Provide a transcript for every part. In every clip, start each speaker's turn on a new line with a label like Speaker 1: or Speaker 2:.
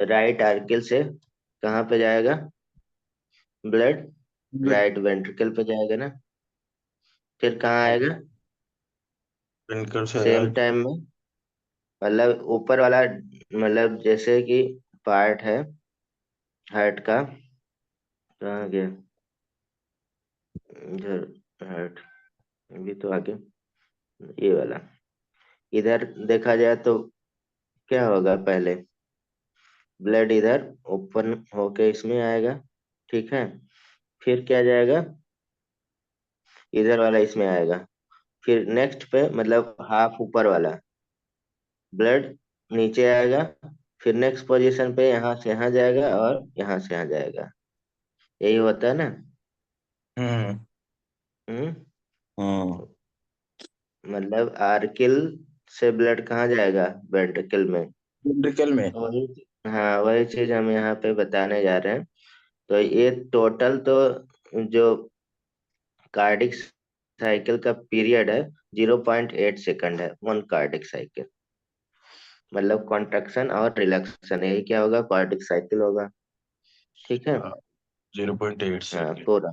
Speaker 1: Right आर्किल से कहाँ पे जाएगा ब्लड? राइट वेंट्रिकल पे जाएगा ना। फिर कहाँ आएगा
Speaker 2: वेंट्रिकल से
Speaker 1: सेम टाइम में? मतलब ऊपर वाला, मतलब जैसे कि पार्ट है हार्ट का, कहाँ गया इधर? हार्ट अभी तो आगे, ये वाला। इधर देखा जाए तो क्या होगा पहले? ब्लड इधर ओपन होके इसमें आएगा, ठीक है। फिर क्या जाएगा? इधर वाला इसमें आएगा। फिर नेक्स्ट पे मतलब हाफ ऊपर वाला ब्लड नीचे आएगा। फिर नेक्स्ट पोजीशन पे यहाँ से यहाँ जाएगा और यहाँ से यहाँ जाएगा। यही होता है ना?
Speaker 2: हम्म।
Speaker 1: हम्म।
Speaker 2: हम्म।
Speaker 1: मतलब आर्किल से ब्लड कहाँ जाएगा? वेंट्रिकल में।
Speaker 2: वेंट्रिकल में।
Speaker 1: वही, हाँ वही चीज हम यहाँ पे बताने जा रहे हैं। तो ये टोटल तो जो कार्डिक साइकिल का पीरियड है 0.8 सेकंड है, वन कार्डिक साइकिल। मतलब कॉन्ट्रैक्शन और रिलैक्सेशन, यही क्या होगा? कार्डिक साइकिल होगा, ठीक है।
Speaker 2: 0.8
Speaker 1: हाँ
Speaker 2: सेकेंड।
Speaker 1: पूरा।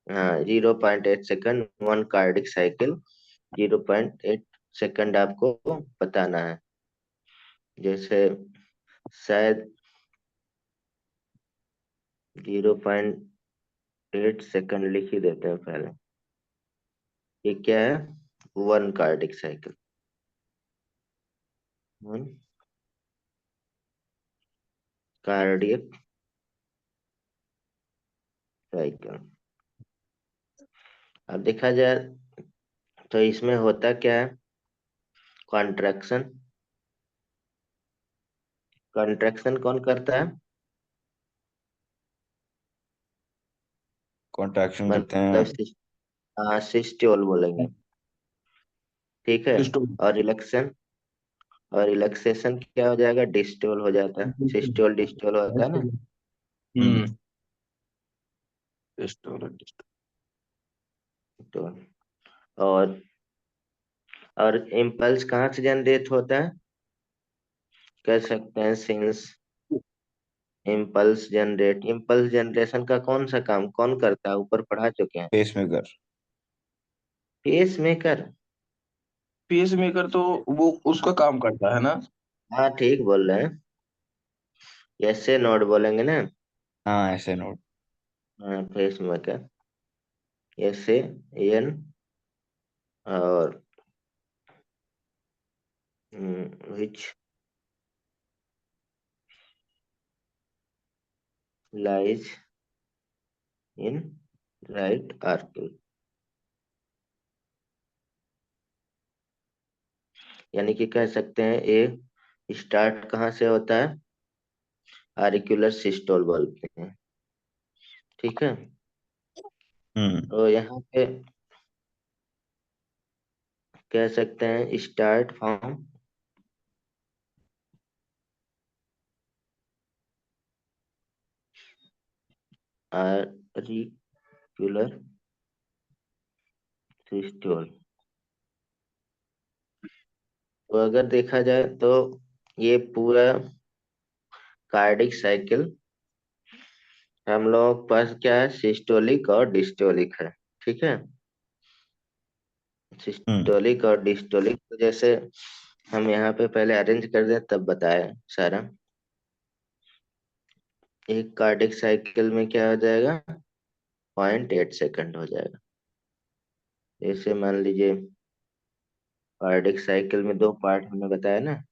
Speaker 1: हाँ 0.8 second one cardiac cycle. 0.8 second आपको बताना है। जैसे शायद 0.8 सेकंड लिख ही देते हैं पहले। ये क्या है? One cardiac cycle. One cardiac cycle. अब देखा जाए तो इसमें होता क्या है? कॉन्ट्रैक्शन। कॉन्ट्रैक्शन कौन करता है?
Speaker 2: कॉन्ट्रैक्शन करते
Speaker 1: मतलब
Speaker 2: हैं।
Speaker 1: सिस्टोल बोलेंगे, ठीक है।
Speaker 2: सिस्टम।
Speaker 1: और रिलैक्सन और रिलैक्सेशन क्या हो जाएगा? डिस्टोल हो जाता है। सिस्टोल डिस्टोल होता है ना।
Speaker 2: हम्म। सिस्टम।
Speaker 1: तो और और इम्पल्स कहाँ से जनरेट होता है? कह सकते हैं सिंस इम्पल्स जनरेशन का कौन सा काम कौन करता है, ऊपर पढ़ा चुके हैं।
Speaker 2: Pacemaker.
Speaker 1: Pacemaker.
Speaker 2: Pacemaker तो वो उसका काम करता है ना।
Speaker 1: हाँ ठीक बोल रहे हैं। ऐसे नोड बोलेंगे ना।
Speaker 2: हाँ, ऐसे नोट।
Speaker 1: हाँ पेस मेकर। ऐसे एन और which lies in right artery. यानी कि कह सकते हैं ये स्टार्ट कहाँ से होता है? आरिक्युलर सिस्टोल बोलते हैं, ठीक है।
Speaker 2: हम्म।
Speaker 1: तो यहाँ पे कह सकते हैं स्टार्ट फ्रॉम आरिक्युलर सिस्टोल। तो अगर देखा जाए तो ये पूरा कार्डिक साइकिल हम लोगों के पास क्या है? सिस्टोलिक और डिस्टोलिक है, ठीक है।
Speaker 2: हम्म।
Speaker 1: सिस्टोलिक और डिस्टोलिक, तो जैसे हम यहाँ पे पहले अरेंज कर दें तब बताए सारा। एक कार्डिक साइकिल में क्या हो जाएगा? 0.8 सेकंड हो जाएगा। जैसे मान लीजिए कार्डिक साइकिल में दो पार्ट हमने बताया ना,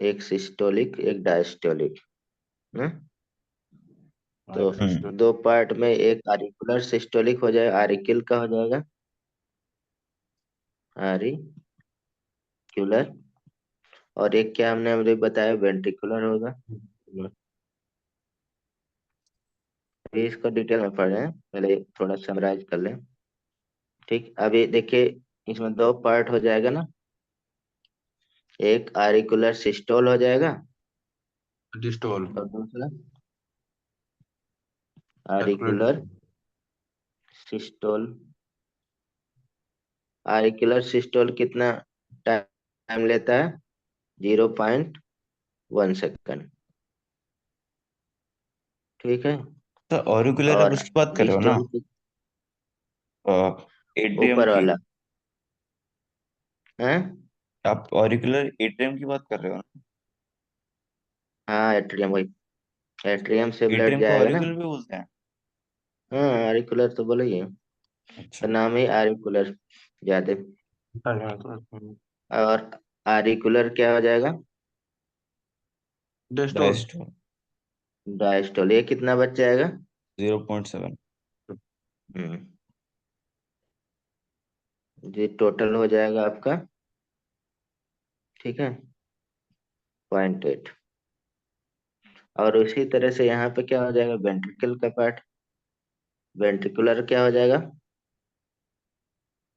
Speaker 1: एक सिस्टोलिक एक डायस्टोलिक ना। तो
Speaker 2: हम्म।
Speaker 1: दो पार्ट में एक आरिकुलर सिस्टोलिक हो जाएगा, आरिकिल का हो जाएगा आरिक्युलर। और एक क्या हमने अभी बताया? वेंट्रिकुलर होगा। अभी इसको डिटेल में पढ़ रहे हैं, पहले थोड़ा समराइज कर लें। ठीक, अभी देखिए इसमें दो पार्ट हो जाएगा ना। एक आरिकुलर सिस्टोल हो जाएगा
Speaker 2: डिस्टोल।
Speaker 1: और दूसरा
Speaker 2: सर्कुलर।
Speaker 1: आरिकुलर सिस्टोल। आरिकुलर सिस्टोल कितना टाइम लेता है? 0.8 1 सेकंड। ठीक है।
Speaker 3: तो ऑरिकुलर आप
Speaker 1: और
Speaker 3: उसकी बात कर रहे हो ना?
Speaker 1: डिस्टल
Speaker 3: एट्रियम
Speaker 1: ऊपर
Speaker 3: की?
Speaker 1: वाला है।
Speaker 3: आप ऑरिकुलर एट्रियम की बात कर रहे हो ना?
Speaker 1: हाँ एट्रियम भाई, एट्रियम से ब्लड
Speaker 3: एट्रियम को
Speaker 1: जाएगा ना।
Speaker 3: ऑरिकुलर भी बोलते हैं?
Speaker 1: हाँ आरिकुलर तो बोले ही है, तो
Speaker 3: अच्छा।
Speaker 1: नाम ही आरिकुलर ज्यादा।
Speaker 2: डायस्टोल।
Speaker 1: और आरिकुलर क्या हो जाएगा?
Speaker 3: डायस्टोल।
Speaker 1: डायस्टोल, ये कितना बच जाएगा?
Speaker 3: 0.7।
Speaker 1: हम्म, ये टोटल हो जाएगा आपका। ठीक है, 0.8। और उसी तरह से यहाँ पे क्या हो जाएगा? वेंट्रिकल का पार्ट, वेंट्रिकुलर क्या हो जाएगा?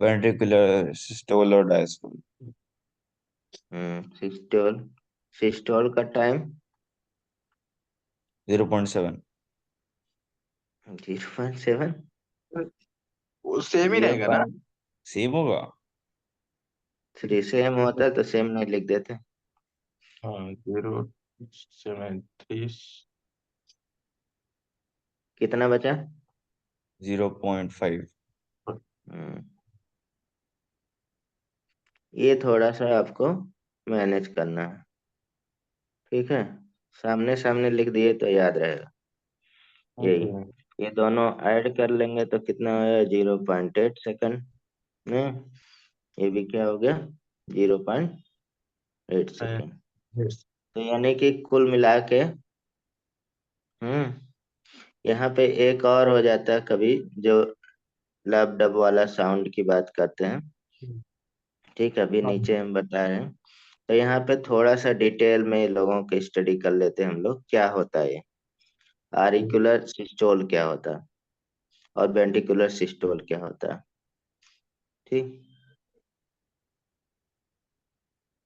Speaker 3: वेंट्रिकुलर, सिस्टोल और डायस्टोल।
Speaker 1: सिस्टोल, सिस्टोल का टाइम
Speaker 3: 0.7।
Speaker 1: 0.7।
Speaker 2: वो सेम ही
Speaker 1: जीरो
Speaker 2: रहेगा ना?
Speaker 1: पॉइंट
Speaker 3: सेम होगा।
Speaker 1: थ्री सेम होता तो सेम नहीं लिख देते।
Speaker 2: हाँ 0.73।
Speaker 1: कितना बचा?
Speaker 3: 0.5।
Speaker 1: हम्म, ये थोड़ा सा आपको मैनेज करना है। ठीक है, सामने सामने लिख दिए तो याद रहेगा। यही, ये दोनों ऐड कर लेंगे तो कितना होगा? 0.8 सेकंड में। ये भी क्या हो गया? 0.8 सेकंड। तो यानी कि कुल मिला के यहाँ पे एक और हो जाता है कभी, जो लब डब वाला साउंड की बात करते हैं। ठीक है, अभी नीचे हम बता रहे हैं। तो यहाँ पे थोड़ा सा डिटेल में लोगों की स्टडी कर लेते हैं हम लोग, क्या होता है ये आरिकुलर सिस्टोल क्या होता है, और वेंट्रिकुलर सिस्टोल क्या होता है। ठीक,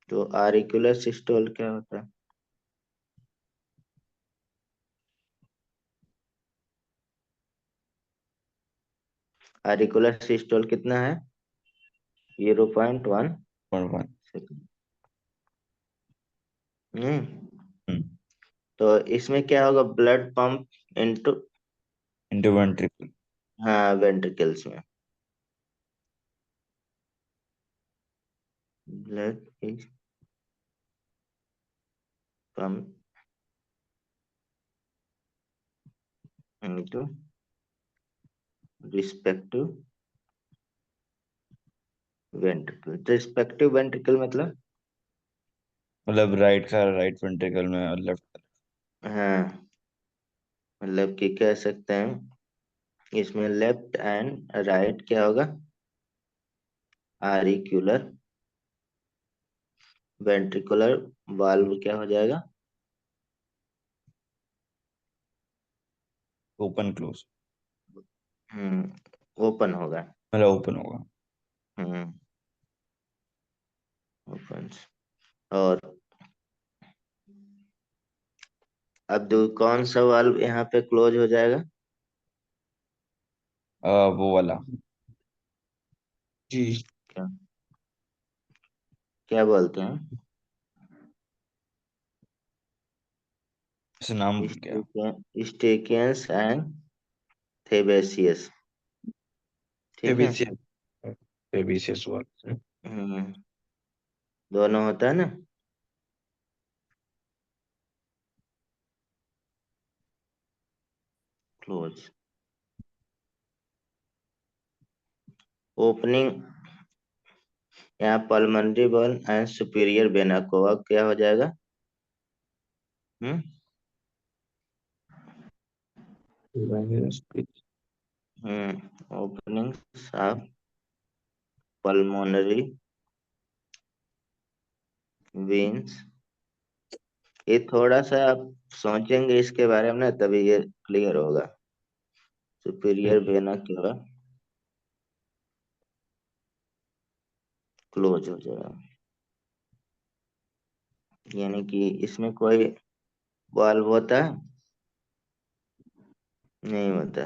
Speaker 1: तो आरिकुलर सिस्टोल क्या होता है? आरिकुलर सिस्टोल कितना है? 0.1
Speaker 3: 0.1।
Speaker 1: सेकंड। तो इसमें क्या होगा? Blood pump into,
Speaker 3: into ventricle.
Speaker 1: हाँ वेंट्रिकल्स में blood is pump into respective ventricle. Respective ventricle मतलब,
Speaker 3: मतलब राइट का राइट वेंट्रिकल में और लेफ्ट का।
Speaker 1: हाँ मतलब कि कह सकते हैं इसमें लेफ्ट एंड राइट क्या होगा? आरिक्यूलर वेंट्रिकुलर वाल्व क्या हो जाएगा?
Speaker 3: Open close.
Speaker 1: ओपन होगा।
Speaker 3: मतलब ओपन होगा।
Speaker 1: हम्म, ओपन। और अब कौन सा वाल्व यहाँ पे क्लोज हो जाएगा?
Speaker 3: वो वाला।
Speaker 2: जी।
Speaker 1: क्या, क्या बोलते हैं?
Speaker 3: इसे नाम भूल गया।
Speaker 1: स्टेकियंस एंड थेबेसियस। ठीक है।
Speaker 2: एबीसीएस। एबीसीएस वर्क।
Speaker 1: हम्म, दोनों होता है ना। क्लोज, ओपनिंग, यहाँ पल्मोनरी बर्न एंड सुपीरियर वेना कोवा क्या हो जाएगा? Hmm opening of pulmonary veins. ये थोड़ा सा आप सोचेंगे इसके बारे में ना, तभी ये क्लियर होगा। सुपीरियर वेना केवा क्लोज हो जाएगा, यानी कि इसमें कोई वाल्व होता है? नहीं होता।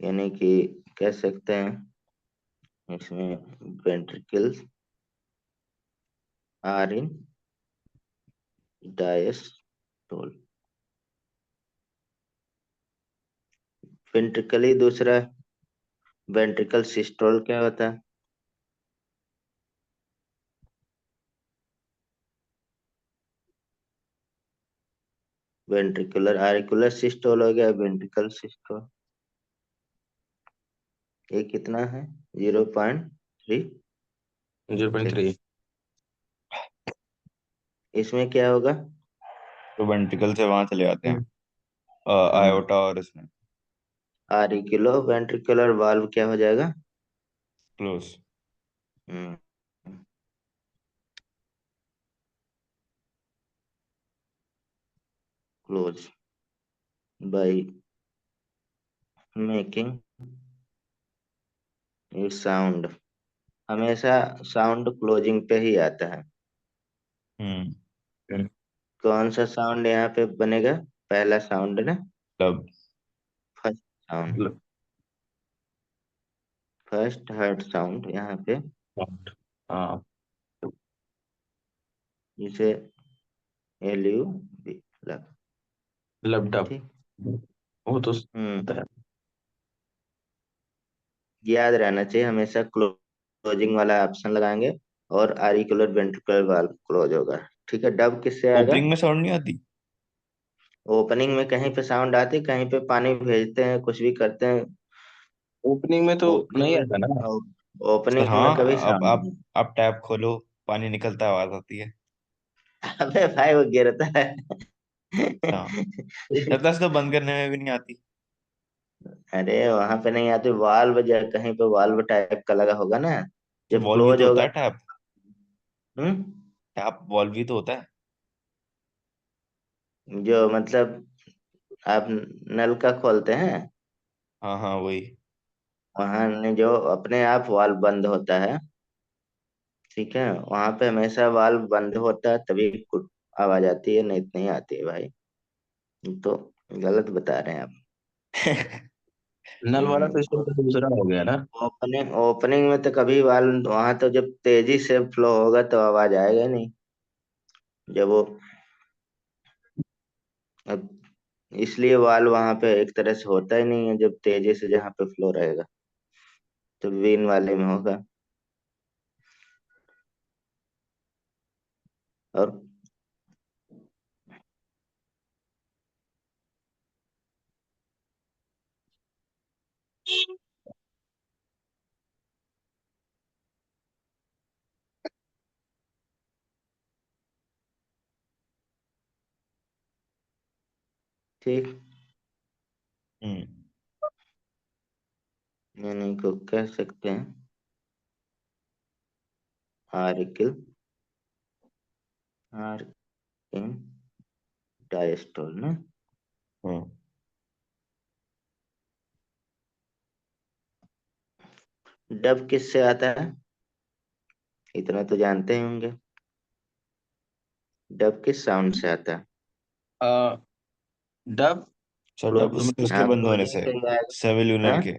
Speaker 1: यानी कि कह सकते हैं इसमें ventricles are in diastole. Ventricle ही दूसरा, वेंट्रिकल सिस्टोल क्या होता है? वेंट्रिकुलर आरिकुलर सिस्टोल हो गया, वेंट्रिकल सिस्टोल। ये कितना है? 0.3।
Speaker 2: 0.3।
Speaker 1: इसमें क्या होगा?
Speaker 3: तो वेंट्रिकल से वहां चले जाते हैं
Speaker 1: हाँ,
Speaker 3: आयोटा और इसमें
Speaker 1: आरिकुलो वेंट्रिकुलर वाल्व क्या हो जाएगा?
Speaker 3: Close.
Speaker 1: Hmm close by making ये साउंड। हमेशा साउंड क्लोजिंग पे ही आता है।
Speaker 3: हम्म।
Speaker 1: कौन सा साउंड यहाँ पे बनेगा? पहला साउंड ना,
Speaker 3: लब।
Speaker 1: First sound, first heart sound यहाँ पे,
Speaker 2: हाँ।
Speaker 1: जिसे एल यू बी लब।
Speaker 2: लैपटॉप।
Speaker 1: ठीक।
Speaker 2: वो तो
Speaker 1: हम्म
Speaker 2: होता है।
Speaker 1: याद रहना चाहिए हमेशा क्लोजिंग वाला ऑप्शन लगाएंगे और आरिकुलर वेंट्रिकुलर वाल्व क्लोज होगा। ठीक है, डब किससे आएगा?
Speaker 3: ओपनिंग में साउंड नहीं आती?
Speaker 1: ओपनिंग में कहीं पे साउंड आती, कहीं पे पानी भेजते हैं, कुछ भी करते हैं।
Speaker 2: ओपनिंग में तो
Speaker 1: ओपनिंग
Speaker 2: नहीं आता ना।
Speaker 1: में,
Speaker 3: सर
Speaker 1: ओपनिंग में कभी
Speaker 3: हाँ, अब
Speaker 1: साउंड
Speaker 3: आप
Speaker 1: नहीं।
Speaker 3: आप टैप खोलो, पानी निकलता है, आवाज आती है।
Speaker 1: अबे भाई वो गिरता है।
Speaker 3: अच्छा। मतलब तो बंद करने में भी नहीं आती?
Speaker 1: अरे वहां पे नहीं आती, वाल्व कहीं पे वाल्व टाइप का लगा होगा ना,
Speaker 3: तो
Speaker 1: जब
Speaker 3: वॉल्व भी
Speaker 1: क्लोज
Speaker 3: तो होता
Speaker 1: होगा।
Speaker 3: है टैप।
Speaker 1: हम्म
Speaker 3: टैप वॉल्व भी तो होता है।
Speaker 1: जो मतलब आप नल का खोलते हैं,
Speaker 3: हाँ हाँ, वही।
Speaker 1: वहां ने जो अपने आप वाल्व बंद होता है। ठीक है, वहां पे हमेशा वाल्व बंद होता है तभी कुछ आवाज आती है, नहीं तो नहीं आती है भाई। तो गलत बता रहे हैं आप।
Speaker 2: नल वाला
Speaker 1: हम्म
Speaker 2: सिस्टम तो दूसरा हो गया ना।
Speaker 1: ओपनिंग ओपनिंग में तो कभी वाल्व वहां तो जब तेजी से फ्लो होगा तो आवाज आएगा ही नहीं। जब वो अब इसलिए वाल्व वहां पे एक तरह से होता ही नहीं है जब तेजी से जहाँ पे फ्लो रहेगा, तो विन वाले में होगा। और ठीक,
Speaker 3: हम्म।
Speaker 1: यानी को कह सकते हैं आर्किल आर इन डायस्टोल ना।
Speaker 3: हम्म।
Speaker 1: डब किससे आता है? इतना तो जानते ही होंगे। डब किस साउंड से आता है?
Speaker 2: आ, डब।
Speaker 3: सर डब
Speaker 1: क्लोजिंग,
Speaker 3: उसके
Speaker 1: हाँ
Speaker 3: बंद होने
Speaker 1: क्लोजिंग
Speaker 3: से,
Speaker 1: से ही आएगा।
Speaker 3: सेल्यूलर
Speaker 1: हाँ
Speaker 3: के।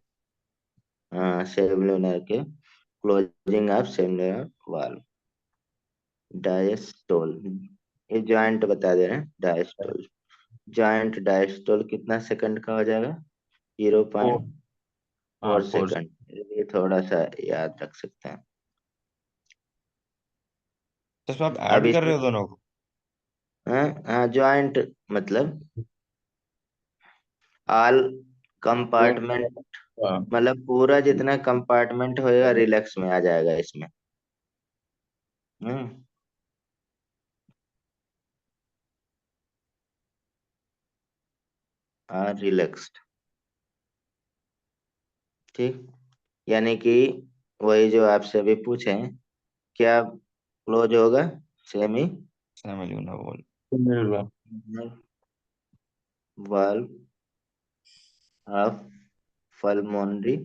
Speaker 1: हाँ, सेल्युलर के closing of cellular valve, diastole. ये जॉइंट बता दे रहे हैं, डायस्टोल। जॉइंट डायस्टोल कितना सेकंड का हो जाएगा? Zero
Speaker 2: four.
Speaker 1: पॉइंट
Speaker 2: हाँ,
Speaker 1: फोर
Speaker 2: फोर।
Speaker 1: सेकंड ये थोड़ा सा याद रख सकते हैं।
Speaker 3: तो इसमें आप
Speaker 1: अब
Speaker 3: ऐड कर रहे
Speaker 1: इसमें
Speaker 3: हो दोनों को?
Speaker 1: हाँ हाँ, जॉइंट मतलब ऑल कंपार्टमेंट,
Speaker 2: हाँ,
Speaker 1: मतलब पूरा जितना कंपार्टमेंट होएगा रिलैक्स में आ जाएगा इसमें। हम्म हाँ, रिलैक्स्ड। ठीक, यानी कि वही जो आपसे अभी पूछे हैं, क्या क्लोज होगा? Semi
Speaker 3: cellular valve.
Speaker 1: Valve of pulmonary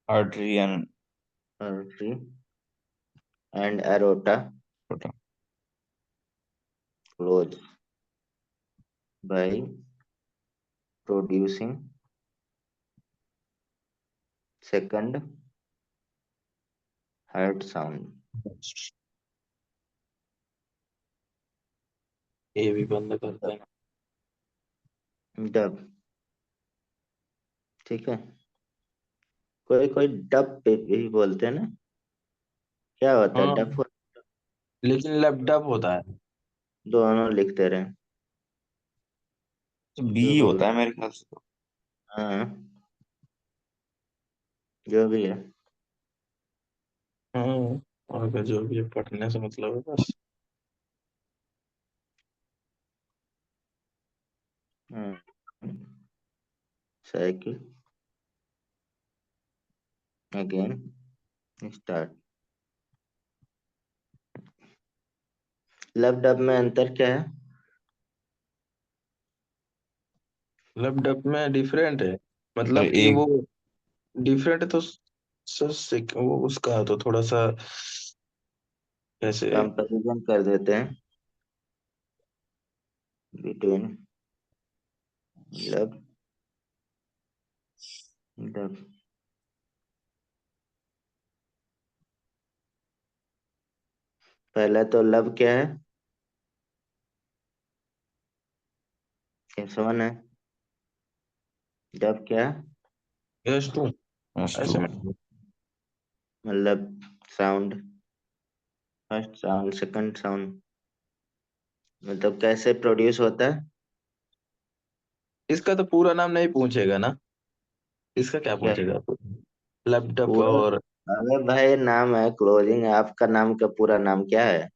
Speaker 3: artery and
Speaker 1: artery and aorta
Speaker 3: छोटा।
Speaker 1: Close by producing second heart sound.
Speaker 2: ये भी बंद करते हैं।
Speaker 1: डब। ठीक है। कोई कोई डब पे भी बोलते हैं ना, क्या होता है
Speaker 2: हाँ,
Speaker 1: डब?
Speaker 2: लेकिन लैपटॉप होता है।
Speaker 1: दोनों लिखते रहे।
Speaker 3: तो बी
Speaker 1: जो भी हो।
Speaker 3: होता है मेरे ख्याल से तो।
Speaker 1: हाँ, जो भी है।
Speaker 2: हाँ, और अगर जो भी पढ़ने से मतलब है बस।
Speaker 1: Cycle again start. लब डब में अंतर क्या है?
Speaker 2: लैपटॉप में डिफरेंट है,
Speaker 3: पर
Speaker 2: मतलब कि वो
Speaker 3: एक
Speaker 2: डिफरेंट है तो वो उसका तो थोड़ा सा कैसे।
Speaker 1: कंपैरिजन कर देते हैं बिटवीन लब डब। पहला तो लब क्या है? S1 है। डब क्या है?
Speaker 2: S two,
Speaker 3: plus two.
Speaker 2: ऐसे में।
Speaker 1: मतलब sound, first sound second sound, मतलब कैसे प्रोड्यूस होता है?
Speaker 2: इसका तो पूरा नाम नहीं पूछेगा ना, इसका क्या
Speaker 1: क्या
Speaker 2: पूछेगा लैपटॉप
Speaker 1: पूरा?
Speaker 2: और।
Speaker 1: अरे भाई नाम है क्लोजिंग, आपका नाम का पूरा नाम क्या है?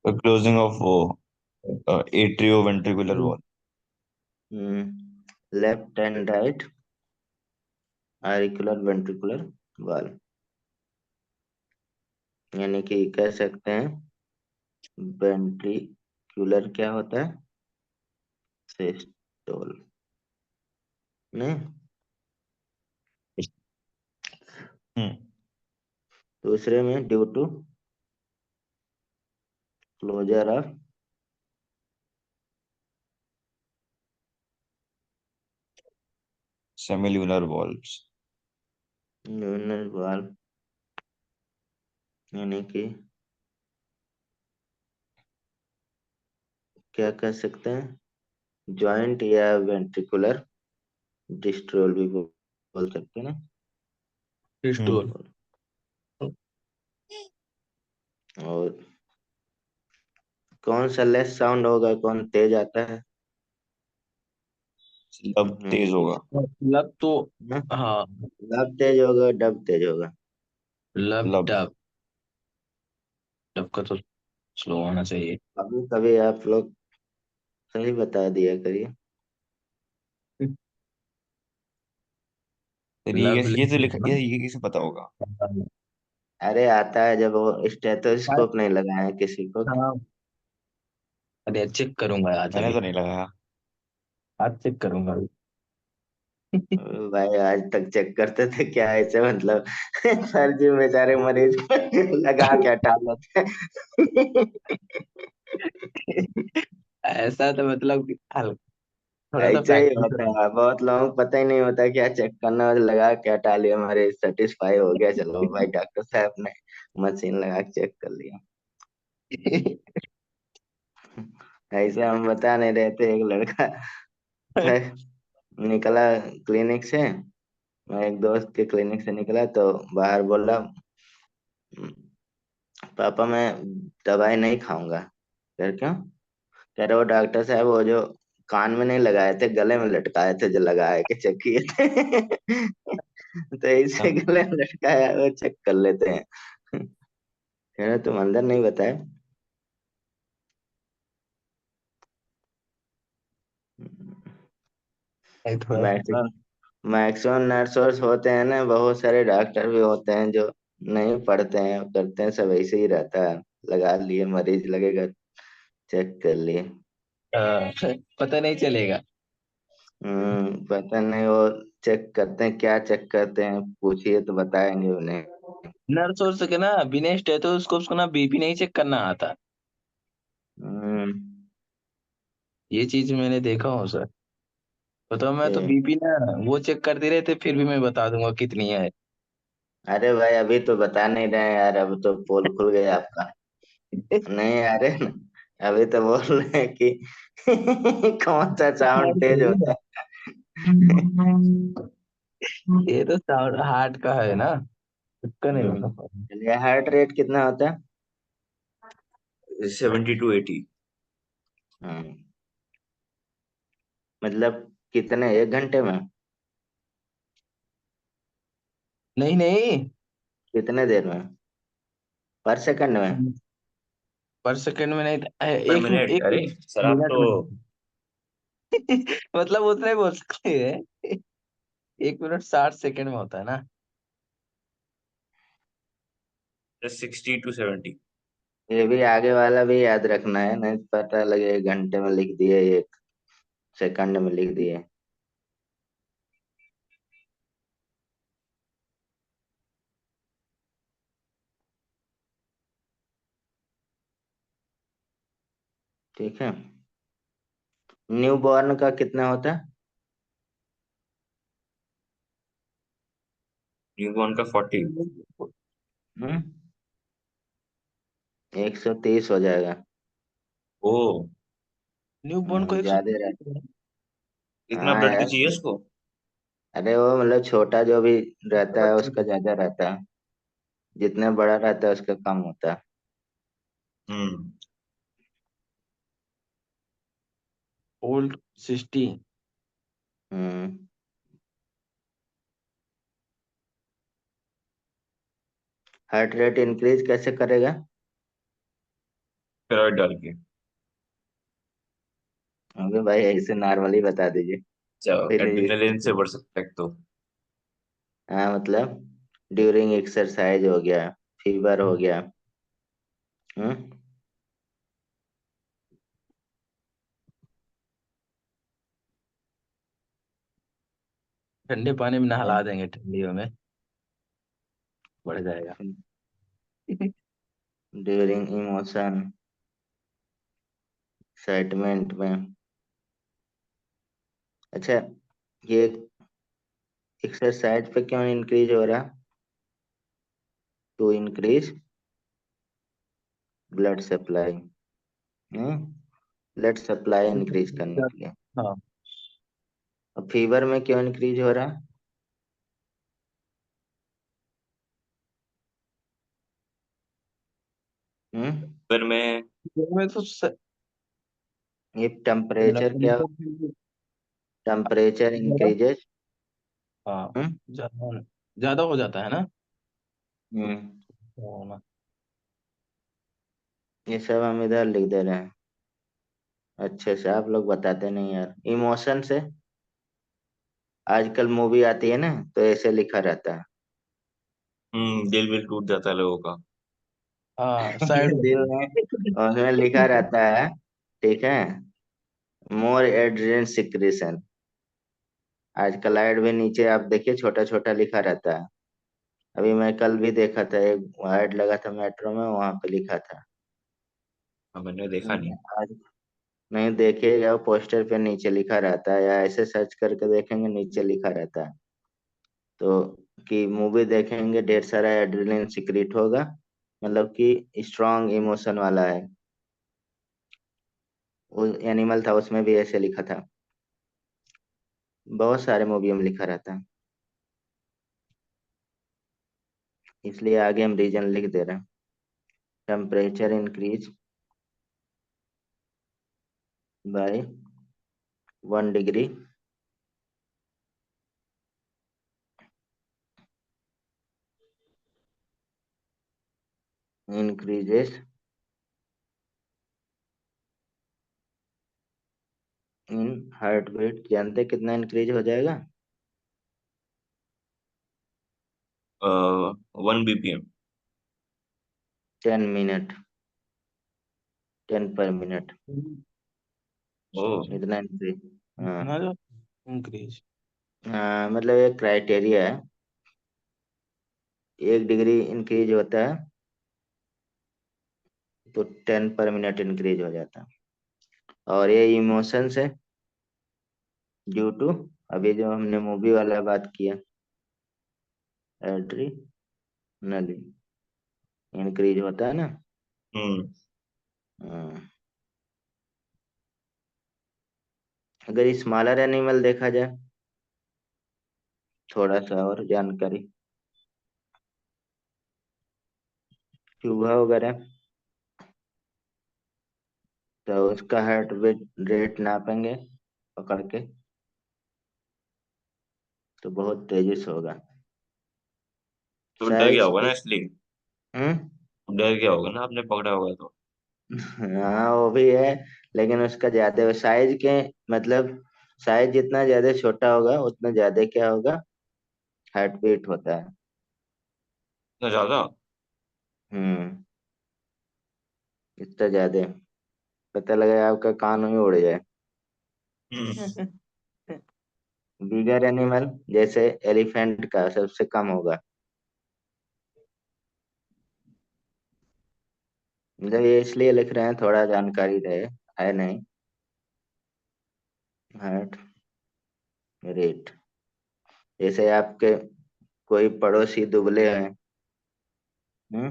Speaker 3: क्लोजिंग ऑफ वो atrio ventricular valve.
Speaker 1: Left and right auricular ventricular valve, यानी कि कह सकते हैं वेंट्रिकुलर क्या होता है? सिस्टोल। नहीं।
Speaker 3: हम्म।
Speaker 1: दूसरे में due to closure of
Speaker 3: semilunar valves.
Speaker 1: Lunar valve, यानी कि क्या कह सकते हैं, जॉइंट या वेंट्रिकुलर डिस्ट्रोल भी बोल सकते हैं ना।
Speaker 2: पिस्टोल।
Speaker 1: और कौन सा लेस साउंड होगा, कौन तेज आता है?
Speaker 3: अब तेज होगा।
Speaker 2: लब तो,
Speaker 1: ना,
Speaker 2: हाँ,
Speaker 1: लब तेज होगा डब तेज होगा।
Speaker 3: लब।
Speaker 2: लैपटॉप, लब का तो स्लो होना चाहिए।
Speaker 1: कभी कभी आप लोग सही बता दिया करिए।
Speaker 3: फिर
Speaker 2: लब
Speaker 3: ये तो लिखा, ये किसे पता होगा।
Speaker 1: अरे आता है जब वो
Speaker 2: हाँ,
Speaker 1: स्टेथोस्कोप नहीं लगाया किसी को।
Speaker 2: अरे चेक करूंगा आज
Speaker 3: मैंने
Speaker 2: अभी,
Speaker 3: तो नहीं लगाया।
Speaker 2: आज चेक करूंगा अभी।
Speaker 1: भाई आज तक चेक करते थे क्या ऐसे, मतलब सर जी बेचारे मरीज को लगा के हटा लेते हैं।
Speaker 2: ऐसा तो मतलब कि थोड़ा सा
Speaker 1: ऐसे ही
Speaker 2: प्रैक्टिस।
Speaker 1: होता है, बहुत लोगों को पता ही नहीं होता क्या चेक करना है, लगा के हटा लिया, मरीज सेटिस्फाई हो गया, चलो भाई डॉक्टर साहब ने मशीन लगा के चेक कर लिया। ऐसे हम बता नहीं रहे थे, एक लड़का था, निकला क्लिनिक से, मैं एक दोस्त के क्लिनिक से निकला तो बाहर बोला, पापा मैं दवाई नहीं खाऊंगा। फिर क्यों? कह रहे वो डॉक्टर साहब वो जो कान में नहीं लगाए थे, गले में लटकाए थे, जो लगाए के चेक किए थे। तो इसे
Speaker 3: हाँ।
Speaker 1: गले में लटकाया वो चेक कर लेते हैं। कह रहे तुम अंदर नहीं बताए।
Speaker 2: थोड़ा सा।
Speaker 1: मैक्सिमम नर्स होते हैं ना, बहुत सारे डॉक्टर भी होते हैं जो नहीं पढ़ते हैं, करते हैं सब ऐसे ही रहता है, लगा लिए मरीज लगेगा, चेक कर लिए।
Speaker 2: पता नहीं चलेगा।
Speaker 1: पता नहीं वो चेक करते हैं, क्या चेक करते हैं, पूछिए तो बताएंगे उन्हें।
Speaker 2: नर्स और सके ना, बिना स्टेथोस्कोप को ना बीपी नहीं चेक करना आता।
Speaker 1: हम्म,
Speaker 2: ये चीज मैंने देखा हूँ सर। तो मैं तो
Speaker 1: ए,
Speaker 2: बीपी ना वो चेक करते रहते, फिर भी मैं बता दूंगा कितनी है।
Speaker 1: अरे भाई अभी तो बता नहीं रहे यार, अब तो पोल खुल गया आपका। नहीं अरे अभी तो बोल रहे हैं कि कौन सा साउंड तेज होता
Speaker 2: ये तो साउंड हार्ट का है ना, इसका
Speaker 1: है।
Speaker 2: नहीं बता पा
Speaker 1: चलिए हार्ट रेट कितना होता है?
Speaker 3: 70 to 80।
Speaker 1: हम्म, मतलब कितने, एक घंटे में?
Speaker 2: नहीं नहीं,
Speaker 1: कितने देर में? पर सेकंड में?
Speaker 2: पर सेकंड में नहीं,
Speaker 3: पर
Speaker 2: एक
Speaker 3: मिनट,
Speaker 2: एक
Speaker 3: अरे सर आप
Speaker 2: मिनट
Speaker 3: तो।
Speaker 2: में। मतलब उतना ही बोल सकते हैं, 1 मिनट 60 सेकंड में होता है ना।
Speaker 3: 60 to 70।
Speaker 1: ये भी आगे वाला भी याद रखना है, नहीं तो पता लगे एक घंटे में लिख दिए, एक सेकंड में लिख दिए। ठीक है। न्यू बॉर्न का कितना होता है?
Speaker 3: न्यूबॉर्न का 40।
Speaker 1: 130 हो जाएगा।
Speaker 2: ओ, न्यू बॉर्न को
Speaker 1: ज्यादा
Speaker 2: 130
Speaker 1: रहता।
Speaker 2: है।
Speaker 3: इतना
Speaker 1: हाँ
Speaker 3: ब्लड भी
Speaker 1: यार,
Speaker 3: चाहिए उसको?
Speaker 1: अरे वो मतलब छोटा जो भी रहता है
Speaker 2: बच्चे
Speaker 1: उसका
Speaker 2: को।
Speaker 1: ज्यादा रहता है, जितना बड़ा रहता है उसका कम होता है।
Speaker 3: हम्म।
Speaker 2: ओल्ड 60।
Speaker 1: हम्म। हार्ट रेट इंक्रीज कैसे करेगा?
Speaker 3: स्टेरॉइड डाल के।
Speaker 1: अबे भाई ऐसे नॉर्मली बता दीजिए, फिर
Speaker 3: एड्रेनलिन से बढ़ सकता है एक तो।
Speaker 1: हाँ मतलब ड्यूरिंग एक्सरसाइज हो गया, फीवर हो गया। हम्म।
Speaker 2: ठंडे पानी में नहला देंगे ठंडियों में, बढ़ जाएगा।
Speaker 1: ड्यूरिंग इमोशन, एक्साइटमेंट में। अच्छा, ये एक्सरसाइज पे क्यों इंक्रीज हो रहा? To increase blood supply. Hmm, blood supply increase करने के लिए।
Speaker 2: हाँ,
Speaker 1: अब फीवर में क्यों इंक्रीज हो रहा? हम्म,
Speaker 3: फिर मैं।
Speaker 2: में तो
Speaker 1: ये
Speaker 2: ब्लड
Speaker 1: टेम्परेचर क्या,
Speaker 2: प्रेशर।
Speaker 1: Temperature increases.
Speaker 2: हाँ,
Speaker 1: हम्म।
Speaker 2: ज्यादा ज्यादा हो जाता है ना।
Speaker 1: हम्म,
Speaker 2: हाँ,
Speaker 1: ये सब हम इधर लिख दे रहे हैं अच्छे से, आप लोग बताते नहीं यार। इमोशन से आजकल मूवी आती है ना, तो ऐसे लिखा रहता है।
Speaker 3: दिल विल टूट जाता है लोगों का।
Speaker 2: हाँ साइड
Speaker 1: दिल
Speaker 2: होते
Speaker 1: में, उसमें लिखा रहता है, ठीक है, मोर एड्रेनल सिक्रेशन। आजकल ऐड भी नीचे आप देखिए छोटा छोटा लिखा रहता है। अभी मैं कल भी देखा था, एक ऐड लगा था मेट्रो में, वहां पे लिखा था।
Speaker 3: हाँ, मैंने देखा नहीं।
Speaker 1: आज नहीं देखिएगा, पोस्टर पे नीचे लिखा रहता है, या ऐसे सर्च करके देखेंगे नीचे लिखा रहता है। तो कि मूवी देखेंगे ढेर सारा एड्रेनलिन सिक्रीट होगा, मतलब कि स्ट्रांग इमोशन वाला है। वो एनिमल था उसमें भी ऐसे लिखा था, बहुत सारे मूवी में लिखा रहता है, इसलिए आगे हम रीजन लिख दे रहे हैं। Temperature increase by 1 degree increases in heart beat. जानते कितना इंक्रीज हो जाएगा?
Speaker 3: 1 BPM।
Speaker 1: 10 मिनट, 10 पर मिनट,
Speaker 3: ओ।
Speaker 1: इतना इंक्रीज। हाँ।
Speaker 2: इतना जो इंक्रीज।
Speaker 1: हाँ मतलब एक क्राइटेरिया है, 1 डिग्री इंक्रीज होता है तो 10 पर मिनट इंक्रीज हो जाता है। और ये इमोशन से ड्यू टू, अभी जो हमने मूवी वाला बात किया, एड्रीनलिन इंक्रीज होता है ना।
Speaker 3: हम्म।
Speaker 1: हाँ। अगर स्मॉलर एनिमल देखा जाए, थोड़ा सा और जानकारी, चूहा वगैरह, तो उसका हार्ट बीट रेट नापेंगे पकड़ के, तो बहुत तेजी से होगा।
Speaker 3: तो डर गया
Speaker 1: साइज
Speaker 3: होगा ना
Speaker 1: के।
Speaker 3: इसलिए।
Speaker 1: हम्म।
Speaker 3: डर गया होगा ना आपने पकड़ा होगा तो।
Speaker 1: हाँ वो भी है, लेकिन उसका ज्यादा साइज के, मतलब साइज जितना ज्यादा छोटा होगा उतना ज्यादा क्या होगा, हार्ट बीट होता है।
Speaker 3: इतना ज्यादा।
Speaker 1: हम्म। इतना ज्यादा, पता लगा आपका कान ही उड़ जाए।
Speaker 3: हम्म।
Speaker 1: बिगर एनिमल जैसे एलिफेंट का सबसे कम होगा। मतलब ये इसलिए लिख रहे हैं, थोड़ा जानकारी रहे, है नहीं। हार्ट रेट, जैसे आपके कोई पड़ोसी दुबले हैं, हम्म,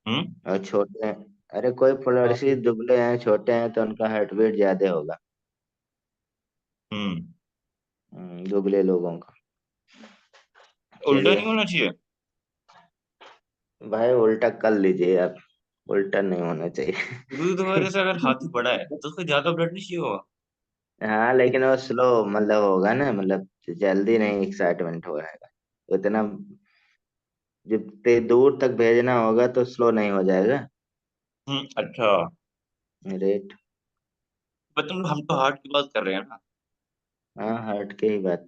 Speaker 3: हम्म।
Speaker 1: और छोटे हैं, अरे कोई पड़ोसी दुबले हैं छोटे हैं तो उनका हार्ट बीट ज्यादा होगा,
Speaker 3: हम्म।
Speaker 1: दुबले लोगों का।
Speaker 3: उल्टा
Speaker 1: चलिए
Speaker 3: नहीं होना चाहिए।
Speaker 1: भाई, उल्टा कर लीजिए आप, उल्टा नहीं होना चाहिए।
Speaker 3: क्योंकि तुम्हारे से अगर हाथी बड़ा है तो उसको ज्यादा ब्लड नहीं चाहिए होगा।
Speaker 1: हाँ लेकिन वो स्लो मतलब होगा ना, मतलब जल्दी नहीं एक्साइटमेंट हो जाएगा उतना, जितने दूर तक भेजना होगा तो स्लो नहीं हो जाएगा
Speaker 3: अच्छा।
Speaker 1: रेट।
Speaker 3: पर तुम हम तो हार्ट की बात कर रहे हैं ना।
Speaker 1: हाँ हार्ट की ही बात,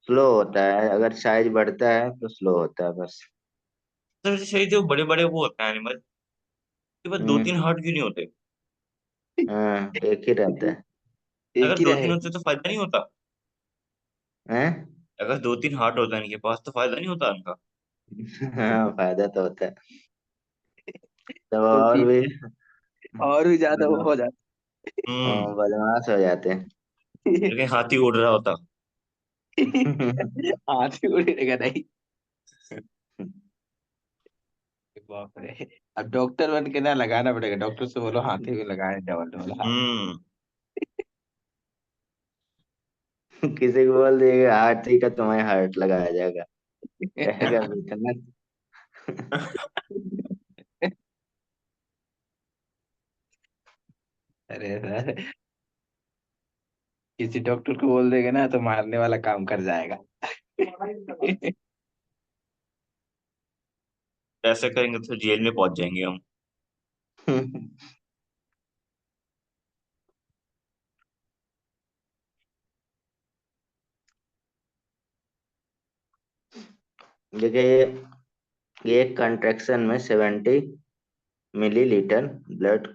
Speaker 1: स्लो होता है अगर साइज बढ़ता है तो स्लो होता है बस।
Speaker 3: तो वैसे सही जो बड़े बड़े वो होते हैं एनिमल के पास दो तीन
Speaker 1: हम्म।
Speaker 3: हार्ट क्यों नहीं होते।
Speaker 1: हाँ एक ही रहता है।
Speaker 3: अगर
Speaker 2: एक ही
Speaker 3: दो तीन
Speaker 2: रहे।
Speaker 3: होते तो फायदा नहीं होता।
Speaker 1: हैं?
Speaker 3: अगर दो तीन हार्ट होता है इनके पास तो फायदा नहीं होता इनका।
Speaker 1: हाँ फायदा तो होता है, तो
Speaker 2: तो
Speaker 1: और भी
Speaker 2: और भी ज्यादा वो हो जाता
Speaker 3: हम्म।
Speaker 1: बदमाश हो जाते हैं।
Speaker 2: है।
Speaker 3: लेकिन हाथी उड़ रहा होता।
Speaker 2: हाथी उड़ेगा नहीं। बाप रे। अब डॉक्टर बन के ना लगाना पड़ेगा, डॉक्टर से बोलो हाथी भी लगाए डबल डबल हाथ।
Speaker 3: हम्म।
Speaker 1: किसी को बोल दिएगा हाथी का तुम्हें हार्ट लगाया जाएगा, कहेगा इतना।
Speaker 2: अरे सर, किसी डॉक्टर को बोल देगा ना तो मारने वाला काम कर जाएगा।
Speaker 3: ऐसे करेंगे तो जेल में पहुंच जाएंगे हम।
Speaker 1: देखिए ये एक कंट्रैक्शन में 70 मिलीलीटर ब्लड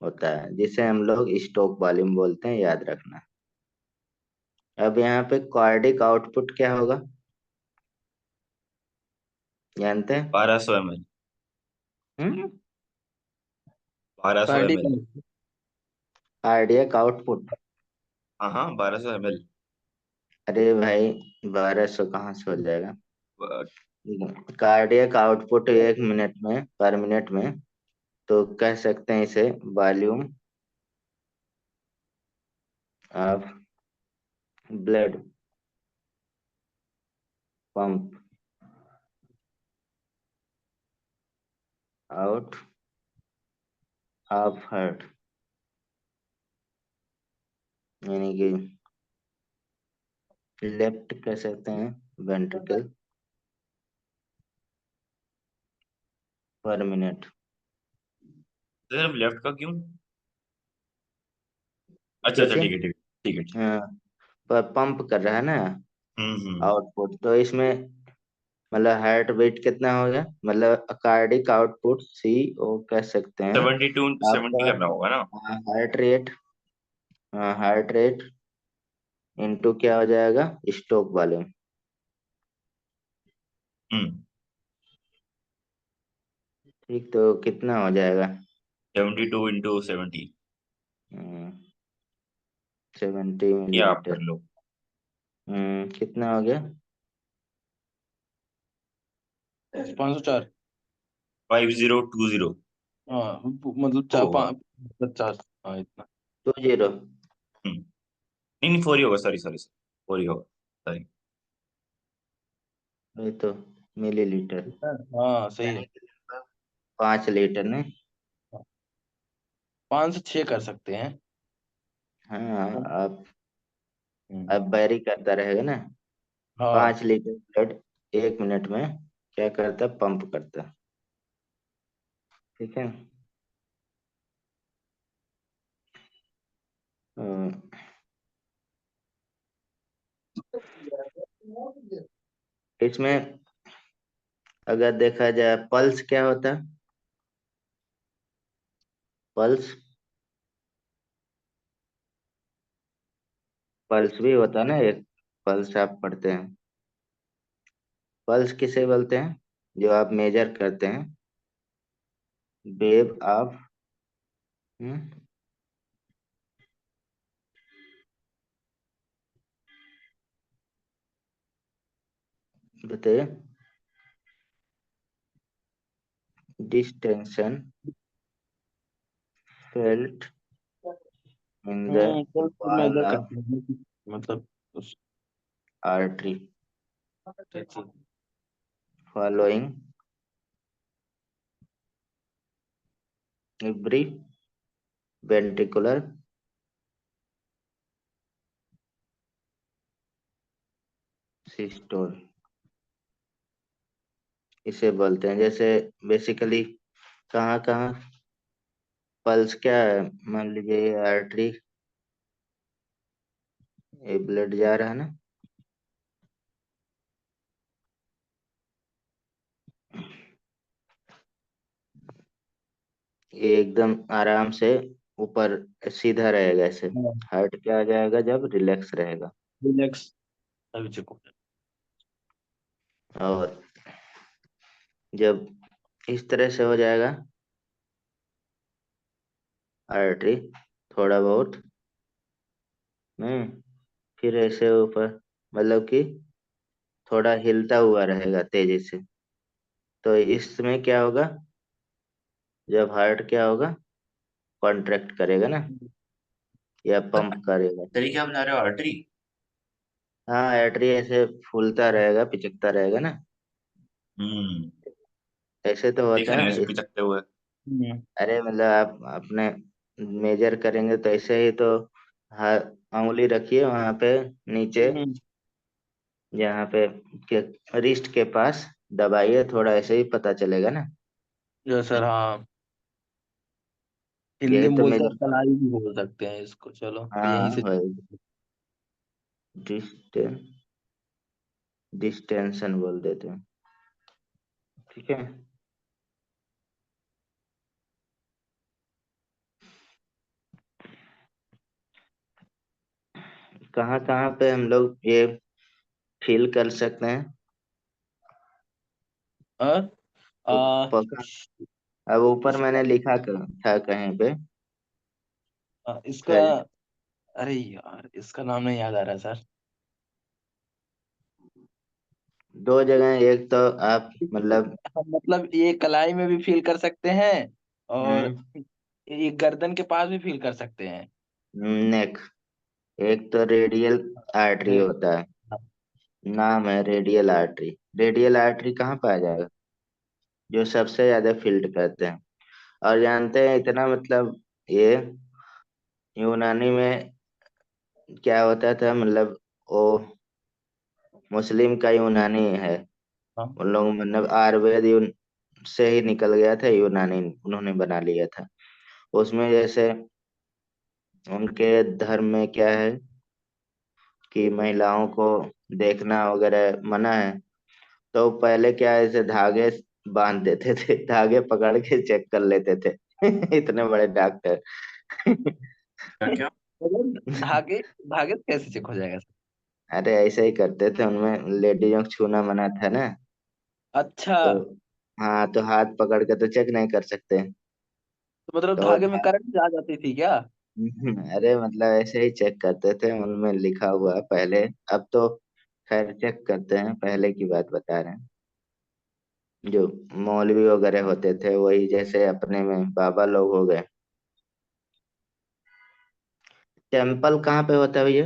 Speaker 1: होता है, जिसे हम लोग स्टोक वॉल्यूम बोलते हैं, याद रखना। अब यहाँ पे कार्डिक आउटपुट क्या होगा, जानते हैं?
Speaker 3: 1200 ml।
Speaker 1: हम्म।
Speaker 3: 1200 ml।
Speaker 2: कार्डिक।
Speaker 1: कार्डियक आउटपुट,
Speaker 3: हाँ हाँ 1200 ml।
Speaker 1: अरे भाई 1200 कहाँ से हो जाएगा। कार्डियक आउटपुट 1 मिनट में, पर मिनट में, तो कह सकते हैं इसे volume of blood pump out of heart, यानी कि लेफ्ट कह सकते हैं वेंट्रिकल पर मिनट।
Speaker 3: तो सिर्फ लेफ्ट का क्यों। अच्छा अच्छा
Speaker 1: देखिए,
Speaker 3: ठीक है ठीक है ठीक है ठीक है।
Speaker 1: हाँ, पर पंप कर रहा है ना
Speaker 3: हम्म।
Speaker 1: आउटपुट, तो इसमें मतलब हार्ट बीट कितना हो गया, मतलब कार्डिक आउटपुट सी ओ कह सकते हैं
Speaker 3: 72 into 70
Speaker 1: आपका,
Speaker 3: करना होगा ना।
Speaker 1: Heart rate, heart rate into क्या हो जाएगा, स्ट्रोक वॉल्यूम।
Speaker 3: हम्म।
Speaker 1: ठीक, तो कितना हो जाएगा,
Speaker 3: 72 into 70।
Speaker 1: 70
Speaker 3: ये आप कर
Speaker 1: मिलीलीटर।
Speaker 3: लो।
Speaker 1: कितना हो गया?
Speaker 2: 504।
Speaker 3: 5020।
Speaker 2: हाँ मतलब
Speaker 3: ओ
Speaker 2: 50। हाँ इतना।
Speaker 1: 20।
Speaker 3: नहीं नहीं, 4 ही होगा, सॉरी सॉरी, 4 ही होगा, सॉरी।
Speaker 1: वही तो, मिलीलीटर।
Speaker 2: हाँ सही
Speaker 1: यानी
Speaker 2: है।
Speaker 1: कि लगभग 5 लीटर ने।
Speaker 2: 5 से 6 कर सकते हैं।
Speaker 1: हाँ, आप
Speaker 2: हम्म,
Speaker 1: अब बैरी करता रहेगा ना।
Speaker 2: हाँ
Speaker 1: 5 लीटर ब्लड 1 मिनट में क्या करता, पंप करता। ठीक है। अ, इसमें अगर देखा जाए पल्स क्या होता है? पल्स, पल्स भी होता है ना एक, पल्स आप पढ़ते हैं। पल्स किसे बोलते हैं? जो आप मेजर करते हैं, वेव ऑफ, बताइए। डिस्टेंशन फेल्ट इन द
Speaker 2: तो
Speaker 1: वॉल
Speaker 2: मेजर
Speaker 1: ऑफ
Speaker 2: करते हैं मतलब उस
Speaker 1: आर्टरी
Speaker 2: ठीक।
Speaker 1: फॉलोइंग एवरी वेंट्रिकुलर सिस्टोल, इसे बोलते हैं। जैसे बेसिकली कहाँ कहाँ पल्स क्या है, मान लीजिए ये आर्टरी, ये ब्लड जा रहा है ना, ये एकदम आराम से ऊपर सीधा रहेगा ऐसे। हार्ट क्या आ जाएगा जब रिलैक्स रहेगा।
Speaker 2: रिलैक्स अभी चुको।
Speaker 1: और जब इस तरह से हो जाएगा आर्टरी, थोड़ा बहुत, फिर ऐसे ऊपर, मतलब कि थोड़ा हिलता हुआ रहेगा तेजी से। तो इसमें क्या होगा, जब हार्ट क्या होगा, कॉन्ट्रैक्ट करेगा ना, या पंप करेगा।
Speaker 3: तरीके आप बता रहे हो, आर्टरी?
Speaker 1: हाँ, आर्टरी ऐसे फूलता रहेगा, पिचकता रहेगा ना,
Speaker 3: हम्म।
Speaker 1: ऐसे तो
Speaker 3: देखा
Speaker 1: होता
Speaker 3: नहीं
Speaker 1: है
Speaker 3: वैसे पिचकते हुए।
Speaker 1: अरे मतलब आप अपने मेजर करेंगे तो ऐसे ही तो, हाँ, अंगुली रखिए वहां पे नीचे, जहाँ पे के रिस्ट के पास दबाइए थोड़ा, ऐसे ही पता चलेगा ना।
Speaker 2: जो सर हाँ, हिंदी
Speaker 1: यही
Speaker 2: में
Speaker 1: तो
Speaker 2: बोलते हैं
Speaker 1: मेजर।
Speaker 2: कलाई भी बोल सकते हैं इसको, चलो यहीं
Speaker 1: हाँ
Speaker 2: से।
Speaker 1: वही, डिस्टें डिस्टेंशन बोल देते हैं। ठीक है। कहाँ कहाँ पे हम लोग ये फील कर सकते हैं?
Speaker 2: हाँ
Speaker 1: पका, अब ऊपर मैंने लिखा था कहीं पे,
Speaker 2: इसका,
Speaker 1: खैर,
Speaker 2: अरे यार इसका नाम नहीं याद आ रहा सर।
Speaker 1: 2 जगह, एक तो आप मतलब,
Speaker 2: हम मतलब ये कलाई में भी फील कर सकते हैं और
Speaker 1: हम्म
Speaker 2: ये गर्दन के पास भी फील कर सकते हैं।
Speaker 1: नेक, एक तो रेडियल आर्टरी
Speaker 2: रे-
Speaker 1: होता है, नाम है रेडियल आर्टरी। रेडियल आर्टरी कहाँ पाया जाएगा? जो सबसे ज्यादा फील्ड करते हैं। और जानते हैं इतना, मतलब ये यूनानी में क्या होता था, मतलब वो मुस्लिम का यूनानी है।
Speaker 2: हाँ
Speaker 1: उन लोग मतलब आयुर्वेद से ही निकल गया था, यूनानी उन्होंने बना लिया था। उसमें जैसे उनके धर्म में क्या है कि महिलाओं को देखना वगैरह मना है। तो पहले क्या ऐसे धागे बांध देते थे, धागे पकड़ के चेक कर लेते थे। इतने बड़े डॉक्टर।
Speaker 3: क्या क्या?
Speaker 2: मतलब धागे, धागे से कैसे चेक हो जाएगा सर?
Speaker 1: अरे ऐसे ही करते थे, उनमें लेडीजों को छूना मना था ना।
Speaker 2: अच्छा,
Speaker 1: तो हाँ, तो हाथ पकड़ के तो चेक नहीं कर सकते।
Speaker 2: तो मतलब
Speaker 1: तो
Speaker 2: धागे में करंट आ जाती थी क्या?
Speaker 1: अरे मतलब ऐसे ही चेक करते थे, उनमें लिखा हुआ है पहले। अब तो खैर चेक करते हैं, पहले की बात बता रहे हैं। जो मौलवी वगैरह होते थे, वही जैसे अपने में बाबा लोग हो गए। टेम्पल कहाँ पे होता है भैया?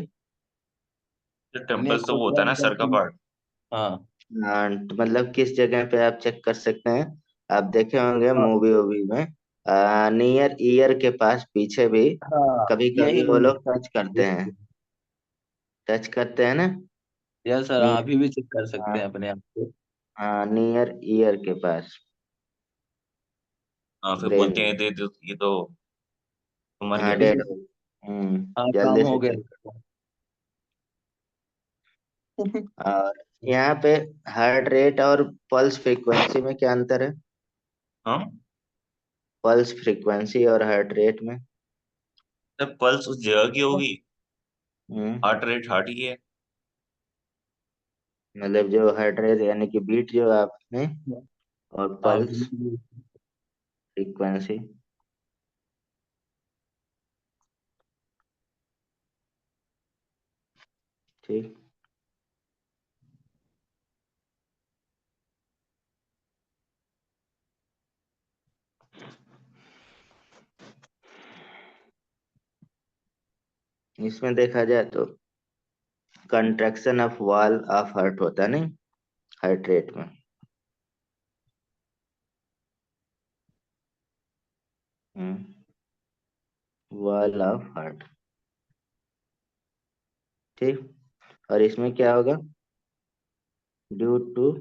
Speaker 3: टेम्पल तो वो होता है
Speaker 2: नेक्रोपॉन
Speaker 3: ना, सर का
Speaker 2: करके।
Speaker 3: पार्ट।
Speaker 2: हाँ
Speaker 1: तो मतलब किस जगह पे आप चेक कर सकते हैं? आप देखे होंगे
Speaker 2: हाँ
Speaker 1: मूवी वूवी में, नियर ईयर के पास पीछे भी
Speaker 2: हाँ,
Speaker 1: कभी
Speaker 2: यही
Speaker 1: कभी वो लोग टच करते हैं। टच करते हैं ना?
Speaker 2: यस सर,
Speaker 1: नियर,
Speaker 2: अभी भी चेक कर सकते हैं अपने आप को।
Speaker 1: हाँ नियर ईयर के पास,
Speaker 3: हाँ, फिर
Speaker 1: ब्रेन
Speaker 3: बोलते हैं
Speaker 1: में।
Speaker 3: ये तो मर
Speaker 1: हाँ
Speaker 3: गया।
Speaker 1: डेड हो।
Speaker 2: हाँ, काम
Speaker 1: जल्दी
Speaker 2: हो
Speaker 1: से
Speaker 2: गया।
Speaker 1: चेक। और यहाँ पे हार्ट रेट और पल्स फ्रीक्वेंसी में क्या अंतर है?
Speaker 3: हाँ,
Speaker 1: पल्स फ्रीक्वेंसी और हार्ट रेट में।
Speaker 3: तो पल्स उस जगह की होगी,
Speaker 1: हम्म
Speaker 3: हार्ट रेट हार्ट की है।
Speaker 1: मतलब जो हार्ट रेट यानी कि बीट जो आपने, और
Speaker 2: हाँ
Speaker 1: पल्स फ्रीक्वेंसी। ठीक। इसमें देखा जाए तो contraction of wall of heart होता है नहीं, हार्ट रेट में। Wall of heart. ठीक। और इसमें क्या होगा? Due to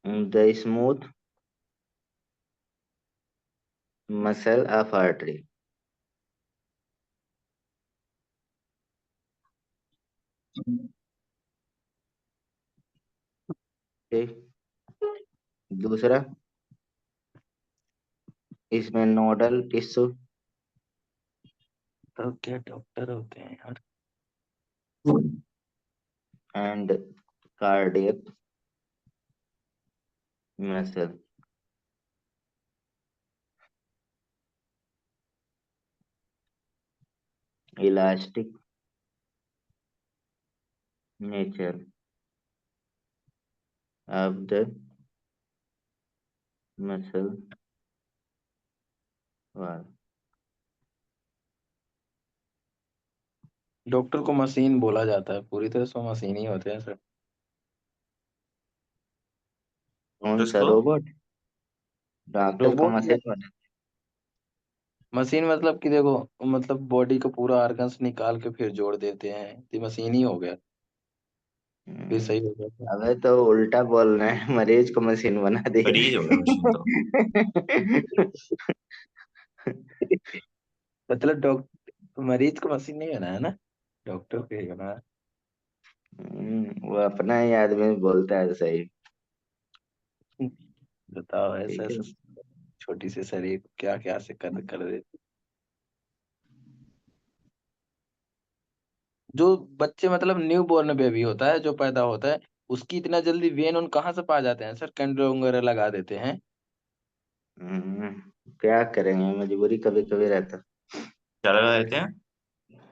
Speaker 1: the smooth muscle of artery. ठीक। दूसरा, इसमें नोडल टिश्यू
Speaker 2: तो क्या डॉक्टर होते हैं यार।
Speaker 1: And cardiac muscle, elastic nature of the muscle wall.
Speaker 2: Doctor को मशीन बोला जाता है, पूरी तरह से वो मशीन ही होते हैं सर।
Speaker 1: कौन सा
Speaker 3: किसको?
Speaker 1: रोबोट? डॉक्टर को
Speaker 2: रोबोट या
Speaker 1: मशीन बना।
Speaker 2: मशीन मतलब कि देखो, मतलब बॉडी का पूरा ऑर्गन्स निकाल के फिर जोड़ देते हैं, तो मशीन ही हो गया। फिर
Speaker 1: हम्म,
Speaker 2: सही हो गया।
Speaker 1: अबे तो उल्टा बोल रहे हैं, मरीज को मशीन बना दिए।
Speaker 3: मरीज हो गया मशीन तो।
Speaker 2: मतलब डॉक्टर मरीज को मशीन नहीं बनाया ना, डॉक्टर को ही बनाया।
Speaker 1: वो अपना ही आदमी बोलता है सही।
Speaker 2: बताओ, ऐसा
Speaker 1: ठीक है।
Speaker 2: ऐसा छोटी सी शरीर को क्या क्या से कर देते। जो बच्चे मतलब न्यू बॉर्न बेबी होता है, जो पैदा होता है, उसकी इतना जल्दी वेन उन कहाँ से पा जाते हैं सर, कैंडल वगैरह लगा देते हैं।
Speaker 1: हम्म, क्या करेंगे, मजबूरी कभी कभी रहता।
Speaker 3: क्या लगा देते हैं?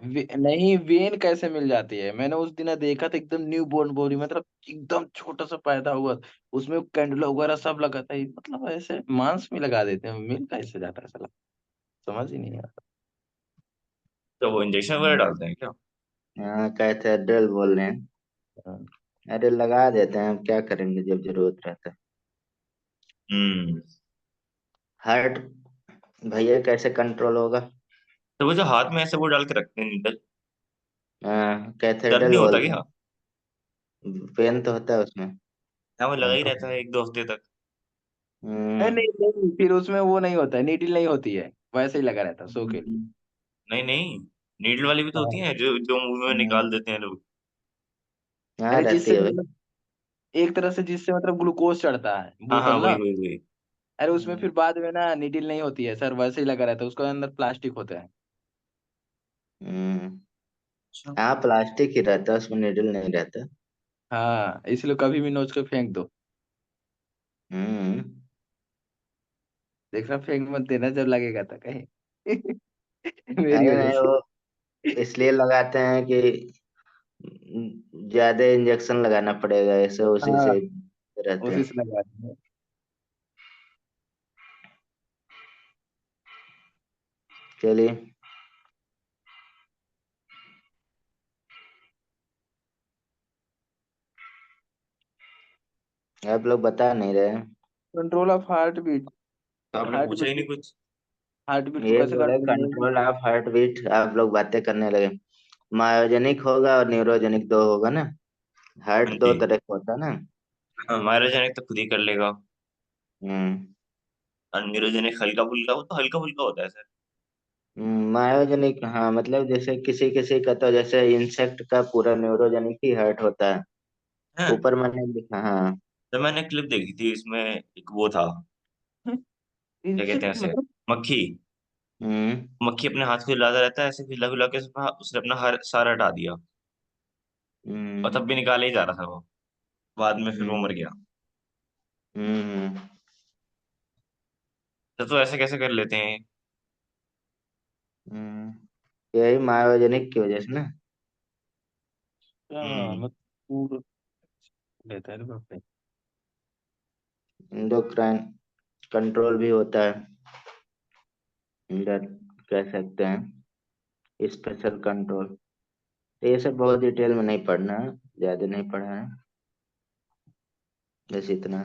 Speaker 2: नहीं, वेन कैसे मिल जाती है, मैंने उस दिन देखा था, एकदम न्यू बोर्न बॉडी, मतलब एकदम छोटा सा पैदा हुआ, उसमें कैंडल वगैरह सब लगा था, मतलब ऐसे मांस में लगा देते हैं, मिल कैसे जाता है साला, समझ ही नहीं आता।
Speaker 3: तो वो इंजेक्शन वगैरह डालते हैं क्या?
Speaker 1: हाँ कैथेड्रल बोल रहे हैं।
Speaker 2: हाँ।
Speaker 1: अरे लगा देते हैं, अब क्या करेंगे जब जरूरत रहता है।
Speaker 3: हम्म।
Speaker 1: हार्ट भैया कैसे कंट्रोल होगा?
Speaker 3: तो वो जो हाथ में ऐसे वो डाल के रखते हैं नीडल,
Speaker 1: हाँ
Speaker 3: दर्द
Speaker 1: कैथेड्रल
Speaker 3: नहीं होता
Speaker 1: बोलते
Speaker 3: क्या?
Speaker 1: हैं, पेन तो होता है उसमें।
Speaker 3: हाँ, वो लगा ही रहता है एक दो हफ्ते तक।
Speaker 2: नहीं
Speaker 1: हम्म
Speaker 2: नहीं नहीं, फिर उसमें वो नहीं होता है, नीडल नहीं होती है, वैसे ही लगा रहता है शो के लिए।
Speaker 3: नहीं नहीं, नीडल वाली भी तो होती
Speaker 2: हाँ।
Speaker 3: है जो जो मुंह में
Speaker 1: हम्म,
Speaker 3: निकाल देते हैं लोग।
Speaker 1: हाँ
Speaker 2: अरे
Speaker 1: रहती
Speaker 2: जिससे
Speaker 1: है भाई।
Speaker 2: मतलब एक तरह से जिससे मतलब ग्लूकोज चढ़ता है
Speaker 3: हाँ हाँ,
Speaker 2: बोतल
Speaker 3: वही
Speaker 2: ना।
Speaker 3: वही वही।
Speaker 2: अरे उसमें
Speaker 1: हम्म
Speaker 2: फिर बाद में ना नीडल नहीं होती है सर, वैसे ही लगा रहता है, उसके अंदर प्लास्टिक होता है।
Speaker 1: हम्म,
Speaker 3: अच्छा।
Speaker 1: हाँ प्लास्टिक ही रहता है, उसमें निडल नहीं रहता।
Speaker 2: हाँ, इसलिए कभी भी नोच के फेंक दो।
Speaker 1: हम्म
Speaker 2: देखना, फेंक मत देना जब लगेगा तो कहीं। मेरी
Speaker 1: अरे
Speaker 2: वजह
Speaker 1: नहीं,
Speaker 2: से।
Speaker 1: वो इसलिए लगाते हैं कि ज्यादा इंजेक्शन लगाना पड़ेगा, ऐसे उसी
Speaker 2: हाँ,
Speaker 1: से रहते
Speaker 2: उसी
Speaker 1: हैं।
Speaker 2: से लगा दिया।
Speaker 1: चलिए, आप लोग बता नहीं रहे।
Speaker 2: Control of heart beat.
Speaker 3: तो आपने
Speaker 2: हार्ट
Speaker 3: पूछा
Speaker 2: बीट
Speaker 3: ही नहीं
Speaker 2: को
Speaker 3: कुछ।
Speaker 2: हार्ट बीट को
Speaker 1: ये
Speaker 2: कैसे
Speaker 1: बोले
Speaker 2: कंट्रोल करेंगे?
Speaker 1: कंट्रोल ऑफ हार्ट बीट, आप लोग बातें करने लगे। मायोजेनिक होगा और न्यूरोजेनिक दो होगा ना।
Speaker 3: हाँ
Speaker 1: हार्ट दो
Speaker 3: जी।
Speaker 1: तरह का होता है ना।
Speaker 3: मायरोजेनिक तो खुद ही कर लेगा।
Speaker 1: हम्म।
Speaker 3: और न्यूरोजेनिक हल्का फुल्का, वो तो हल्का फुल्का होता है सर।
Speaker 1: मायोजेनिक, हाँ मतलब जैसे किसी किसी का तो जैसे इंसेक्ट का पूरा न्यूरोजेनिक ही हार्ट होता है।
Speaker 3: हाँ,
Speaker 1: ऊपर मैंने लिखा, हाँ।
Speaker 3: तो मैंने क्लिप देखी थी, इसमें एक वो था, क्या कहते हैं
Speaker 2: इंसेक्ट
Speaker 3: उसे,
Speaker 2: मतलब?
Speaker 3: मक्खी।
Speaker 1: हम्म।
Speaker 3: मक्खी अपने हाथ को हिलाता रहता है, ऐसे हिला हिला के उसने अपना हर सारा हटा दिया। और
Speaker 1: हम्म।
Speaker 3: तब भी निकाले ही जा रहा था वो, बाद में फिर वो मर
Speaker 1: हम्म।
Speaker 3: गया।
Speaker 1: हम्म।
Speaker 3: तो ऐसे कैसे कर लेते हैं।
Speaker 1: यही मायोजेनिक की वजह से ना।
Speaker 2: हाँ,
Speaker 3: हम्म।
Speaker 2: मतलब पूरा लेता है रे बाप रे।
Speaker 1: इंडोक्राइन कंट्रोल भी होता है, इंडर कह सकते हैं, स्पेशल कंट्रोल। ये सब बहुत डिटेल में नहीं पढ़ना है, ज्यादा नहीं पढ़ा है, बस इतना।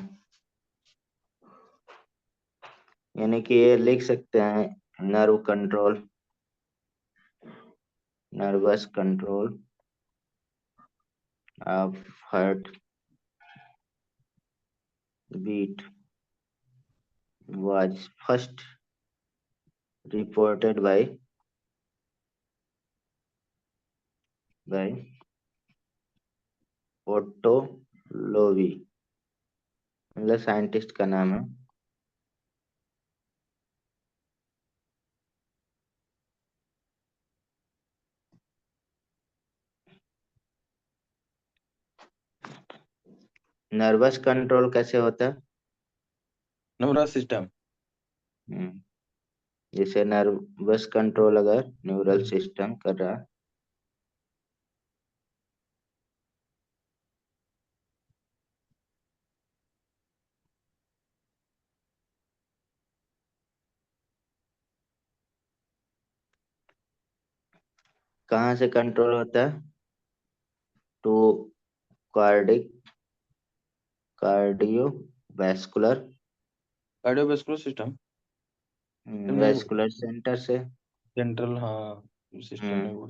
Speaker 1: यानी कि ये लिख सकते हैं, nerve control, nervous control of heart beat was first reported by Otto Loewi, मतलब साइंटिस्ट का नाम है। नर्वस कंट्रोल कैसे होता है?
Speaker 2: Nervous system.
Speaker 1: हम्म, जैसे नर्वस कंट्रोल अगर न्यूरल सिस्टम कर रहा है। कहाँ से कंट्रोल होता है? To cardiac cardiovascular
Speaker 2: cardiovascular system. नहीं,
Speaker 1: वैस्कुलर सेंटर से।
Speaker 2: सेंट्रल, हाँ, सिस्टम
Speaker 1: हम्म
Speaker 2: में वो।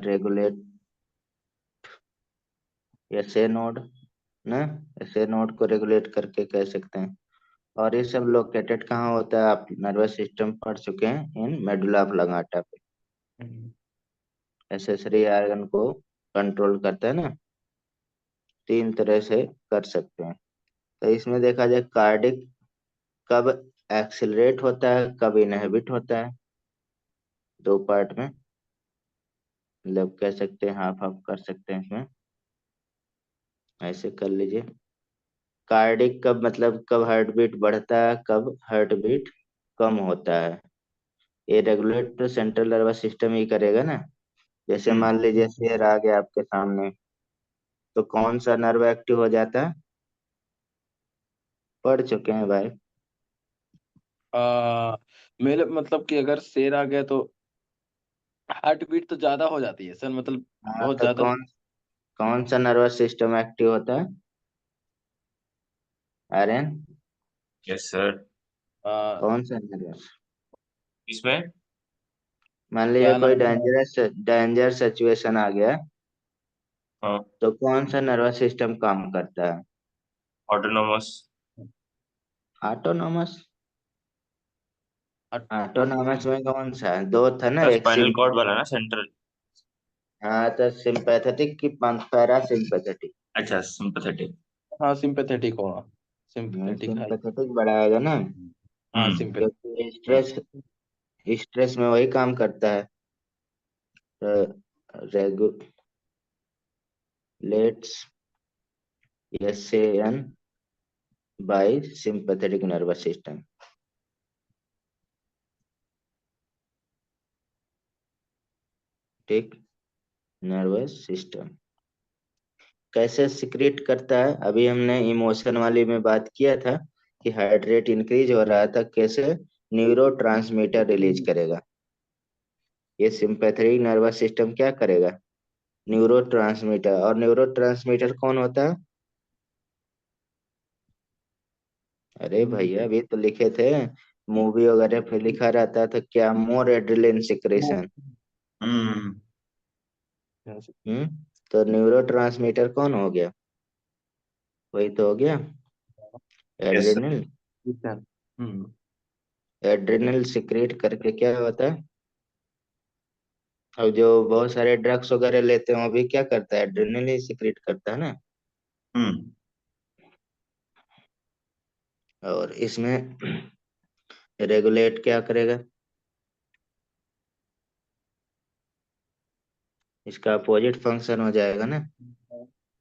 Speaker 1: रेगुलेट एसए नोड ना, एसए नोड को रेगुलेट करके कह सकते हैं। और ये सब लोकेटेड कहाँ होता है? आप नर्वस सिस्टम पढ़ चुके हैं इन मेडुला ऑब्लांगाटा पे।
Speaker 2: हम्म।
Speaker 1: एसेसरी आर्गन को कंट्रोल करता है ना, तीन तरह से कर सकते हैं। तो इसमें देखा जाए कार्डिक कब एक्सिलरेट होता है, कब इनहिबिट होता है, दो पार्ट में, मतलब कह सकते हैं हाफ हाफ कर सकते हैं इसमें, ऐसे कर लीजिए। कार्डिक कब मतलब कब हार्ट बीट बढ़ता है, कब हार्ट बीट कम होता है, ये रेगुलेट तो सेंट्रल नर्वस सिस्टम ही करेगा ना। जैसे
Speaker 2: हम्म।
Speaker 1: मान लीजिए शेर आ गया आपके सामने, तो कौन सा नर्व एक्टिव हो जाता है? पढ़ चुके हैं भाई।
Speaker 2: मेरे मतलब कि अगर शेर आ गया तो हार्ट बीट तो ज्यादा हो जाती है सर, मतलब
Speaker 1: हाँ,
Speaker 2: बहुत
Speaker 1: तो
Speaker 2: ज्यादा।
Speaker 1: कौन कौन सा नर्वस सिस्टम एक्टिव होता है? Aryan,
Speaker 3: yes sir.
Speaker 2: आ,
Speaker 1: कौन सा नर्वस?
Speaker 3: इसमें
Speaker 1: मान लीजिए
Speaker 2: क्या
Speaker 1: कोई
Speaker 2: नाम है?
Speaker 1: डेंजरस डेंजर सिचुएशन आ गया,
Speaker 3: हाँ,
Speaker 1: तो कौन सा नर्वस सिस्टम काम करता है?
Speaker 3: ऑटोनोमस।
Speaker 1: ऑटोनॉमस? Autonomous
Speaker 2: autonomy.
Speaker 1: में कौन सा है? दो था ना, एक
Speaker 3: स्पाइनल
Speaker 1: सिम।
Speaker 3: कॉर्ड वाला ना, सेंट्रल।
Speaker 1: हाँ, तो सिंपैथेटिक की पैरा सिंपैथेटिक।
Speaker 3: अच्छा, सिंपैथेटिक।
Speaker 2: हाँ, सिंपैथेटिक होगा। Sympathetic high.
Speaker 1: सिंपैथेटिक बढ़ाएगा ना,
Speaker 2: हाँ,
Speaker 3: हम्म।
Speaker 1: क्योंकि
Speaker 2: सिंपैथेटिक।
Speaker 1: स्ट्रेस स्ट्रेस में वही काम करता है। Regulates SN by sympathetic nervous system. ठीक। नर्वस सिस्टम कैसे सिक्रेट करता है, अभी हमने इमोशन वाली में बात किया था कि हार्ट रेट इंक्रीज हो रहा था, कैसे न्यूरो ट्रांसमीटर रिलीज करेगा। ये सिंपैथेटिक नर्वस सिस्टम क्या करेगा, न्यूरो ट्रांसमीटर। और न्यूरो ट्रांसमीटर कौन होता है? अरे भैया अभी तो लिखे थे, मूवी वगैरह पे लिखा रहता था क्या, मोर एड्रेनलिन सिक्रेशन।
Speaker 3: हम्म।
Speaker 1: हम्म। तो न्यूरो ट्रांसमीटर कौन हो गया, वही तो हो गया
Speaker 3: यस सर।
Speaker 1: एड्रेनल।
Speaker 2: हम्म।
Speaker 1: एड्रेनल सिक्रेट करके क्या होता है, अब जो बहुत सारे ड्रग्स वगैरह लेते हैं वो भी क्या करता है, एड्रेनल ही सिक्रेट करता है ना।
Speaker 3: हम्म।
Speaker 1: और इसमें रेगुलेट क्या करेगा, इसका अपोजिट फंक्शन हो जाएगा ना,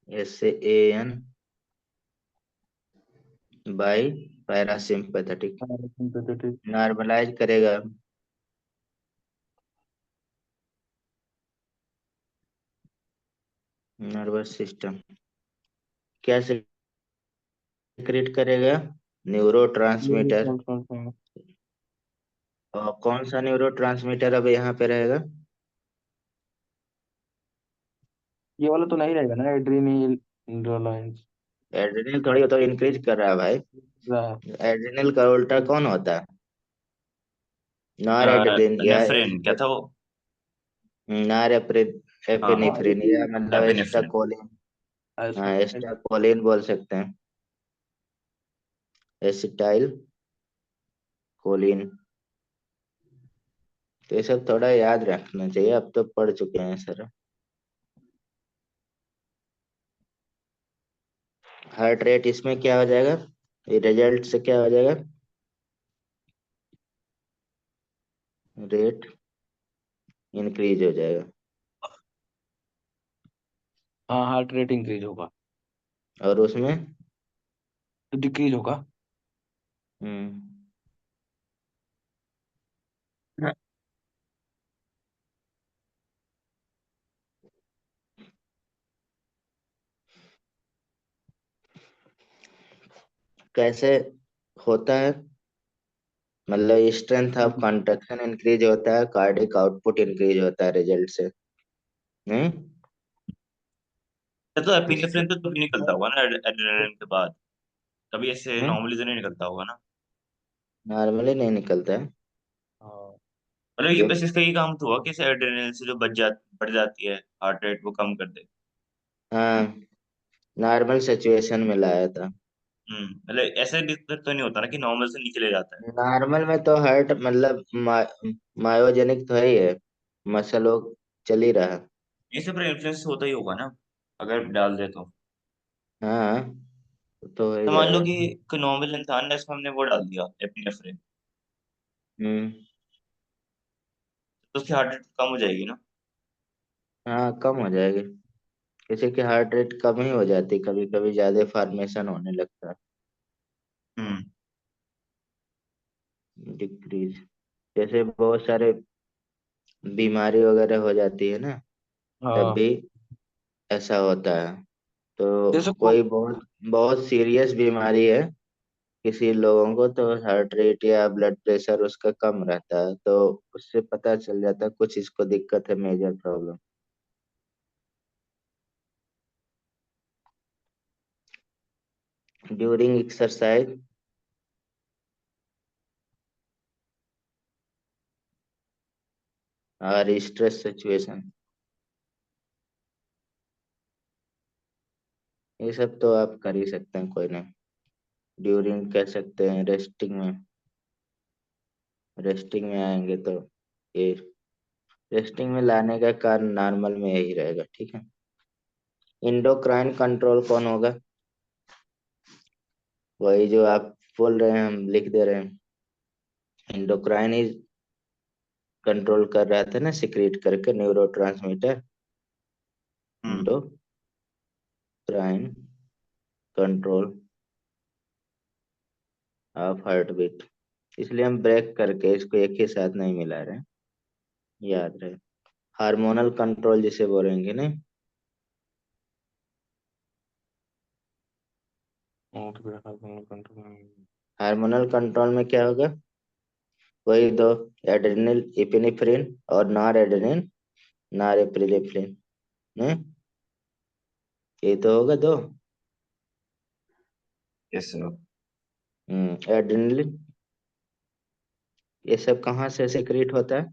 Speaker 1: SAAN by parasympathetic,
Speaker 2: parasympathetic.
Speaker 1: Normalise करेगा। नर्वस सिस्टम क्या सिक्रेट करेगा, न्यूरो ट्रांसमीटर। और कौन सा न्यूरो ट्रांसमीटर अब यहाँ पे रहेगा,
Speaker 2: ये वाला तो नहीं रहेगा ना, एड्रीनल इंड्रोलाइंस।
Speaker 1: एड्रेनल थोड़ी तो इंक्रीज कर रहा है भाई, एड्रेनल का उल्टा कौन होता है, नॉर एड्रेनलिन या
Speaker 3: नेफ्रिन क्या था वो?
Speaker 1: नॉर
Speaker 3: हाँ हाँ।
Speaker 1: एपिनेफ्रिन या मतलब
Speaker 3: एपिनेफ्रिन।
Speaker 1: एस्टाकोलिन। हाँ एस्टाकोलिन बोल सकते हैं, एसिटाइल कोलिन। तो ये सब थोड़ा याद रखना चाहिए, अब तो पढ़ चुके हैं सर। हार्ट रेट इसमें क्या हो जाएगा, ये रिजल्ट से क्या हो जाएगा, रेट इंक्रीज हो जाएगा।
Speaker 2: हाँ, हार्ट रेट इंक्रीज होगा
Speaker 1: और उसमें
Speaker 2: तो डिक्रीज होगा।
Speaker 1: हम्म, कैसे होता है, मतलब स्ट्रेंथ ऑफ कंट्रक्शन इंक्रीज होता है, कार्डिक आउटपुट इंक्रीज होता है रिजल्ट से। नहीं
Speaker 3: ये तो
Speaker 1: इससे
Speaker 3: एपिनेफ्रिन तो तभी निकलता होगा ना एड्रेनलिन के बाद, कभी ऐसे
Speaker 1: हम्म,
Speaker 3: नॉर्मली तो नहीं निकलता होगा ना।
Speaker 1: नॉर्मली नहीं निकलता है।
Speaker 2: हाँ।
Speaker 3: मतलब ये
Speaker 1: जो
Speaker 3: बस इसका ये काम तो हुआ कि इसे एड्रेनलिन से जो बढ़ जाती है हार्ट रेट वो कम कर दे।
Speaker 1: हाँ नॉर्मल सिचुएशन में लाया था।
Speaker 3: मतलब ऐसे दिक्कत तो नहीं होता ना कि नॉर्मल से नीचे ले जाता है।
Speaker 1: नॉर्मल में तो हार्ट मतलब मायोजेनिक तो है ही है, मसल वो चल ही रहा।
Speaker 3: ये सब इन्फ्लुएंस होता ही होगा ना अगर डाल दे तो।
Speaker 1: हाँ तो हो ही
Speaker 3: तो मान लो
Speaker 1: जाएगा।
Speaker 3: कि कोई नॉर्मल इंसान है इसमें हमने वो डाल दिया एपिनेफ्रिन,
Speaker 1: हम्म।
Speaker 3: तो उसकी हार्ट रेट कम हो जाएगी ना।
Speaker 1: हाँ कम हो जाएगी, किसी की हार्ट रेट कम ही हो जाती, कभी कभी ज्यादा फॉर्मेशन होने लगता है।
Speaker 3: हम्म।
Speaker 1: डिक्रीज जैसे बहुत सारे बीमारी वगैरह हो जाती है ना, तब
Speaker 2: हाँ,
Speaker 1: भी ऐसा होता है। तो
Speaker 2: जैसे
Speaker 1: कोई बहुत बहुत सीरियस बीमारी है किसी लोगों को, तो हार्ट रेट या ब्लड प्रेशर उसका कम रहता है, तो उससे पता चल जाता है कुछ इसको दिक्कत है, मेजर प्रॉब्लम। ड्यूरिंग एक्सरसाइज और स्ट्रेस सिचुएशन, ये सब तो आप कर ही सकते हैं, कोई नहीं। ड्यूरिंग कह सकते हैं, रेस्टिंग में, रेस्टिंग में आएंगे तो ये रेस्टिंग में लाने का कारण नॉर्मल में यही रहेगा, ठीक है। इंडोक्राइन कंट्रोल कौन होगा, वही जो आप बोल रहे हैं, हम लिख दे रहे हैं। इंडोक्राइन इज कंट्रोल कर रहा था ना सिक्रेट करके neurotransmitter,
Speaker 3: hmm.
Speaker 1: Endocrine control of heart beat, इसलिए हम ब्रेक करके इसको एक ही साथ नहीं मिला रहे हैं, याद रहे। हार्मोनल कंट्रोल जिसे बोलेंगे नहीं। हार्मोनल कंट्रोल में क्या होगा? वही दो, एड्रेनल इपिनेफ्रिन और नॉर एड्रेनल नॉरएपिनेफ्रिन। नहीं, ये तो होगा दो।
Speaker 3: Yes sir.
Speaker 1: एड्रेनलिन, ये सब कहाँ से सिक्रीट होता है?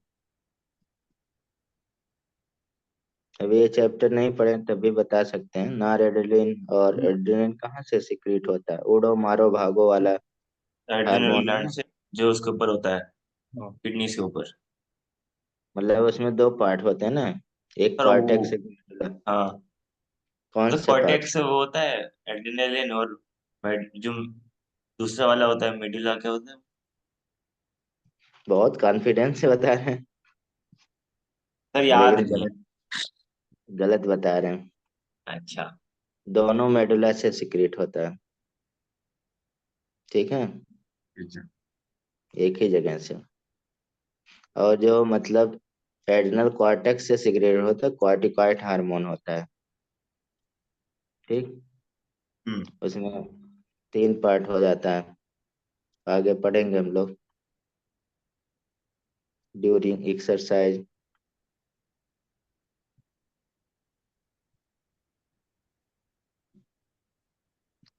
Speaker 1: अभी ये चैप्टर नहीं पढ़े तब भी बता सकते हैं। नॉर एड्रेनलिन और एड्रेनलिन कहाँ से सिक्रीट होता है? उड़ो मारो भागो वाला
Speaker 3: एड्रिनल
Speaker 1: हार्मोन है
Speaker 3: ग्लैंड
Speaker 1: ना।
Speaker 3: से, जो उसके ऊपर होता है, किडनी के ऊपर।
Speaker 1: मतलब उसमें दो पार्ट होते हैं ना, एक
Speaker 3: सर वो,
Speaker 1: कॉर्टेक्स एक medulla।
Speaker 3: हाँ,
Speaker 1: कौन
Speaker 3: मतलब
Speaker 1: से पार्ट?
Speaker 3: कॉर्टेक्स वो होता है एड्रिनलिन, और जो दूसरा वाला होता है मेडुला, क्या होता है?
Speaker 1: बहुत कॉन्फिडेंस से बता रहे हैं,
Speaker 3: सर याद
Speaker 1: लेकिन
Speaker 3: नहीं।
Speaker 1: गलत गलत बता रहे हैं।
Speaker 3: अच्छा।
Speaker 1: दोनों मेडुला से सिक्रीट होता है, ठीक है,
Speaker 3: अच्छा।
Speaker 1: एक ही जगह से। और जो मतलब एड्रिनल कॉर्टेक्स से सिक्रीट होता है, कॉर्टिकॉइड हार्मोन होता है, ठीक।
Speaker 3: हम्म।
Speaker 1: उसमें तीन पार्ट हो जाता है, आगे पढ़ेंगे हम लोग ड्यूरिंग एक्सरसाइज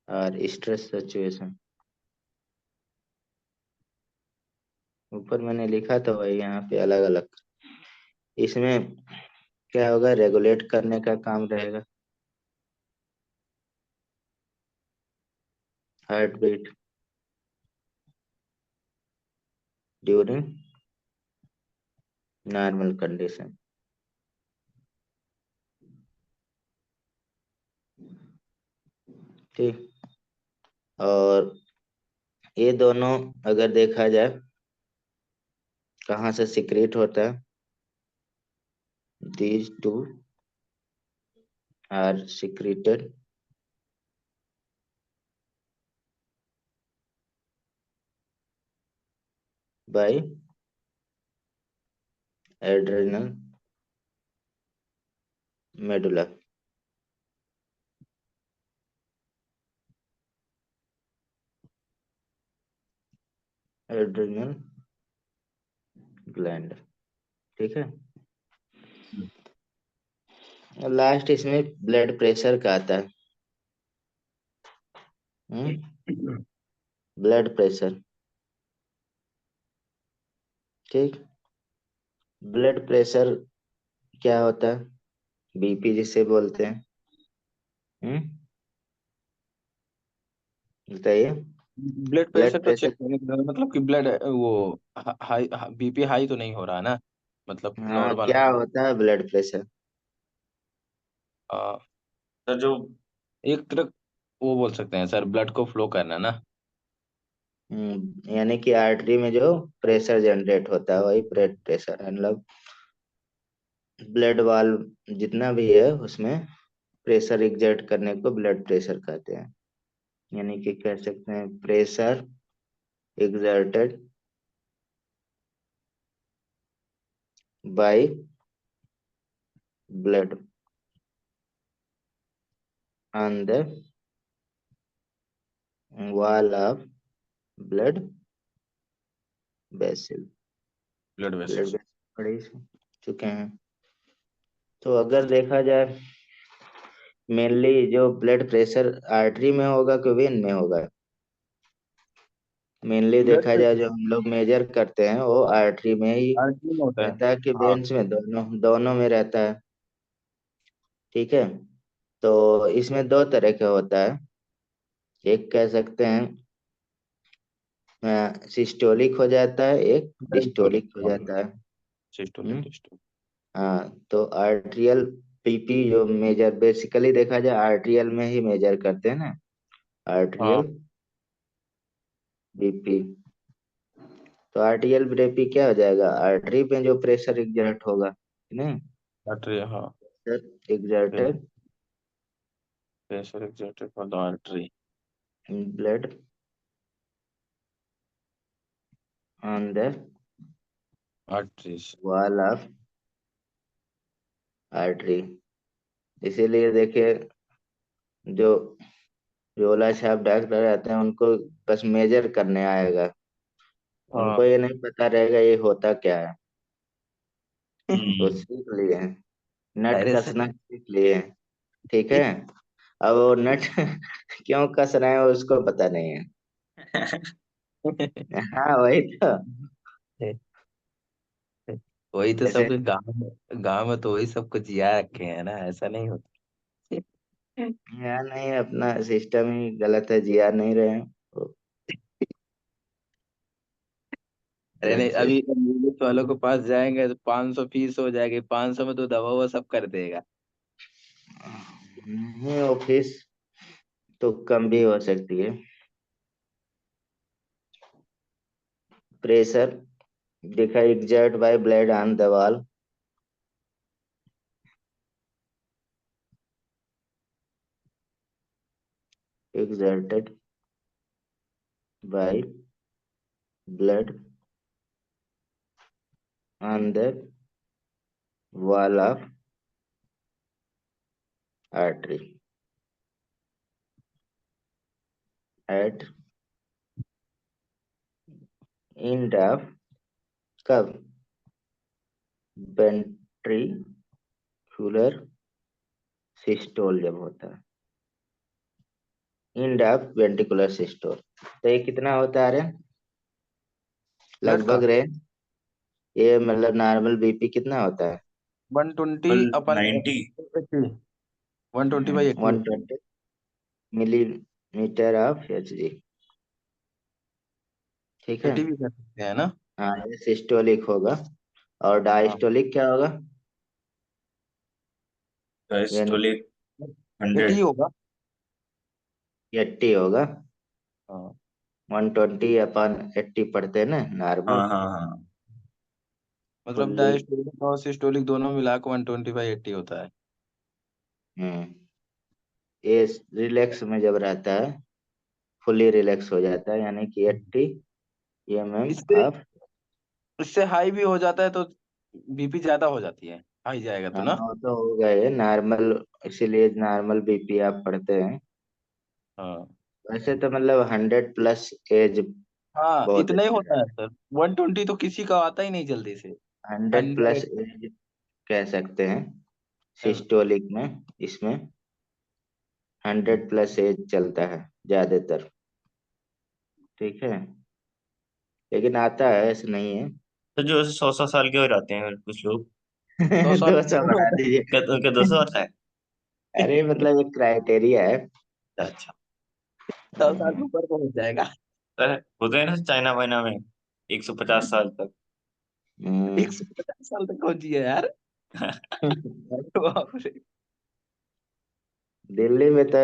Speaker 1: और स्ट्रेस सिचुएशन। ऊपर मैंने लिखा था वही, यहाँ पे अलग अलग। इसमें क्या होगा? रेगुलेट करने का काम रहेगा, heart beat during normal condition, ठीक। और ये दोनों अगर देखा जाए कहाँ से सिक्रीट होता है, these two are secreted by adrenal medulla। Adrenal gland, ठीक है। लास्ट इसमें ब्लड प्रेशर का आता है। ब्लड प्रेशर, ठीक। ब्लड प्रेशर क्या होता है? बीपी जिसे बोलते हैं। हम्म, बताइए।
Speaker 2: ब्लड प्रेशर
Speaker 1: ब्लड
Speaker 2: तो
Speaker 1: प्रेशर,
Speaker 2: चेक करने का मतलब कि ब्लड वो हाई, बीपी हाई तो नहीं हो रहा है ना, मतलब
Speaker 1: हाँ,
Speaker 2: नॉर्मल
Speaker 1: क्या
Speaker 2: है।
Speaker 1: होता है ब्लड प्रेशर?
Speaker 2: आ,
Speaker 3: सर जो,
Speaker 2: एक तरह वो बोल सकते हैं सर, ब्लड को फ्लो करना ना।
Speaker 1: यानी कि आर्टरी में जो प्रेशर जनरेट होता है वही ब्लड प्रेशर है। मतलब ब्लड वाल्व जितना भी है उसमें प्रेशर एग्जर्ट करने को ब्लड प्रेशर कहते हैं। यानी कि कह सकते हैं pressure exerted by blood on the wall of blood vessel।
Speaker 2: Blood
Speaker 1: blood
Speaker 2: vessels.
Speaker 1: Vessel पढ़ ही चुके हैं। तो अगर देखा जाए मेनली जो ब्लड प्रेशर आर्टरी में होगा कि वेन में होगा? मेनली
Speaker 2: ब्लड
Speaker 1: देखा जाए जो हम लोग मेजर करते हैं वो आर्टरी में ही
Speaker 2: आर्टरी में होता है।
Speaker 1: रहता है कि
Speaker 2: हाँ।
Speaker 1: वेन्स में? दोनों दोनों में रहता है, ठीक है। तो इसमें दो तरह का होता है। एक कह सकते हैं सिस्टोलिक हो जाता है, एक
Speaker 2: डायस्टोलिक,
Speaker 1: डिस्टोलिक हो
Speaker 2: हाँ,
Speaker 1: जाता है।
Speaker 2: सिस्टोलिक
Speaker 1: हम्म,
Speaker 2: डिस्टोलिक।
Speaker 1: हाँ। तो आर्ट्रियल पीपी जो मेजर बेसिकली देखा जाए आर्ट्रियल में ही मेजर करते हैं ना,
Speaker 2: हाँ,
Speaker 1: आर्ट्रियल बीपी। तो आर्ट्रियल बीपी क्या हो जाएगा? आर्टरी में जो प्रेशर एग्जर्ट होगा, नहीं,
Speaker 2: आर्टरी, हाँ।
Speaker 1: Exerted
Speaker 2: pressure exerted for the artery.
Speaker 1: Blood on the
Speaker 2: arteries.
Speaker 1: wall of artery. इसीलिए देखिए, जो झोला छाप डॉक्टर रहते हैं उनको बस मेजर करने आएगा,
Speaker 2: हाँ।
Speaker 1: उनको ये नहीं पता रहेगा ये होता क्या है। वो
Speaker 3: हम्म।
Speaker 1: सीख लिए हैं, नट
Speaker 2: अरे
Speaker 1: कसना
Speaker 2: सर।
Speaker 1: सीख लिए हैं। ठीक है। अब वो नट क्यों कस रहे हैं उसको पता नहीं है। हाँ वही तो।
Speaker 2: वही तो
Speaker 1: जैसे
Speaker 2: सबके गांव में तो वही सबको जिया रखे हैं ना, ऐसा नहीं होता।
Speaker 1: यहाँ नहीं, अपना सिस्टम ही गलत है, जिया नहीं रहे हैं वो,
Speaker 2: अरे
Speaker 1: अलग
Speaker 2: नहीं,
Speaker 1: से।
Speaker 2: अभी एम्बुलेंस वालों के पास जाएंगे तो 500 फीस हो जाएगी, 500 में तो दवा वो सब कर देगा।
Speaker 1: नहीं, ऑफिस तो कम भी हो सकती है। प्रेशर देखा, exert by blood on the wall, exerted by blood on the wall of artery at end of कब, वेंट्रिकुलर सिस्टोल जब होता है, एंड ऑफ वेंट्रिकुलर सिस्टोल। तो ये कितना होता है रे,
Speaker 2: ब्लड का
Speaker 1: लगभग रे, ये मतलब नॉर्मल बीपी कितना होता है?
Speaker 2: 120 अपन
Speaker 3: 90।
Speaker 2: 120/80।
Speaker 1: 120 मिलीमीटर ऑफ एच जी। ठीक है।
Speaker 2: 80 भी कर सकते हैं ना।
Speaker 1: हाँ ये सिस्टोलिक होगा, और
Speaker 2: हाँ।
Speaker 1: डायस्टोलिक क्या होगा? यानी
Speaker 3: डायस्टोलिक
Speaker 2: 80
Speaker 3: 100।
Speaker 2: होगा।
Speaker 1: 80 होगा।
Speaker 2: हाँ।
Speaker 1: 120 अपन 80 पढ़ते हैं ना नॉर्मल।
Speaker 3: हाँ हाँ हाँ।
Speaker 2: मतलब
Speaker 1: फुल्ली।
Speaker 2: डायस्टोलिक और सिस्टोलिक दोनों मिला के 120/80 होता है।
Speaker 1: हम्म। ये रिलैक्स में जब रहता है, फुल्ली रिलैक्स हो जाता है, यानी कि 80 एम
Speaker 2: इससे
Speaker 1: ऑफ।
Speaker 2: इससे हाई भी हो जाता है तो बीपी ज्यादा हो जाती है, हाई जाएगा तो
Speaker 1: हाँ
Speaker 2: ना।
Speaker 1: वो तो हो गए नॉर्मल, इसीलिए नॉर्मल बीपी आप पढ़ते हैं।
Speaker 2: हाँ।
Speaker 1: वैसे तो मतलब 100 प्लस एज
Speaker 2: हाँ,
Speaker 1: बहुत
Speaker 2: इतना ही
Speaker 1: अच्छा
Speaker 2: होता
Speaker 1: है।
Speaker 2: है सर। 120 तो किसी का आता ही नहीं जल्दी से।
Speaker 1: 100 प्लस
Speaker 2: 100।
Speaker 1: एज कह सकते हैं
Speaker 2: हाँ।
Speaker 1: सिस्टोलिक में। इसमें 100 प्लस एज चलता है ज्यादातर। ठीक है, लेकिन आता है, ऐसा नहीं है।
Speaker 3: तो जो 100 100 साल के हो जाते हैं कुछ लोग।
Speaker 2: 100 साल
Speaker 1: 200 बढ़ा दीजिए।
Speaker 3: क्या उनका 200 आता है?
Speaker 1: अरे मतलब एक क्राइटेरिया है।
Speaker 3: अच्छा।
Speaker 2: 100 साल के ऊपर पहुंच जाएगा।
Speaker 3: सर होते हैं ना चाइना वाइना में 150 साल तक।
Speaker 1: हम्म।
Speaker 2: 150 साल तक पहुंची है यार। अरे बाप रे।
Speaker 1: दिल्ली में तो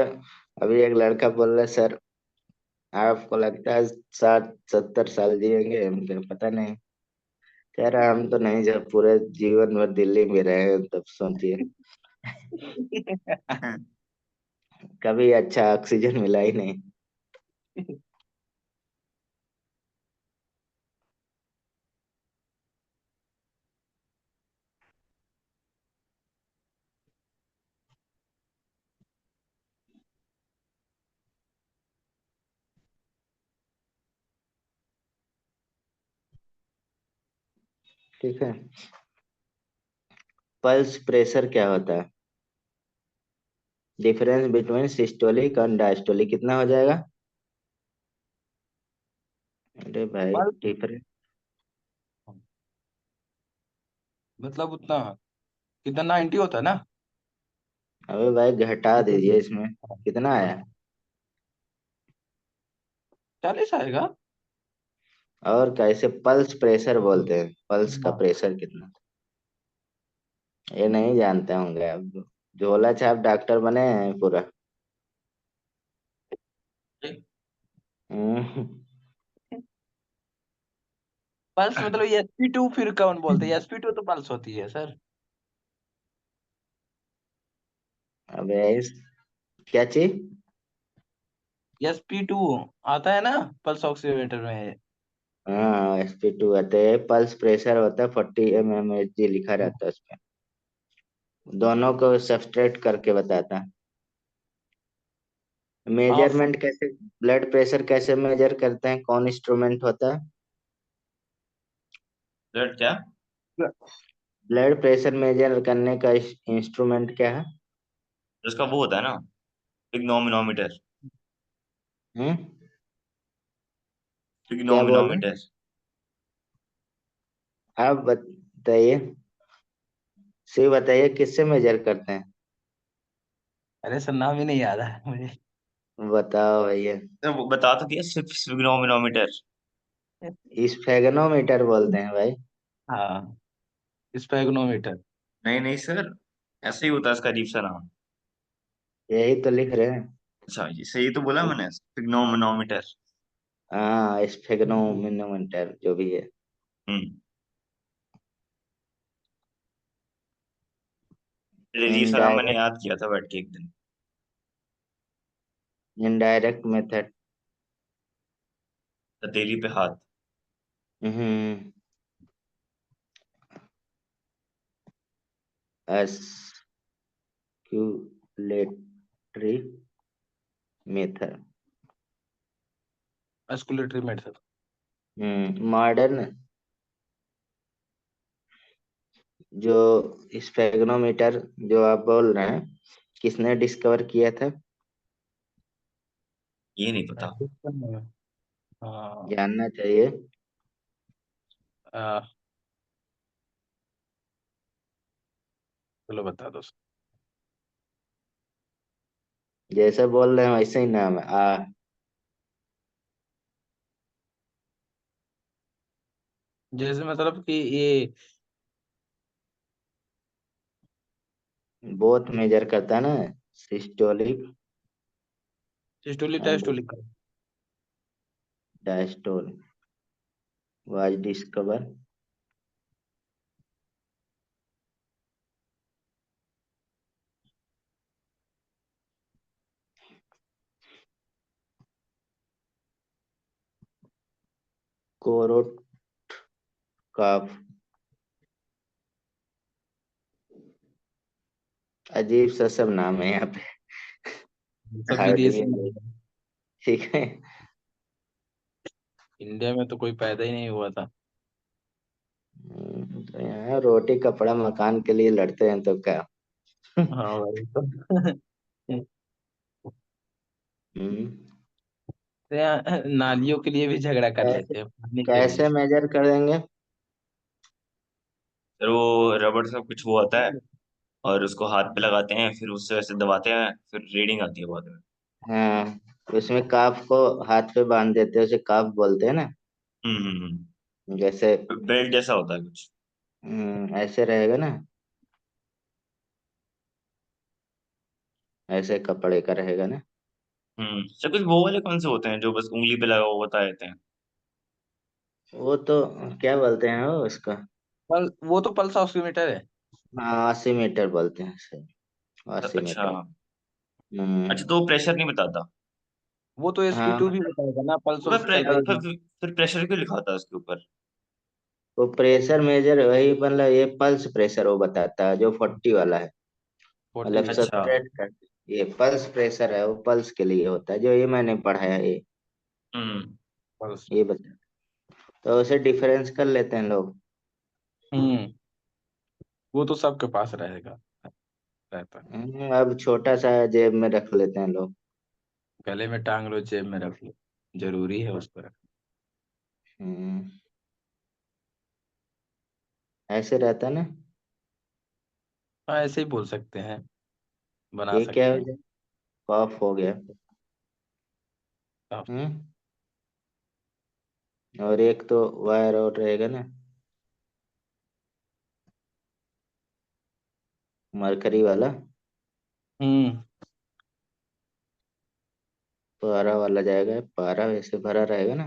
Speaker 1: अभी एक लड़का बोल रहा है, सर आपको लगता है 60 70 साल जिएंगे? हम कहे, पता नहीं। कह रहा हम तो नहीं, जब पूरे जीवन भर दिल्ली में रहे हैं, तब सोचिए, कभी अच्छा ऑक्सीजन मिला ही नहीं। ठीक है। पल्स प्रेशर क्या होता है? डिफरेंस बिटवीन सिस्टोलिक और डायस्टोलिक कितना हो जाएगा? अरे भाई
Speaker 2: पल्स
Speaker 1: डिफरेंस।
Speaker 2: मतलब उतना कितना 90 होता है ना।
Speaker 1: अबे भाई घटा दीजिए इसमें, कितना आया?
Speaker 2: 40 आएगा।
Speaker 1: और कैसे पल्स प्रेशर बोलते हैं, पल्स का
Speaker 2: हाँ।
Speaker 1: प्रेशर कितना? ये नहीं जानते होंगे आप, झोला छाप डॉक्टर बने हैं पूरा। हम्म।
Speaker 2: पल्स मतलब ये SP2 फिर कौन बोलते हैं? SP2 तो पल्स होती है सर।
Speaker 1: अबे क्या चीज?
Speaker 2: SP2 आता है ना पल्स ऑक्सीमीटर में।
Speaker 1: हाँ SP2 आते हैं, पल्स प्रेशर होता है 40 mmHg लिखा रहता है उसमें। दोनों को सब्सट्रैक्ट करके बताता।
Speaker 2: हाँ
Speaker 1: मेजरमेंट कैसे, ब्लड प्रेशर कैसे मेजर करते हैं, कौन इंस्ट्रूमेंट होता है?
Speaker 3: ब्लड क्या?
Speaker 1: ब्लड प्रेशर मेजर करने का इंस्ट्रूमेंट क्या है?
Speaker 3: उसका वो होता है ना, ट्रिग्नोमेनोमीटर।
Speaker 1: हम्म। क्या बोल रहे हैं?
Speaker 3: ट्रिग्नोमेनोमीटर।
Speaker 1: आप बताइए, सही बताइए, किससे मेजर करते हैं?
Speaker 2: अरे सर नाम ही नहीं याद है मुझे।
Speaker 1: बताओ भैया।
Speaker 3: तो वो बता तो दिया, स्फिग्नोमेनोमीटर।
Speaker 1: स्फेगनोमीटर बोलते हैं भाई।
Speaker 2: हाँ, स्पेगनोमीटर।
Speaker 3: नहीं नहीं सर, ऐसे ही होता है इसका अजीब सा नाम।
Speaker 1: यही तो लिख रहे हैं।
Speaker 3: अच्छा, ये सही तो बोला मैंने, स्फिग्नोमेनोमीटर।
Speaker 1: हाँ, स्फेगनोमीटर जो भी है।
Speaker 3: हम्म। ये सा नाम मैंने
Speaker 1: इनडायरेक्ट,
Speaker 3: याद किया था बैठ के एक दिन।
Speaker 1: Indirect method.
Speaker 3: हथेली पे हाथ।
Speaker 1: हम्म। एस्क्यूलेटरी मेथड।
Speaker 2: एस्कुलेटरी मेथड।
Speaker 1: मॉडर्न जो स्फेगनोमीटर जो आप बोल रहे हैं, किसने डिस्कवर किया था?
Speaker 3: ये नहीं पता।
Speaker 2: हाँ।
Speaker 1: जानना चाहिए।
Speaker 2: आ, चलो बता दो।
Speaker 1: जैसे बोल रहे हैं वैसे ही नाम है
Speaker 2: जैसे मतलब कि ये
Speaker 1: बोथ मेजर करता है ना, systolic
Speaker 2: systolic
Speaker 1: and
Speaker 2: diastolic.
Speaker 1: Diastole was discover Korotkoff. अजीब सा सब नाम है यहाँ पे।
Speaker 2: सब
Speaker 1: हार्ड भी
Speaker 2: विदेशी
Speaker 1: है।
Speaker 2: नाम है।
Speaker 1: ठीक है।
Speaker 2: इंडिया में तो कोई पैदा ही नहीं हुआ था।
Speaker 1: तो यहाँ रोटी कपड़ा मकान के लिए लड़ते हैं तो क्या।
Speaker 2: हाँ भाई तो
Speaker 1: हम्म।
Speaker 2: तो यहाँ नालियों के लिए भी झगड़ा कर
Speaker 1: कैसे,
Speaker 2: लेते हैं, पानी के लिए।
Speaker 1: कैसे मेजर कर देंगे?
Speaker 3: फिर वो रबड़ सा कुछ वो आता है, और उसको हाथ पे लगाते हैं, फिर उससे वैसे दबाते हैं, फिर रीडिंग आती है बाद में।
Speaker 1: हाँ, उसमें काफ को हाथ पे बांध देते हैं, उसे काफ बोलते हैं ना।
Speaker 3: हम्म।
Speaker 1: जैसे
Speaker 3: बेल्ट जैसा होता है कुछ।
Speaker 1: ऐसे रहेगा ना, ऐसे कपड़े का रहेगा ना।
Speaker 3: सर कुछ वो वाले कौन से होते हैं जो बस उंगली पे लगा हुआ बता देते हैं?
Speaker 1: वो तो क्या बोलते हैं वो उसका?
Speaker 2: वो तो पल्स ऑक्सीमीटर है।
Speaker 1: हाँ, 80 मीटर बोलते हैं सही। अस्सी
Speaker 3: अच्छा।
Speaker 1: मीटर
Speaker 3: अच्छा,
Speaker 1: हम्म।
Speaker 3: तो वो प्रेशर नहीं बताता?
Speaker 2: वो तो sp2
Speaker 1: हाँ,
Speaker 2: भी बताएगा ना, पल्स
Speaker 3: तो
Speaker 2: उल्स चल रही है।
Speaker 3: फिर प्रेशर क्यों लिखा होता है उसके ऊपर?
Speaker 1: वो प्रेशर मेजर वही, मतलब ये पल्स प्रेशर वो बताता है जो 40 वाला है।
Speaker 2: 40
Speaker 1: मतलब
Speaker 3: अच्छा।
Speaker 1: सब्सट्रैक्ट कर, ये पल्स प्रेशर है, वो पल्स के लिए होता है, जो ये मैंने पढ़ा है ये।
Speaker 3: हम्म।
Speaker 2: पल्स।
Speaker 1: ये बता, तो उसे डिफरेंस कर लेते हैं लोग।
Speaker 2: हम्म। वो तो सबके पास रहेगा, रहता है।
Speaker 1: अब छोटा सा जेब में रख लेते हैं लोग।
Speaker 2: गले में टांग लो, जेब में रख लो, जरूरी है उस पर।
Speaker 1: हम्म, ऐसे रहता ना।
Speaker 2: हाँ ऐसे ही बोल सकते हैं, बना
Speaker 1: ये क्या
Speaker 2: सकते
Speaker 1: हो
Speaker 2: हैं।
Speaker 1: जाए, कॉफ हो गया।
Speaker 2: हाँ।
Speaker 1: हम्म। और एक तो वायर और रहेगा ना, मरकरी वाला।
Speaker 2: हम्म।
Speaker 1: पारा वाला जाएगा, पारा वैसे भरा रहेगा ना।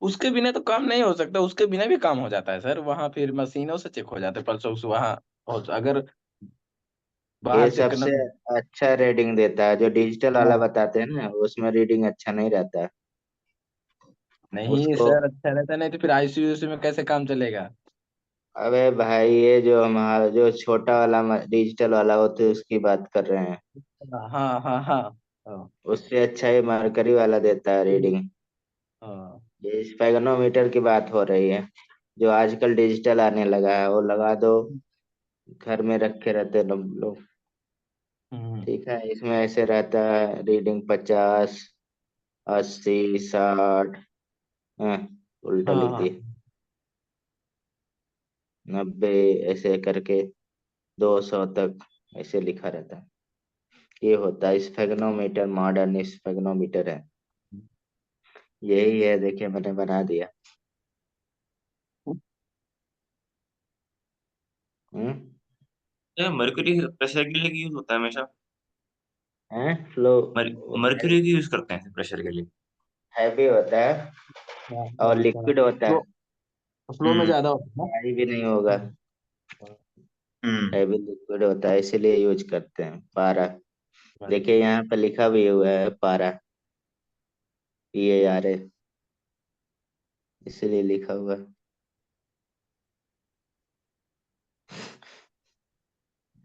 Speaker 2: उसके बिना तो काम नहीं हो सकता, उसके बिना भी काम हो जाता है सर, वहां फिर मशीनों से चेक हो जाते हैं पल्स वल्स वहाँ। और अगर
Speaker 1: ये
Speaker 2: बाहर चेक करना
Speaker 1: सबसे
Speaker 2: तो।
Speaker 1: अच्छा रीडिंग देता है, जो डिजिटल वाला
Speaker 2: हाँ।
Speaker 1: बताते हैं ना, उसमें रीडिंग अच्छा नहीं रहता है।
Speaker 2: नहीं
Speaker 1: उसको
Speaker 2: सर, अच्छा रहता नहीं तो फिर आईसीयू में कैसे काम चलेगा।
Speaker 1: अबे भाई, ये जो हमारा जो छोटा वाला डिजिटल वाला होते है उसकी बात कर रहे हैं।
Speaker 2: हाँ हाँ हाँ हाँ हाँ
Speaker 1: उससे अच्छा ये मरकरी वाला देता है रीडिंग।
Speaker 2: हाँ
Speaker 1: ये स्पेगनोमीटर की बात हो रही है, जो आजकल डिजिटल आने लगा है, वो लगा दो। घर में रखे रहते हैं लोग।
Speaker 2: हम्म,
Speaker 1: ठीक है, इसमें ऐसे रहता है रीडिंग 50, 80, 60। हाँ, उल्टा
Speaker 2: हाँ
Speaker 1: लिख
Speaker 2: हाँ
Speaker 1: दिए। 90, ऐसे करके 200 तक ऐसे लिखा रहता है। ये होता है स्फेगनोमीटर, मॉडर्न स्फेगनोमीटर है। यही है, देखिए मैंने बना दिया। हम्म।
Speaker 3: ये मर्क्यूरी प्रेशर के लिए यूज होता है हमेशा।
Speaker 1: है फ्लो।
Speaker 3: मर्क्यूरी की यूज करते हैं प्रेशर के लिए।
Speaker 1: हैवी होता है
Speaker 2: हाँ
Speaker 1: और
Speaker 2: हाँ हाँ।
Speaker 1: लिक्विड होता
Speaker 2: फ्लो
Speaker 1: है।
Speaker 2: फ्लो में
Speaker 3: हम्म।
Speaker 2: ज्यादा होता है
Speaker 1: भारी भी नहीं होगा।
Speaker 2: ना।
Speaker 3: हम्म।
Speaker 1: हैवी लिक्विड होता है, इसीलिए यूज करते हैं पारा।
Speaker 2: हाँ,
Speaker 1: देखिए यहाँ पे लिखा भी हुआ है पारा, PARA, इसीलिए लिखा हुआ है।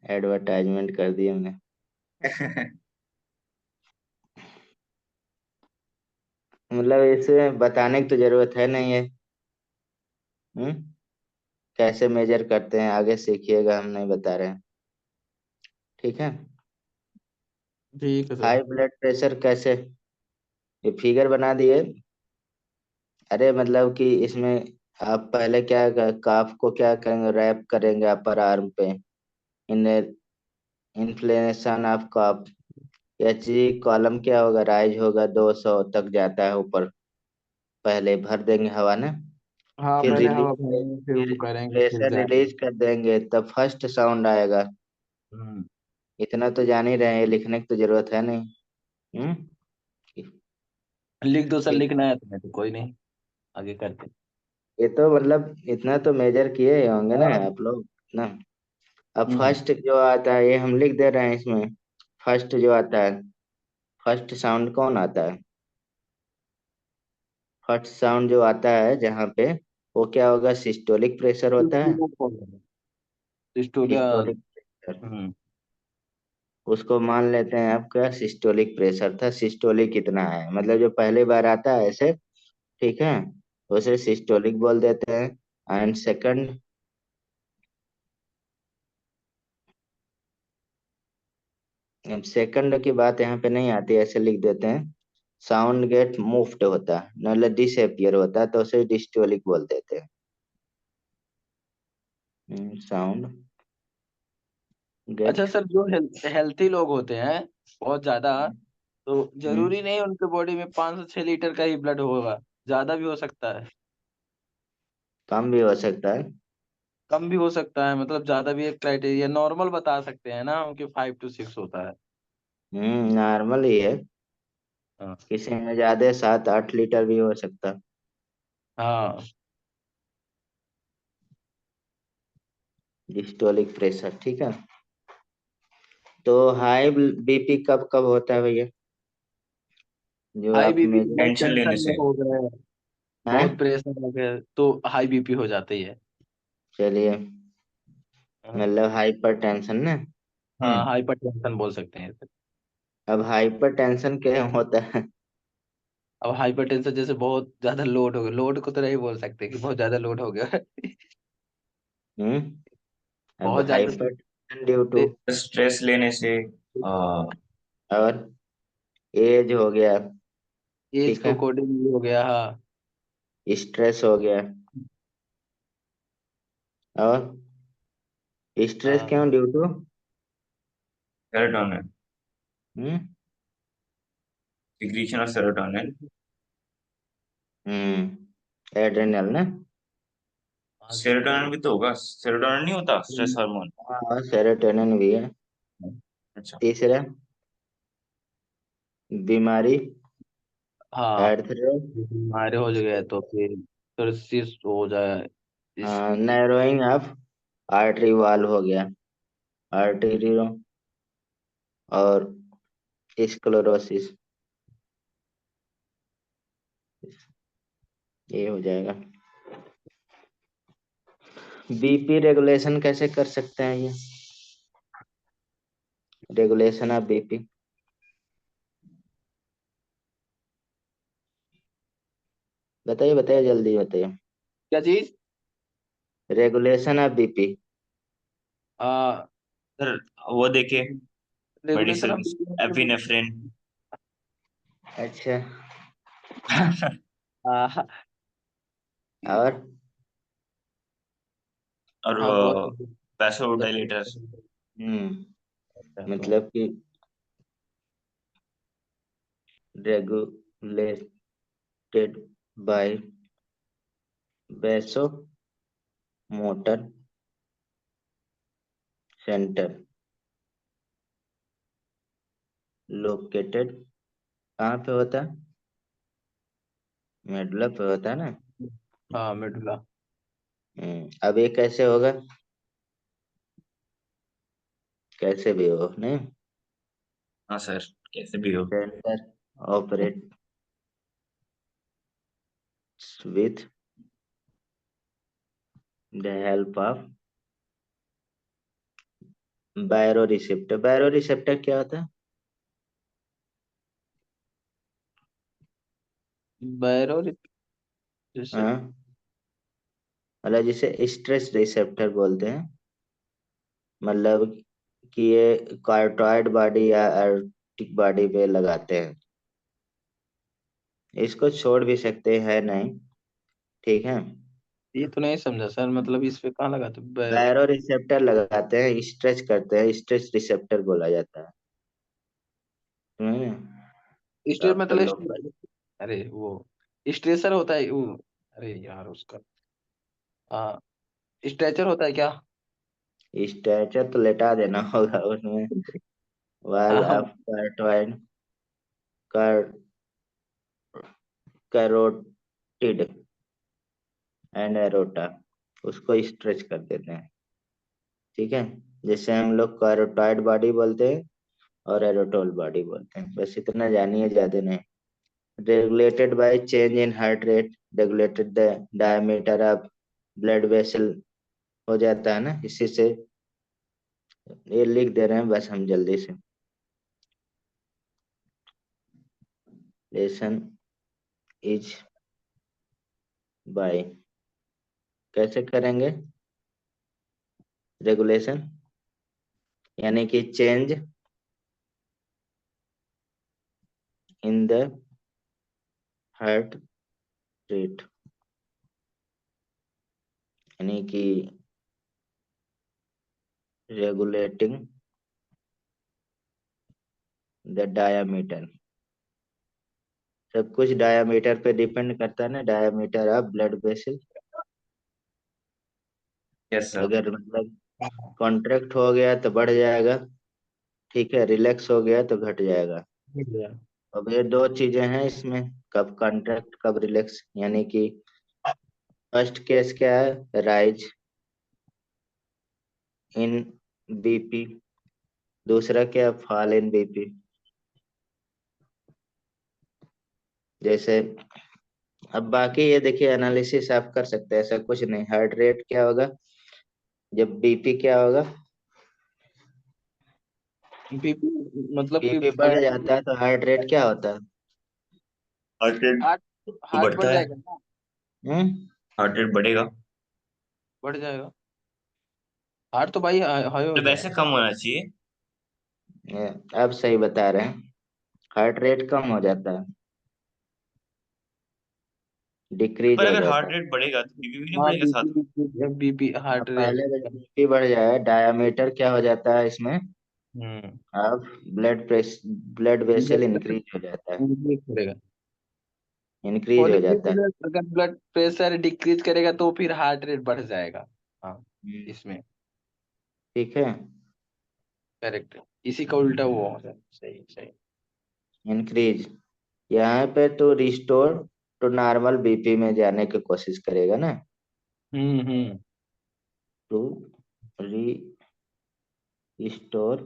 Speaker 1: एडवर्टाइजमेंट कर दिया हमने। मतलब इसमें बताने की तो जरूरत है नहीं है। हम्म। कैसे मेजर करते हैं आगे सीखिएगा, हम नहीं बता रहे हैं। ठीक है।
Speaker 2: ठीक है सर।
Speaker 1: हाई ब्लड प्रेशर कैसे, ये फिगर बना दिए। अरे मतलब कि इसमें आप पहले क्या काफ को क्या करेंगे, रैप करेंगे अपर आर्म पे। In inflammation of calf. जी कॉलम क्या होगा, राइज होगा, 200 तक जाता है ऊपर। पहले भर देंगे हवा ना,
Speaker 2: हाँ
Speaker 1: फिर
Speaker 2: पहले हवा
Speaker 1: रिलीज,
Speaker 2: भरेंगे फिर वो
Speaker 1: फिर
Speaker 2: करेंगे फिर
Speaker 1: प्रेशर
Speaker 2: जाएंगे।
Speaker 1: रिलीज कर देंगे तब फर्स्ट साउंड आएगा।
Speaker 2: हम्म,
Speaker 1: इतना तो जान ही रहे हैं, लिखने की तो जरूरत है नहीं। हम्म।
Speaker 2: लिख दो सर,
Speaker 1: ठीक है।
Speaker 2: लिखना है तुम्हें तो कोई नहीं, आगे करते हैं।
Speaker 1: ये तो मतलब इतना तो मेजर किए ही होंगे ना
Speaker 2: हाँ।
Speaker 1: आप लोग ना। अब
Speaker 2: हम्म,
Speaker 1: फर्स्ट जो आता है ये हम लिख दे रहे हैं इसमें। फर्स्ट जो आता है, फर्स्ट साउंड कौन आता है, फर्स्ट साउंड जो आता है जहाँ पे, वो क्या होगा, सिस्टोलिक प्रेशर होता है।
Speaker 2: सिस्टोलिया।
Speaker 1: सिस्टोलिक प्रेशर,
Speaker 2: हम्म,
Speaker 1: उसको मान लेते हैं आपका सिस्टोलिक प्रेशर था। सिस्टोलिक कितना है, मतलब जो पहली बार आता है ऐसे, ठीक है, उसे सिस्टोलिक बोल देते हैं। एंड सेकंड, अब सेकंड की बात यहाँ पे नहीं आती, ऐसे लिख देते हैं। साउंड गेट मूव्ड होता है, मतलब डिसअपियर होता है, तो उसे डिस्टोलिक बोल देते हैं। साउंड
Speaker 2: अच्छा
Speaker 1: गेट।
Speaker 2: सर, जो हेल्थी लोग होते हैं बहुत ज्यादा, तो
Speaker 1: हम्म।
Speaker 2: जरूरी नहीं उनके बॉडी में 5 से 6 लीटर का ही ब्लड होगा, ज्यादा भी हो सकता है,
Speaker 1: कम भी हो सकता है।
Speaker 2: कम भी हो सकता है, मतलब ज्यादा भी एक क्राइटेरिया नॉर्मल बता सकते हैं ना कि 5 to 6 होता है।
Speaker 1: नॉर्मल ही है।
Speaker 2: हाँ
Speaker 1: किसी में ज्यादा 7-8 लीटर भी हो सकता है।
Speaker 2: हाँ।
Speaker 1: डिस्टोलिक प्रेशर, ठीक है। तो हाई बीपी कब कब होता है भैया, जो
Speaker 2: हाई
Speaker 1: आप
Speaker 2: बीपी
Speaker 1: मेजर।
Speaker 2: बहुत
Speaker 3: टेंशन लेने
Speaker 2: टेंशन में
Speaker 3: से।
Speaker 2: हो गए,
Speaker 1: हैं।
Speaker 2: बहुत प्रेशर हो गया तो हाई बीपी हो जाती है।
Speaker 1: चलिए,
Speaker 2: हाँ
Speaker 1: मतलब हाइपर टेंशन ना।
Speaker 2: हाँ,
Speaker 3: हम्म।
Speaker 2: हाइपर टेंशन बोल सकते हैं इसे।
Speaker 1: अब हाइपर टेंशन क्या होता है।
Speaker 2: अब हाइपर टेंशन जैसे बहुत ज्यादा लोड हो गया, लोड को तो नहीं बोल सकते कि बहुत ज्यादा लोड हो गया।
Speaker 1: हम्म। अब
Speaker 2: बहुत ज्यादा
Speaker 1: hypertension due to,
Speaker 3: stress लेने से।
Speaker 1: और एज हो गया।
Speaker 2: एज
Speaker 1: ठीक
Speaker 2: को
Speaker 1: है,
Speaker 2: अकॉर्डिंग हो गया। हाँ
Speaker 1: स्ट्रेस हो गया। और स्ट्रेस
Speaker 2: हाँ
Speaker 1: क्यों due to.
Speaker 3: Serotonin.
Speaker 1: Hmm.
Speaker 3: Secretion of serotonin.
Speaker 1: Adrenal ना।
Speaker 2: आगे
Speaker 3: सेरोटोनिन
Speaker 2: बताइए।
Speaker 3: भी तो होगा, सेरोटोनिन नहीं होता स्ट्रेस हार्मोन।
Speaker 1: हाँ, सेरोटोनिन भी है।
Speaker 3: अच्छा।
Speaker 1: तीसरा, बीमारी,
Speaker 2: हाँ,
Speaker 1: एर्थरो,
Speaker 2: बीमारी हो गया तो फिर सिरसिस हो जाए इस।
Speaker 1: नैरोइंग ऑफ आर्टरी वाल हो गया, आर्टरी, और स्क्लेरोसिस, ये हो जाएगा। बीपी रेगुलेशन कैसे कर सकते हैं ये? रेगुलेशन ऑफ बीपी बताइए, बताइए, जल्दी बताइए।
Speaker 2: क्या चीज?
Speaker 1: Regulation of BP.
Speaker 2: आ
Speaker 3: सर वो देखिए,
Speaker 2: रेगुलेशन
Speaker 3: मेडिसिन,
Speaker 2: ऑफ
Speaker 3: एपिनेफ्रिन।
Speaker 1: अच्छा।
Speaker 2: हाँ।
Speaker 1: और
Speaker 3: और
Speaker 2: हाँ बहुत
Speaker 3: वैसोडाइलेटर।
Speaker 2: तो
Speaker 1: मतलब कि regulated by vaso motor centre located कहाँ पे होता है? मेडुला पे होता है ना।
Speaker 2: हाँ मेडुला।
Speaker 1: अब ये कैसे होगा? कैसे भी हो नहीं।
Speaker 3: हाँ सर, कैसे भी हो।
Speaker 1: Centre operate with the help of बायरो receptor. बायरो receptor क्या होता है?
Speaker 2: बैरो जैसे।
Speaker 1: हाँ, मतलब जिसे स्ट्रेस रिसेप्टर बोलते हैं। मतलब कि ये कार्टोइड बॉडी या एरोटिक बॉडी पे लगाते हैं। इसको छोड़ भी सकते हैं नहीं, ठीक है।
Speaker 2: ये तो नहीं समझा सर, मतलब इस पे कहाँ लगाते बैरो?
Speaker 1: बायरो रिसेप्टर लगाते हैं, स्ट्रेच करते हैं, स्ट्रेच रिसेप्टर बोला जाता है। समझे? तो
Speaker 2: स्ट्रेस
Speaker 1: आपका
Speaker 2: मतलब
Speaker 1: लोकल
Speaker 2: अरे वो स्ट्रेसर होता है वो। अरे यार उसका हाँ स्ट्रेचर होता है क्या?
Speaker 1: स्ट्रेचर तो लेटा देना होगा उसमें। वाल
Speaker 2: हाँ
Speaker 1: ऑफ कार्टोइड कैरोटिड एंड एरोटा, उसको स्ट्रेच कर देते हैं, ठीक है। जैसे हम लोग कैरोटाइड बॉडी बोलते हैं और एरोटोल बॉडी बोलते हैं, बस इतना जानिए, ज्यादा नहीं। Regulated by change in heart rate, regulated the diameter of blood vessel हो जाता है ना इसी से। ये लिख दे रहे हैं बस हम जल्दी से। लेसन इज बाय, कैसे करेंगे रेगुलेशन? यानी कि change in the heart rate, यानी कि रेगुलेटिंग द डायामीटर। सब कुछ डायामीटर पे डिपेंड करता है ना, diameter of blood vessel.
Speaker 3: Yes sir.
Speaker 1: अगर मतलब कॉन्ट्रैक्ट हो गया तो बढ़ जाएगा, ठीक है, रिलैक्स हो गया तो घट जाएगा। अब ये दो चीजें हैं इसमें, कब कॉन्ट्रैक्ट कब रिलैक्स, यानी कि फर्स्ट केस क्या है, राइज इन बीपी। दूसरा क्या, फॉल इन बीपी। जैसे अब बाकी ये देखिए एनालिसिस आप कर सकते हैं, ऐसा कुछ नहीं। हार्ट रेट क्या होगा जब बीपी क्या होगा?
Speaker 2: बीपी मतलब कि
Speaker 1: बीपी बढ़ जाता है तो हार्ट रेट क्या होता है?
Speaker 3: हार्ट रेट
Speaker 2: हार्ट
Speaker 3: तो
Speaker 2: हार्ट बढ़
Speaker 3: बढ़ता है।
Speaker 2: जाएगा ना?
Speaker 1: हम्म।
Speaker 3: हार्ट रेट बढ़ेगा।
Speaker 2: बढ़ जाएगा। हार्ट तो भाई हाई हो
Speaker 3: मतलब ऐसे
Speaker 2: जाएगा।
Speaker 3: कम होना चाहिए।
Speaker 1: अब सही बता रहे हैं, हार्ट रेट कम हो जाता है, डिक्रीज
Speaker 3: पर
Speaker 1: हो
Speaker 3: अगर
Speaker 1: जाता
Speaker 3: हार्ट
Speaker 1: है।
Speaker 3: रेट बढ़ेगा तो बीपी भी नहीं
Speaker 2: हाँ
Speaker 3: बढ़ेगा साथ में।
Speaker 2: बीपी बीपी
Speaker 1: अब
Speaker 2: हार्ट रेट।
Speaker 1: पहले जब बीपी बढ़ जाए, डायमीटर क्या हो जाता है इसमें?
Speaker 2: हम्म।
Speaker 1: अब ब्लड वेसल इंक्रीज हो जाता है,
Speaker 2: इंक्रीज करेगा।
Speaker 1: इंक्रीज
Speaker 2: होने
Speaker 1: हो
Speaker 2: की
Speaker 1: जाता है।
Speaker 2: वजह से अगर ब्लड प्रेशर डिक्रीज करेगा तो फिर हार्ट रेट बढ़ जाएगा। हाँ
Speaker 1: हम्म,
Speaker 2: इसमें
Speaker 1: ठीक है।
Speaker 2: करेक्ट। इसी का उल्टा वो हो जाए। सही सही।
Speaker 1: इंक्रीज, यहाँ पे तो रिस्टोर टू नॉर्मल बीपी में जाने की कोशिश करेगा ना।
Speaker 2: हम्म।
Speaker 1: To restore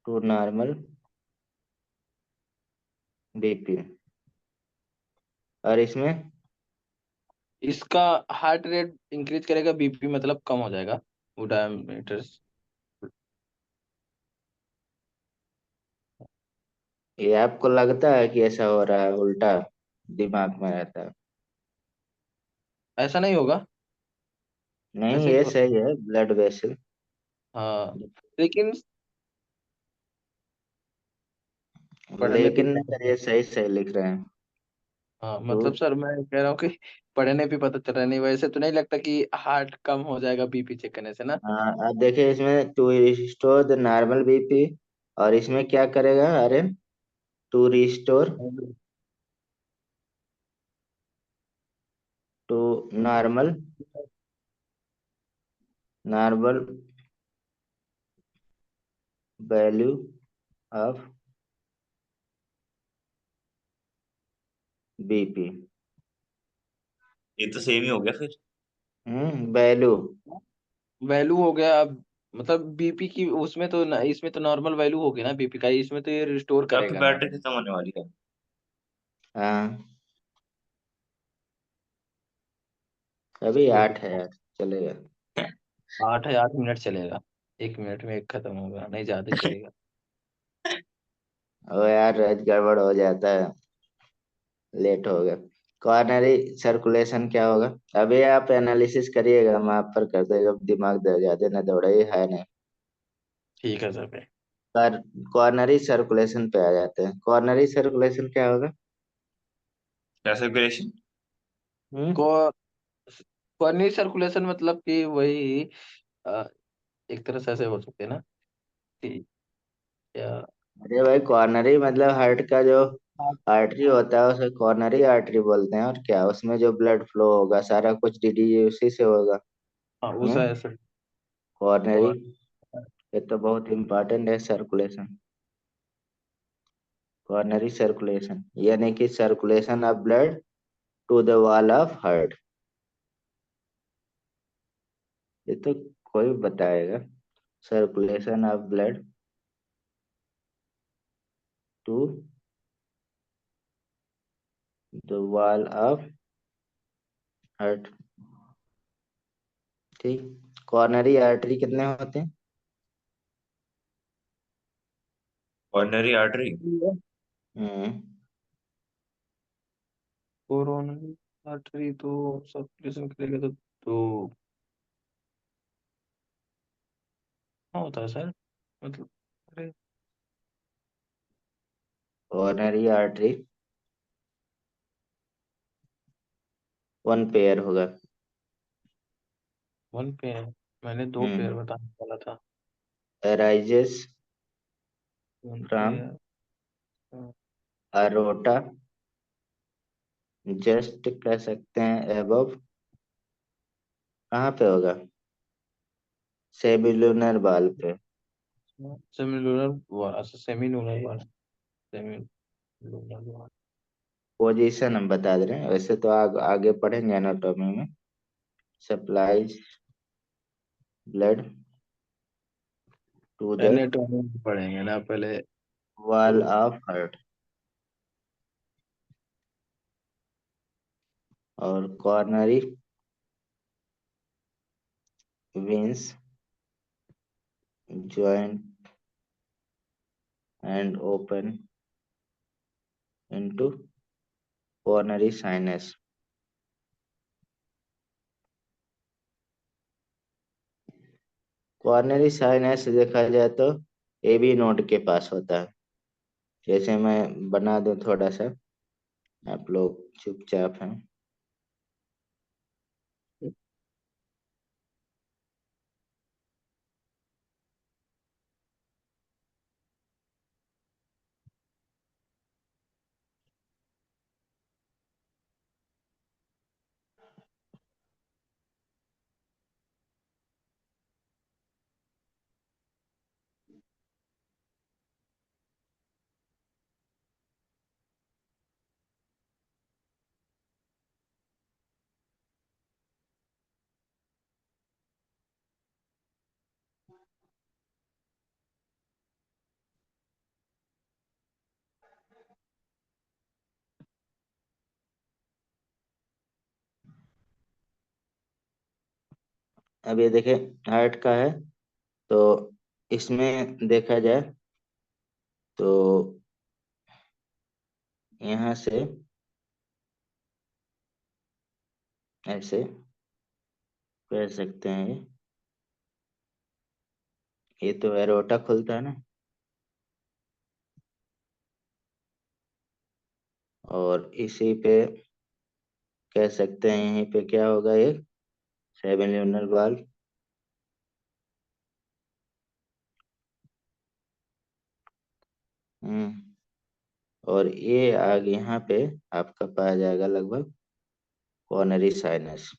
Speaker 1: to normal BP. और इसमें
Speaker 2: इसका हार्ट रेट इंक्रीज करेगा, बीपी मतलब कम हो जाएगा, वो डायमीटर्स।
Speaker 1: ये आपको लगता है कि ऐसा हो रहा है, उल्टा दिमाग में रहता है?
Speaker 2: ऐसा नहीं होगा,
Speaker 1: नहीं,
Speaker 2: ऐसे ही
Speaker 1: ये
Speaker 2: होता
Speaker 1: सही है, ब्लड वेसल।
Speaker 2: है। हाँ, लेकिन पढ़ने पे
Speaker 1: लेकिन
Speaker 2: ही
Speaker 1: नहीं
Speaker 2: पता
Speaker 1: सर,
Speaker 2: चल।
Speaker 1: ये सही सही लिख रहे हैं।
Speaker 2: हाँ
Speaker 1: टू
Speaker 2: मतलब सर मैं कह रहा हूँ कि पढ़ने पे पता चल रहा है, नहीं वैसे तो नहीं लगता कि हार्ट कम हो जाएगा बीपी चेक करने से ना।
Speaker 1: अब देखिए, इसमें to restore the normal BP, और इसमें क्या करेगा? अरे, to restore to normal normal value of BP.
Speaker 3: ये तो सेम ही हो गया फिर।
Speaker 1: वैल्यू।
Speaker 2: वैल्यू हो गया अब, मतलब बीपी की उसमें तो इसमें तो नॉर्मल वैल्यू होगी ना बीपी का, इसमें तो ये रिस्टोर
Speaker 3: अब तो
Speaker 2: करेगा
Speaker 3: बैटरी
Speaker 2: नॉर्मल।
Speaker 3: खत्म होने वाली है।
Speaker 1: हाँ, अभी
Speaker 2: चलो
Speaker 1: 8 है यार, चलेगा।
Speaker 2: 8 है, 8 मिनट चलेगा, 1 मिनट में एक खत्म होगा, नहीं ज्यादा चलेगा।
Speaker 1: ओ यार, रोज गड़बड़ हो जाता है, लेट हो गया। कॉर्नरी सर्कुलेशन क्या होगा? अभी आप एनालिसिस करिएगा, मैं आप पर कर देगा, दिमाग दे ज्यादा ना दौड़ाइए, है नहीं।
Speaker 2: ठीक है सर भाई।
Speaker 1: कॉर्नरी सर्कुलेशन पे आ जाते हैं। कॉर्नरी सर्कुलेशन क्या होगा?
Speaker 3: क्या सर्कुलेशन?
Speaker 1: हम्म
Speaker 2: को कॉर्नियल सर्कुलेशन मतलब कि वही अ, एक तरह से ऐसे हो सकते हैं ना कि क्या।
Speaker 1: अरे भाई, कॉर्नरी मतलब हार्ट का जो आर्टरी होता है उसे कॉर्नरी आर्टरी बोलते हैं। और क्या, उसमें जो ब्लड फ्लो होगा, सारा कुछ डीडी उसी से होगा।
Speaker 2: हाँ उस
Speaker 1: हम्म
Speaker 2: ऐसे।
Speaker 1: कॉर्नरी,
Speaker 2: और
Speaker 1: ये तो बहुत इंपॉर्टेंट है, सर्कुलेशन। कॉर्नरी सर्कुलेशन यानी कि circulation of blood to the wall of heart. ये तो कोई बताएगा, circulation of blood to the wall of heart. ठीक। कॉर्नरी आर्टरी कितने होते हैं?
Speaker 3: Coronary artery.
Speaker 1: Hmm
Speaker 2: coronary artery तो सर्कुलेशन करेगा तो हाँ होता है सर, मतलब अरे
Speaker 1: कॉर्नरी आर्टरी 1 पेयर होगा।
Speaker 2: 1 पेयर, मैंने 2 पेयर
Speaker 1: हम्म
Speaker 2: बताने वाला था।
Speaker 1: Arises
Speaker 2: 1 pair.
Speaker 1: From aorta, just कह सकते हैं एबव। कहाँ पे होगा? सेमिलुनर बाल पे।
Speaker 2: सेमिलुनर, सेमिलुनर वाला, सेमिलुनर वाला।
Speaker 1: पोजीशन हम बता दे रहे हैं, वैसे तो आगे पढ़ेंगे एनाटॉमी में। Supplies blood to the
Speaker 2: anatomy पढ़ेंगे ना पहले
Speaker 1: वॉल
Speaker 2: तो।
Speaker 1: Of heart. और coronary veins join and open into coronary sinus। Coronary sinus देखा जाए तो एबी नोड के पास होता है। जैसे मैं बना दूं थोड़ा सा, आप लोग चुपचाप हैं। अब ये देखिए हार्ट का है, तो इसमें देखा जाए तो यहाँ से ऐसे कर सकते हैं। ये तो एरोटा खुलता है ना, और इसी पे कह सकते हैं यहीं पे क्या होगा, ये सेवन ल्यूनर वाल्व। और ये आगे यहाँ पे आपका पाया जाएगा लगभग कॉर्नरी साइनस।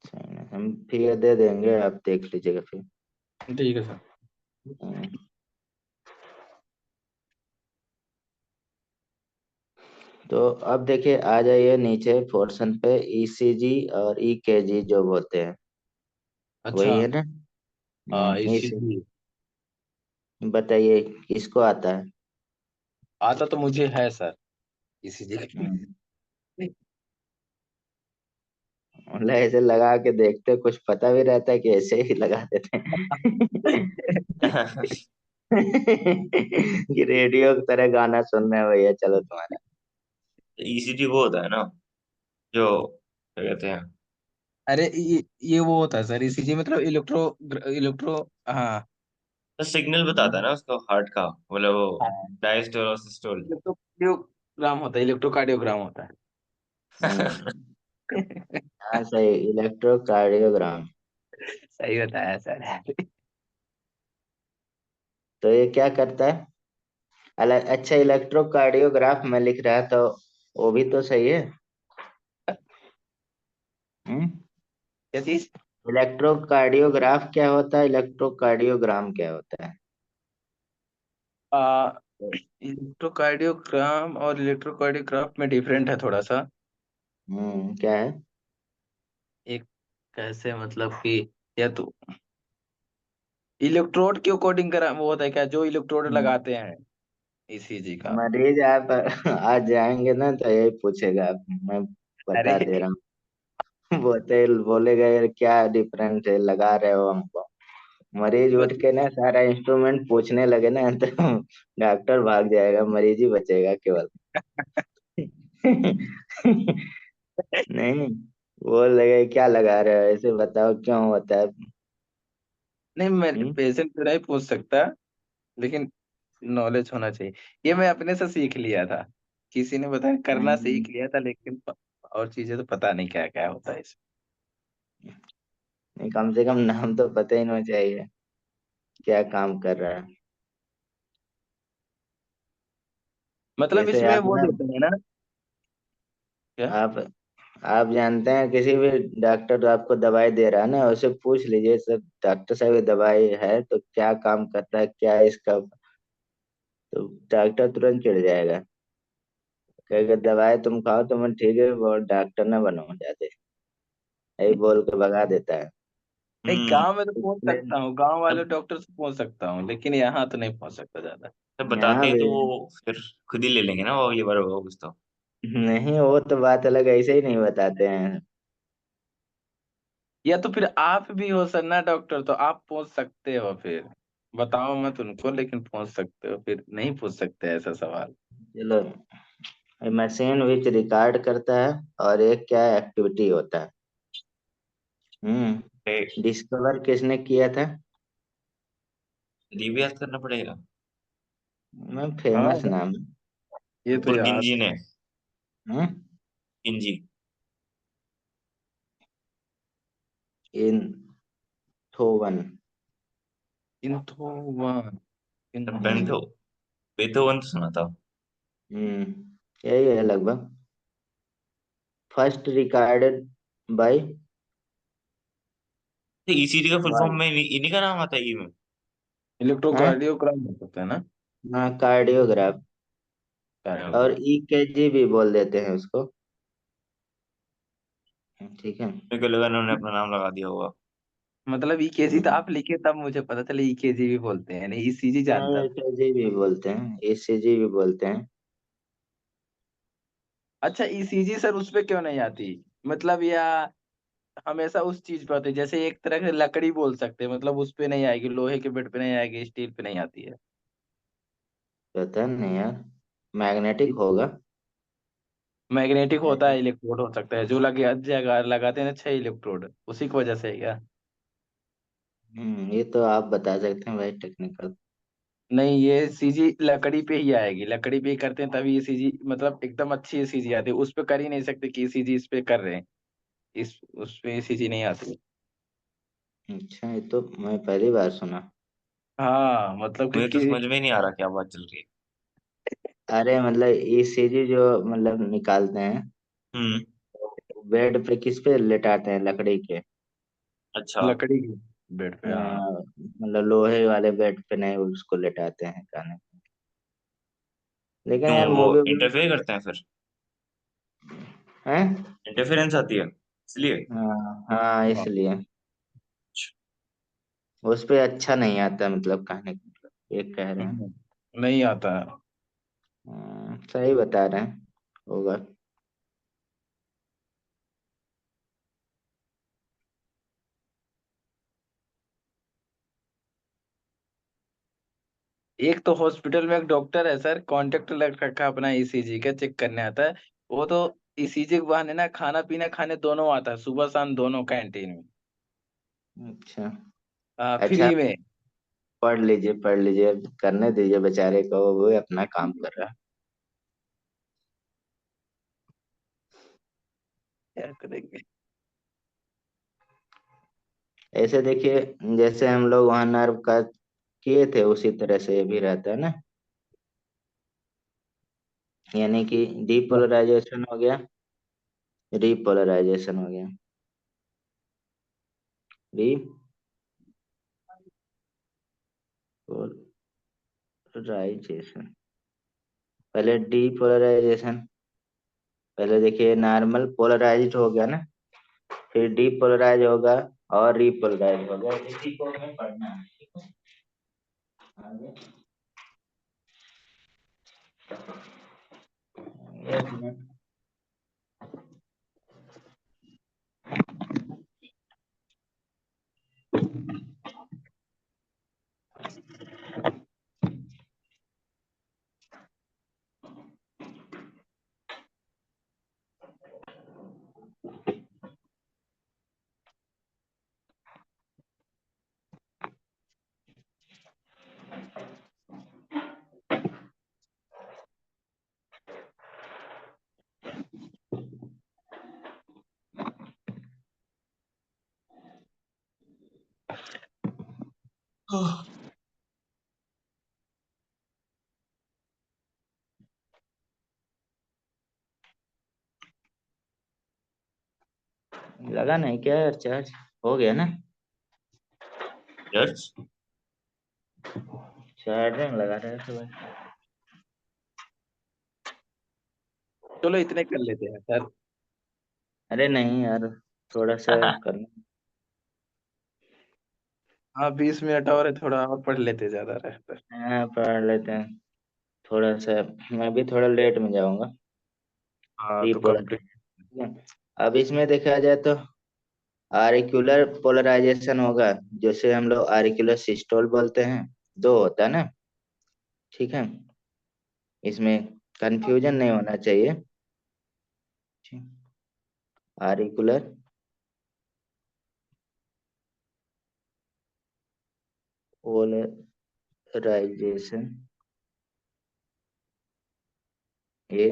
Speaker 1: साइनस हम फिगर दे देंगे, आप देख लीजिएगा फिर।
Speaker 2: ठीक है सर।
Speaker 1: हम्म, तो अब देखिए आ जाइए नीचे पोर्शन पे, ईसीजी और ईकेजी जो बोलते हैं,
Speaker 2: अच्छा।
Speaker 1: वही है ना।
Speaker 2: ईसीजी।
Speaker 1: ईसीजी बताइए किसको आता है।
Speaker 2: आता तो मुझे है सर, ईसीजी।
Speaker 1: हम्म, मतलब ऐसे लगा के देखते कुछ पता भी रहता है कि ऐसे ही लगा देते हैं। कि रेडियो की तरह गाना सुनना है भैया, चलो तुम्हारा।
Speaker 3: ईसीजी वो होता है ना, जो क्या कहते हैं,
Speaker 2: अरे ये वो होता है सर, ईसीजी मतलब इलेक्ट्रो इलेक्ट्रो। हाँ।
Speaker 3: तो सिग्नल बताता है ना उसको, हार्ट का, मतलब वो
Speaker 2: हाँ,
Speaker 3: डायस्टोल और सिस्टोल।
Speaker 2: इलेक्ट्रोकार्डियोग्राम होता है, इलेक्ट्रोकार्डियोग्राम होता
Speaker 1: हम्म,
Speaker 2: है।
Speaker 1: हाँ सही, इलेक्ट्रोकार्डियोग्राम।
Speaker 2: सही बताया सर।
Speaker 1: तो ये क्या करता है? अच्छा, इलेक्ट्रोकार्डियोग्राफ में लिख रहा है तो वो भी तो सही है। हम्म,
Speaker 2: क्या चीज?
Speaker 1: इलेक्ट्रोकार्डियोग्राफ क्या होता है, इलेक्ट्रोकार्डियोग्राम क्या होता है?
Speaker 2: आ, इलेक्ट्रोकार्डियोग्राम और इलेक्ट्रोकार्डियोग्राफ में डिफरेंट है थोड़ा सा।
Speaker 1: क्या है?
Speaker 2: एक कैसे मतलब कि, या तो इलेक्ट्रोड के अकॉर्डिंग करा वो होता है क्या, जो इलेक्ट्रोड
Speaker 1: हम्म,
Speaker 2: लगाते हैं ईसीजी का।
Speaker 1: मरीज आप आज जाएंगे ना तो यही पूछेगा, मैं
Speaker 2: अरे
Speaker 1: बता दे रहा हूँ। बोलेगा यार क्या डिफरेंस है लगा रहे हो हमको। मरीज
Speaker 2: वो
Speaker 1: उठ के ना सारा इंस्ट्रूमेंट पूछने लगे ना तो डॉक्टर भाग जाएगा, मरीज ही बचेगा केवल। नहीं, बोल लगे क्या लगा रहे हो, ऐसे बताओ क्यों होता है।
Speaker 2: नहीं, मैं
Speaker 1: हम्म?
Speaker 2: पेशेंट तो नहीं पूछ सकता, लेकिन नॉलेज होना चाहिए। ये मैं अपने से सीख लिया था, किसी ने बताया करना
Speaker 1: नहीं
Speaker 2: सीख लिया था, लेकिन और चीजें तो पता नहीं क्या क्या होता है इसमें।
Speaker 1: नहीं, कम से कम नाम तो पता ही होना चाहिए क्या काम कर रहा है।
Speaker 2: मतलब
Speaker 1: जैसे
Speaker 2: इसमें
Speaker 1: आप
Speaker 2: वो
Speaker 1: ना,
Speaker 2: देते हैं ना। क्या?
Speaker 1: आप आप जानते हैं किसी भी डॉक्टर आपको दवाई दे रहा है ना, उसे पूछ लीजिए सर डॉक्टर साहब ये दवाई है तो क्या काम करता है, क्या है इसका, तो डॉक्टर तुरंत चिढ़ जाएगा, कहेगा दवाई तुम खाओ तो मैं ठीक है, वो डॉक्टर ना बनो जाते, यही बोल के भगा देता है।
Speaker 2: नहीं,
Speaker 3: हम्म।
Speaker 2: गांव में तो पहुंच
Speaker 1: इसलिए
Speaker 2: सकता हूँ, गांव वाले
Speaker 3: तब
Speaker 2: डॉक्टर से पहुंच सकता हूँ, लेकिन यहाँ तो नहीं पहुंच सकता ज्यादा।
Speaker 3: तब
Speaker 1: यहाँ
Speaker 3: बताते हैं
Speaker 1: भी
Speaker 3: तो वो फिर खुद ही ले लेंगे ना, वो ये बार होगा कुछ तो।
Speaker 1: नहीं, वो तो बात अलग, ऐसे ही नहीं बताते हैं।
Speaker 2: या तो फिर आप भी हो सर ना डॉक्टर, तो आप पहुंच सकते हो फिर। बताओ मत उनको, लेकिन पहुंच सकते हो, फिर नहीं पूछ सकते ऐसा सवाल।
Speaker 1: चलो, मशीन विच रिकॉर्ड करता है, और एक क्या एक्टिविटी होता है। डिस्कवर किसने किया था?
Speaker 3: ये भी याद करना पड़ेगा।
Speaker 1: मैं
Speaker 2: हाँ,
Speaker 1: फेमस नाम है।
Speaker 2: ये तो याद
Speaker 3: पुरकिंजी
Speaker 2: है।
Speaker 3: ने।
Speaker 1: हम्म?
Speaker 3: किंजी।
Speaker 1: इन थोवन।
Speaker 2: इंथोवन।
Speaker 3: बेंथो,
Speaker 1: हम्म
Speaker 3: बेथोवन तो सुना था।
Speaker 1: यही है लगभग। फर्स्ट रिकॉर्डेड बाय
Speaker 3: तो ईसीजी का फुल फॉर्म
Speaker 1: वाई।
Speaker 3: में इन्हीं का नाम आता है ई में।
Speaker 1: हाँ,
Speaker 2: इलेक्ट्रोकार्डियोग्राम होता है ना।
Speaker 1: हाँ कार्डियोग्राफ, और
Speaker 2: कार्डियोग्राम।
Speaker 1: ईकेजी भी बोल देते हैं उसको। ठीक है।
Speaker 3: मेरे को लगा उन्होंने अपना नाम लगा दिया होगा।
Speaker 2: मतलब ईकेजी तो
Speaker 1: हम्म,
Speaker 2: आप लिखे तब मुझे पता चला ईकेजी भी बोलते हैं, नहीं ईसीजी
Speaker 1: नहीं
Speaker 2: जानता था।
Speaker 1: ईकेजी भी बोलते हैं, ईसीजी भी बोलते हैं।
Speaker 2: अच्छा ईसीजी सर उस पे क्यों नहीं आती, मतलब या हमेशा उस चीज पे होती है, जैसे एक तरह से लकड़ी बोल सकते हैं, मतलब उस पे नहीं आएगी, लोहे के बेड पे नहीं आएगी, स्टील पे नहीं आती है।
Speaker 1: पता नहीं यार, मैग्नेटिक होगा।
Speaker 2: मैग्नेटिक होता है, इलेक्ट्रोड हो सकता है, जो लगे जगह लगाते हैं ना 6 इलेक्ट्रोड, उसी की वजह से है क्या।
Speaker 1: ये तो आप बता सकते हैं भाई, टेक्निकल।
Speaker 2: नहीं ये सीजी लकड़ी पे ही आएगी, लकड़ी पे ही करते हैं तभी ये सीजी मतलब एकदम अच्छी सीजी आती है, उस पे कर ही नहीं सकते कि सीजी इस पे कर रहे हैं, इस उस पे सीजी नहीं आती।
Speaker 1: अच्छा, ये तो मैं पहली बार सुना।
Speaker 2: हाँ मतलब
Speaker 3: मुझे तो
Speaker 2: क्योंकि
Speaker 3: समझ में ही नहीं आ रहा क्या बात चल रही है।
Speaker 1: अरे मतलब ईसीजी जो मतलब निकालते हैं,
Speaker 3: हम्म।
Speaker 1: बेड पे किस पे लेटाते हैं, लकड़ी के।
Speaker 3: अच्छा।
Speaker 2: लकड़ी की बेड पे, हाँ।
Speaker 1: मतलब लोहे वाले बेड पे नहीं उसको लेटाते हैं गाने। लेकिन
Speaker 3: क्यों
Speaker 1: यार
Speaker 3: वो
Speaker 1: मूवी
Speaker 3: इंटरफेयर करते हैं फिर,
Speaker 1: है।
Speaker 3: इंटरफेरेंस आती है इसलिए।
Speaker 1: हाँ हाँ,
Speaker 2: हाँ।
Speaker 1: इसलिए उस पे अच्छा नहीं आता, मतलब कहने का मतलब ये कह रहे हैं।
Speaker 2: नहीं आता है।
Speaker 1: सही बता रहे हैं, होगा।
Speaker 2: एक तो हॉस्पिटल में एक डॉक्टर है सर, कांटेक्ट लग रखा है अपना ईसीजी का, चेक करने आता है। वो तो ईसीजी के बहाने ना खाना पीना खाने दोनों आता है, सुबह शाम दोनों कैंटीन में।
Speaker 1: अच्छा अच्छा,
Speaker 2: फ्री में।
Speaker 1: पढ़ लीजिए पढ़ लीजिए, करने दीजिए बेचारे को, वो अपना काम कर रहा है।
Speaker 2: क्या करेंगे।
Speaker 1: ऐसे देखिए, जैसे हम लोग वहाँ नर्व का किए थे, उसी तरह से ये भी रहता है ना। यानी कि डीपोलराइजेशन हो गया, रीपोलराइजेशन हो गया। रीपोलराइजेशन, पहले डीपोलराइजेशन। पहले देखिए नॉर्मल पोलराइज्ड हो गया ना, फिर डीपोलराइज होगा और रीपोलराइज होगा, इसी को हमें पढ़ना है, ठीक है। आगे एक मिनट। लगा नहीं क्या यार, चार्ज हो गया ना।
Speaker 3: यस।
Speaker 1: चार्जिंग लगा रहे थे भाई।
Speaker 2: चलो इतने कर लेते हैं सर।
Speaker 1: अरे नहीं यार, थोड़ा सा करना।
Speaker 2: हाँ 20 मिनट और है, थोड़ा और पढ़ लेते, ज्यादा रहता है।
Speaker 1: हाँ, पढ़ लेते हैं थोड़ा सा। मैं भी थोड़ा लेट में जाऊंगा।
Speaker 2: हाँ तो कंप्लीट।
Speaker 1: रीपोलराइजेशन, अब इसमें देखा जाए तो आरिक्यूलर पोलराइजेशन होगा, जैसे हम लोग आरिक्यूलर सिस्टोल बोलते हैं, दो होता है ना, ठीक है। इसमें कंफ्यूजन नहीं होना चाहिए। आरिकुलर पोलराइजेशन, ये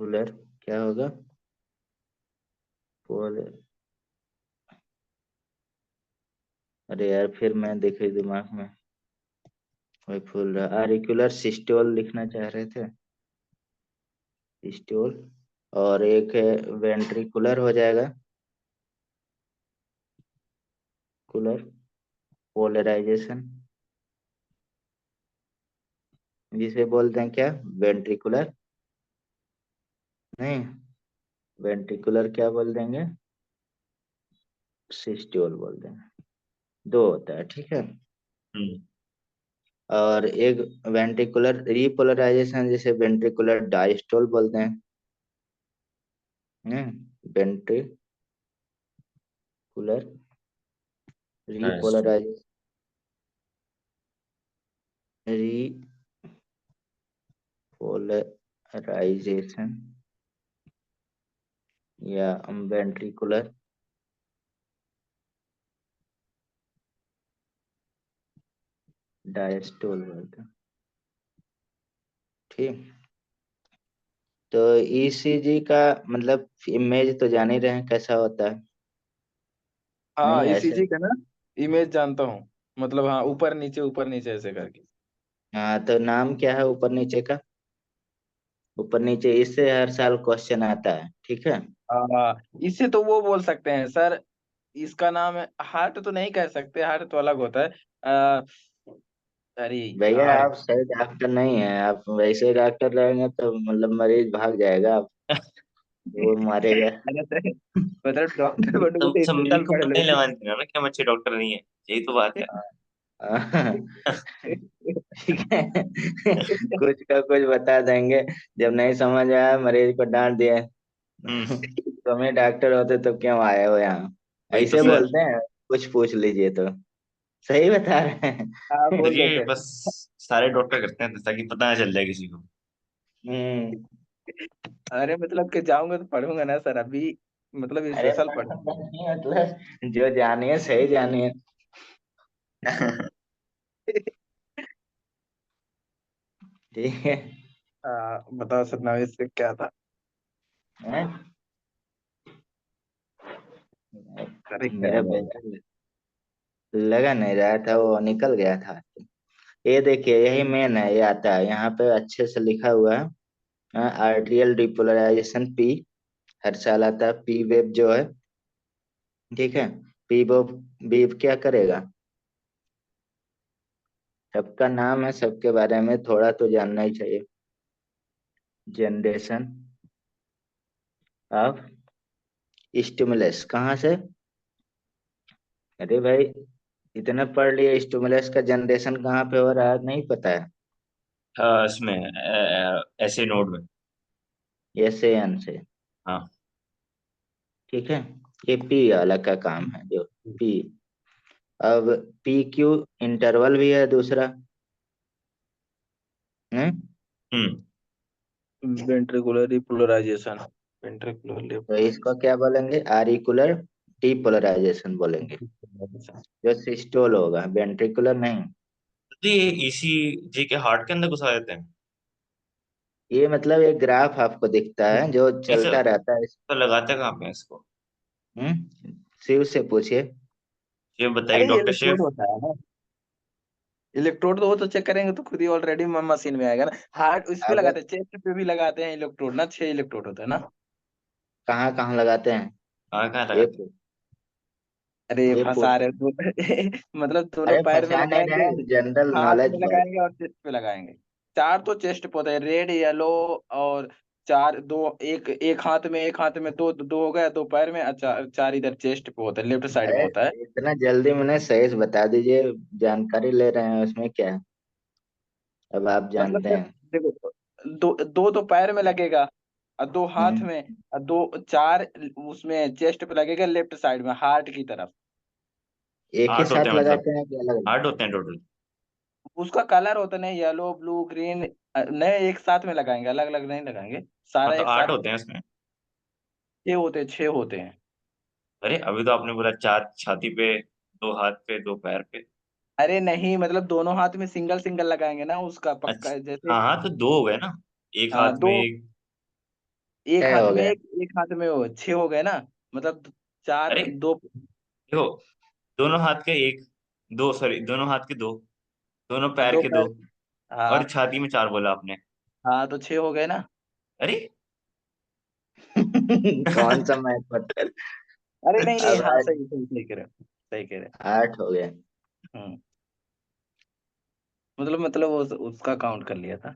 Speaker 1: कुलर क्या होगा, पोल। अरे यार, फिर मैं देखे दिमाग में वही भूल रहा, आरिकुलर सिस्टोल लिखना चाह रहे थे, सिस्टोल। और एक है वेंट्रिकुलर हो जाएगा, कुलर पोलराइजेशन, जिसे बोलते हैं क्या, वेंट्रिकुलर। नहीं, वेंट्रिकुलर क्या बोल देंगे, सिस्टोल बोल देंगे। दो होता है, ठीक है।
Speaker 3: हम्म।
Speaker 1: और एक वेंट्रिकुलर रीपोलराइजेशन जिसे वेंट्रिकुलर डायस्टोल बोलते हैं। Ventricular
Speaker 3: Nice.
Speaker 1: रीपोलराइजेशन, रीपोलराइजेशन या वेंट्रिकुलर डायस्टोल बोलते हैं। ठीक। तो ईसीजी का मतलब इमेज तो जान ही रहे हैं कैसा होता है।
Speaker 2: हाँ,
Speaker 1: नहीं ऐसे।
Speaker 2: ईसीजी का ना इमेज जानता हूँ। मतलब हाँ, ऊपर नीचे ऐसे करके।
Speaker 1: हाँ तो नाम क्या है ऊपर नीचे का? ऊपर नीचे इससे हर साल क्वेश्चन आता है, ठीक है।
Speaker 2: इससे तो वो बोल सकते हैं सर। इसका नाम है हार्ट, तो नहीं कह सकते, हार्ट तो अलग होता है। आ, अरे
Speaker 1: भैया
Speaker 2: यार।
Speaker 1: आप सही डॉक्टर नहीं है, आप वैसे डॉक्टर रहेंगे तो मतलब मरीज भाग जाएगा, आप वो मारेगा।
Speaker 2: अरे सर, मतलब डॉक्टर बनने को
Speaker 3: तुम
Speaker 2: तो
Speaker 3: सब
Speaker 2: इतने साल
Speaker 3: मिलकर
Speaker 2: पढ़
Speaker 3: पता
Speaker 2: लो।
Speaker 3: ही लगाने थे ना कि हम अच्छे डॉक्टर नहीं है। यही तो बात है।
Speaker 1: ठीक है। कुछ का कुछ बता देंगे, जब नहीं समझ आया मरीज को डांट दिया।
Speaker 3: हम्म।
Speaker 1: तुम ही डॉक्टर होते तो क्यों आए हो यहाँ,
Speaker 3: वही तो
Speaker 1: ऐसे
Speaker 3: सर।
Speaker 1: बोलते हैं। कुछ पूछ लीजिए तो सही बता रहे हैं।
Speaker 2: हाँ,
Speaker 3: सर
Speaker 2: बोल
Speaker 3: ये
Speaker 2: देते
Speaker 3: बस
Speaker 2: हैं।
Speaker 3: सारे डॉक्टर करते हैं ताकि पता ना चल जाए किसी को।
Speaker 1: हम्म।
Speaker 2: अरे मतलब कि जाऊंगा तो पढ़ूंगा ना सर अभी। मतलब
Speaker 1: अरे
Speaker 2: स्पेशल पढ़।
Speaker 1: मतलब नहीं, मतलब जो जानिए सही जानिए। ठीक है।
Speaker 2: बताओ सर, इससे क्या था?
Speaker 1: हैं?
Speaker 2: अरे क्या
Speaker 1: मेरा
Speaker 2: बोल
Speaker 1: बेटा लगा नहीं रहा था, वो निकल गया था। ये देखिए यही मेन है, ये आता है यहाँ पे अच्छे से लिखा हुआ है। आर्टियल डिपोलराइजेशन पी, हर साल आता है। पी वेब जो है, ठीक है। पी वेब, वेब क्या करेगा? सबका नाम है, सबके बारे में थोड़ा तो जानना ही चाहिए। जनरेशन ऑफ स्टिमुलस कहाँ से? अरे भाई इतना पढ़ लिया, स्टिमुलस का जनरेशन कहाँ पे हो रहा है नहीं पता है?
Speaker 3: इसमें ऐसे नोड में।
Speaker 1: एस ए एन से,
Speaker 3: हाँ।
Speaker 1: ठीक है। ये पी वाला का काम है जो पी। अब पी क्यू इंटरवल भी है दूसरा। हम्म।
Speaker 3: हम्म।
Speaker 2: Ventricular repolarization. वेंट्रिकुलर
Speaker 1: तो इसको क्या बोलेंगे? आरिकुलर डीपोलराइजेशन बोलेंगे, जो सिस्टोल होगा, वेंट्रिकुलर नहीं।
Speaker 3: तो ये ईसीजी के हार्ट के अंदर घुसा देते हैं।
Speaker 1: ये मतलब एक ग्राफ आपको दिखता है जो
Speaker 3: नहीं सर,
Speaker 1: चलता रहता है।
Speaker 3: तो लगाते कहाँ पे हैं इसको?
Speaker 1: शिव से पूछिए।
Speaker 3: ये बताइए
Speaker 2: अरे ये
Speaker 3: डॉक्टर
Speaker 2: इलेक्ट्रोड
Speaker 3: शेफ।
Speaker 2: होता है ना। इलेक्ट्रोड तो वो तो चेक करेंगे तो खुद ही ऑलरेडी मशीन में आएगा ना। हार्ट इस पे
Speaker 1: अब
Speaker 2: लगाते हैं, चेस्ट पे भी लगाते हैं इलेक्ट्रोड ना, 6 इलेक्ट्रोड होता है ना।
Speaker 1: कहाँ कहाँ लगाते हैं?
Speaker 3: कहाँ कहाँ
Speaker 1: ये
Speaker 3: लगाते हैं?
Speaker 1: पूछ,
Speaker 2: अरे
Speaker 1: ये
Speaker 2: फंसा
Speaker 1: पूछ।
Speaker 2: रहे दो। मतलब दोनों
Speaker 1: अरे
Speaker 2: पैर में
Speaker 1: फंसा नहीं
Speaker 2: लगाएंगे,
Speaker 1: रहे, जनरल
Speaker 2: हाथ
Speaker 1: नॉलेज
Speaker 2: में
Speaker 1: बहुत।
Speaker 2: लगाएंगे और चेस्ट पे लगाएंगे। 4 तो चेस्ट पे होता है, रेड येलो और 4 दो, एक हाथ में दो दो हो गया, 2 पैर में, और 4 इधर चेस्ट पे होता है, लेफ्ट साइड में
Speaker 1: अरे
Speaker 2: होता है।
Speaker 1: इतना जल्दी मैंने सही से बता दीजिए, जानकारी ले रहे हैं उसमें क्या है? अब आप
Speaker 2: मतलब
Speaker 1: जानते
Speaker 2: सर
Speaker 1: हैं।
Speaker 2: देखो, दो दो तो पैर में लगेगा और 2 हाथ
Speaker 1: हम्म।
Speaker 2: में और 4 उसमें चेस्ट पे लगेगा, लेफ्ट साइड में हार्ट की तरफ।
Speaker 1: एक ही
Speaker 3: 8 होते
Speaker 1: साथ
Speaker 3: हैं मतलब।
Speaker 1: लगाते हैं कि अलग अलग?
Speaker 3: 8 होते हैं टोटल।
Speaker 2: उसका कलर होता नहीं, येलो ब्लू ग्रीन, नए एक साथ में लगाएंगे, अलग अलग नहीं लगाएंगे।
Speaker 3: हाँ
Speaker 2: सारा
Speaker 3: तो
Speaker 2: एक
Speaker 3: 8
Speaker 2: साथ।
Speaker 3: होते हैं इसमें।
Speaker 2: 6 होते हैं।
Speaker 3: अरे अभी तो आपने बोला 4 छाती पे, 2 हाथ पे, 2 पैर पे।
Speaker 2: अरे नहीं, मतलब दोनों हाथ में सिंगल सिंगल लगाएंगे ना, उसका पक्का
Speaker 3: अच्छा
Speaker 2: जैसे।
Speaker 3: हाँ हाँ, तो 2 हो गए ना। एक
Speaker 2: हाँ,
Speaker 3: हाथ में
Speaker 2: दो,
Speaker 3: एक।
Speaker 2: एक
Speaker 1: तय
Speaker 2: हाथ
Speaker 1: हो
Speaker 2: में
Speaker 1: गया।
Speaker 2: एक हाथ में वो 6 हो गए ना। मतलब 4
Speaker 3: अरे
Speaker 2: 2।
Speaker 3: देखो, दोनों हाथ के एक, दो सॉरी, दोनों हाथ के दो, दोनों पैर
Speaker 2: 2
Speaker 3: के दो,
Speaker 2: पैर। हाँ।
Speaker 3: और छाती में 4 बोला आपने।
Speaker 2: हाँ, तो 6 हो गए ना।
Speaker 3: अरे
Speaker 1: कौन सा मैच पता है?
Speaker 2: अरे नहीं नहीं,
Speaker 1: अब
Speaker 2: हाँ
Speaker 1: आज
Speaker 2: सही सही सही कह रहे हो, सही कह रहे
Speaker 1: 8 हो गए।
Speaker 2: हो। मतलब वो उसका काउंट कर लिया था।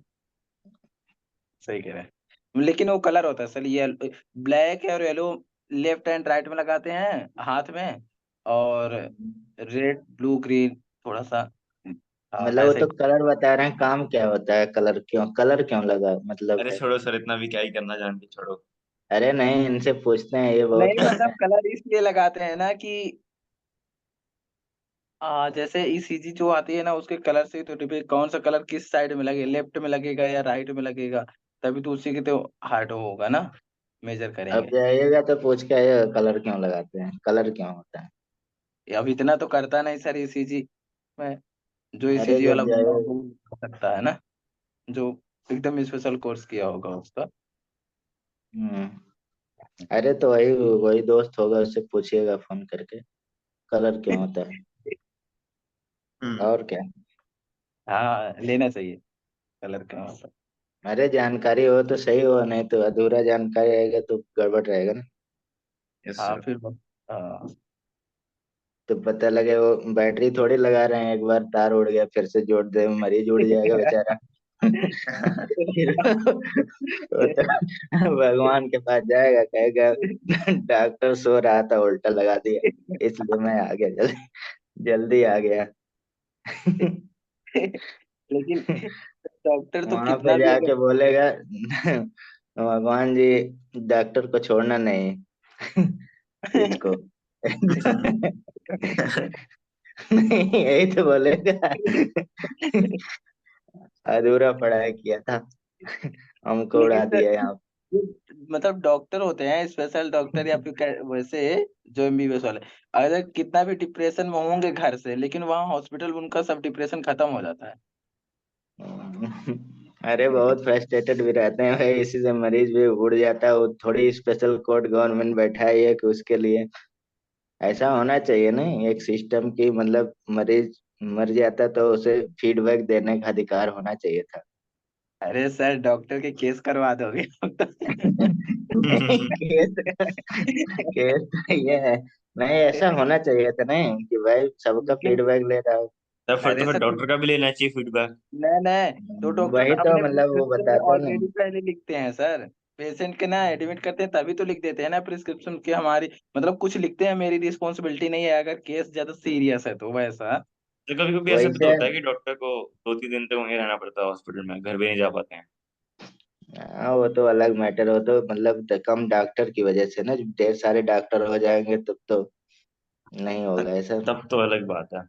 Speaker 2: सही कह रहे हैं, लेकिन वो कलर होता है सर, ये ब्लैक और येलो लेफ्ट एंड राइट में लगाते हैं हाथ में, और रेड ब्लू ग्रीन थोड़ा सा हाँ
Speaker 1: मतलब वो
Speaker 2: ऐसे।
Speaker 1: तो कलर बता रहे हैं, काम क्या होता है, कलर क्यों लगा मतलब
Speaker 3: अरे
Speaker 1: है।
Speaker 3: छोड़ो सर, इतना भी क्या ही करना, जान के छोड़ो।
Speaker 1: अरे नहीं, इनसे पूछते हैं, ये बहुत
Speaker 2: नहीं
Speaker 1: पढ़ते
Speaker 2: मतलब
Speaker 1: हैं।
Speaker 2: कलर इसलिए लगाते हैं ना कि जैसे ईसीजी जो आती है ना उसके कलर से तो डिपेंड कौन सा कलर किस साइड में लगेगा, लेफ्ट में लगेगा या राइट में लगेगा, तभी तो उसी के तो हार्ट होगा ना, मेजर
Speaker 1: अब
Speaker 2: करेंगे।
Speaker 1: जाइएगा तो पूछ के आइएगा कलर क्यों लगाते हैं, कलर क्यों होता है।
Speaker 2: अब इतना तो करता नहीं सर ईसीजी में, जो
Speaker 1: अरे
Speaker 2: ईसीजी वाला
Speaker 1: जब
Speaker 2: बंदा
Speaker 1: जाए।
Speaker 2: होगा वो कर सकता है ना, जो एकदम स्पेशल कोर्स किया होगा उसका।
Speaker 1: हम्म। अरे तो वही वही दोस्त होगा, उससे पूछिएगा फोन करके कलर क्यों होता है।
Speaker 3: हम्म।
Speaker 1: और क्या।
Speaker 2: हाँ लेना चाहिए कलर का मतलब।
Speaker 1: अरे जानकारी हो तो सही हो, नहीं तो अधूरा जानकारी रहेगा तो गड़बड़ रहेगा ना।
Speaker 3: यस
Speaker 2: हाँ
Speaker 3: सर।
Speaker 2: फिर हाँ।
Speaker 1: तो पता लगे वो बैटरी थोड़ी लगा रहे हैं, एक बार तार उड़ गया फिर से जोड़ दे, मरीज उड़ जाएगा बेचारा। फिर वो तो भगवान के पास जाएगा, कहेगा डॉक्टर सो रहा था उल्टा लगा दिया, इसलिए मैं आ गया, जल्दी जल्दी आ गया।
Speaker 2: लेकिन डॉक्टर तो
Speaker 1: वहां पे
Speaker 2: कितना भी
Speaker 1: जाके
Speaker 2: अगर
Speaker 1: बोलेगा भगवान जी डॉक्टर को छोड़ना नहीं इसको। नहीं यही तो बोलेगा, अधूरा पढ़ाई किया था, हमको उड़ा
Speaker 2: लेकिन सर
Speaker 1: दिया यहाँ।
Speaker 2: जो मतलब डॉक्टर होते हैं स्पेशल डॉक्टर या फिर वैसे जो एमबीबीएस वाले, अगर कितना भी डिप्रेशन में होंगे घर से, लेकिन वहाँ हॉस्पिटल उनका सब डिप्रेशन खत्म हो जाता है।
Speaker 1: अरे बहुत फ्रस्ट्रेटेड भी रहते हैं भाई, इसी से मरीज भी उड़ जाता है, वो थोड़ी स्पेशल कोड गवर्नमेंट बैठा है कि उसके लिए ऐसा होना चाहिए ना, एक सिस्टम की मतलब मरीज मर जाता तो उसे फीडबैक देने का अधिकार होना चाहिए था।
Speaker 2: अरे सर डॉक्टर के केस करवा दोगे अब
Speaker 1: नहीं केस, केस तो ये है, नहीं ऐसा होना चाहिए था नहीं कि भाई सबका
Speaker 2: लेकिन
Speaker 1: फीडबैक ले रहा हो।
Speaker 3: तो
Speaker 2: अरे
Speaker 3: फिर
Speaker 2: सर
Speaker 3: डॉक्टर का भी लेना चाहिए फीडबैक।
Speaker 2: नहीं नहीं, तो डॉक्टर
Speaker 1: वही तो
Speaker 2: अपने
Speaker 1: मतलब वो
Speaker 2: प्रिस्क्रिप्शन में
Speaker 1: बताते हैं ना।
Speaker 2: ऑलरेडी पहले लिखते हैं सर। पेशेंट के ना एडमिट करते हैं तभी तो लिख देते हैं ना प्रिस्क्रिप्शन की हमारी, मतलब कुछ लिखते हैं मेरी रिस्पॉन्सिबिलिटी नहीं है अगर केस ज्यादा सीरियस है तो वैसा।
Speaker 3: तो कभी कभी ऐसा भी तो
Speaker 1: वैसे
Speaker 3: होता है कि डॉक्टर को 2-3 दिन तक वहीं रहना पड़ता है हॉस्पिटल में, घर भी नहीं जा पाते हैं।
Speaker 1: हाँ वो तो अलग मैटर हो, तो मतलब कम डॉक्टर की वजह से ना, जब ढेर सारे डॉक्टर हो जाएंगे तब तो नहीं होगा ऐसा।
Speaker 3: तब तो अलग बात है।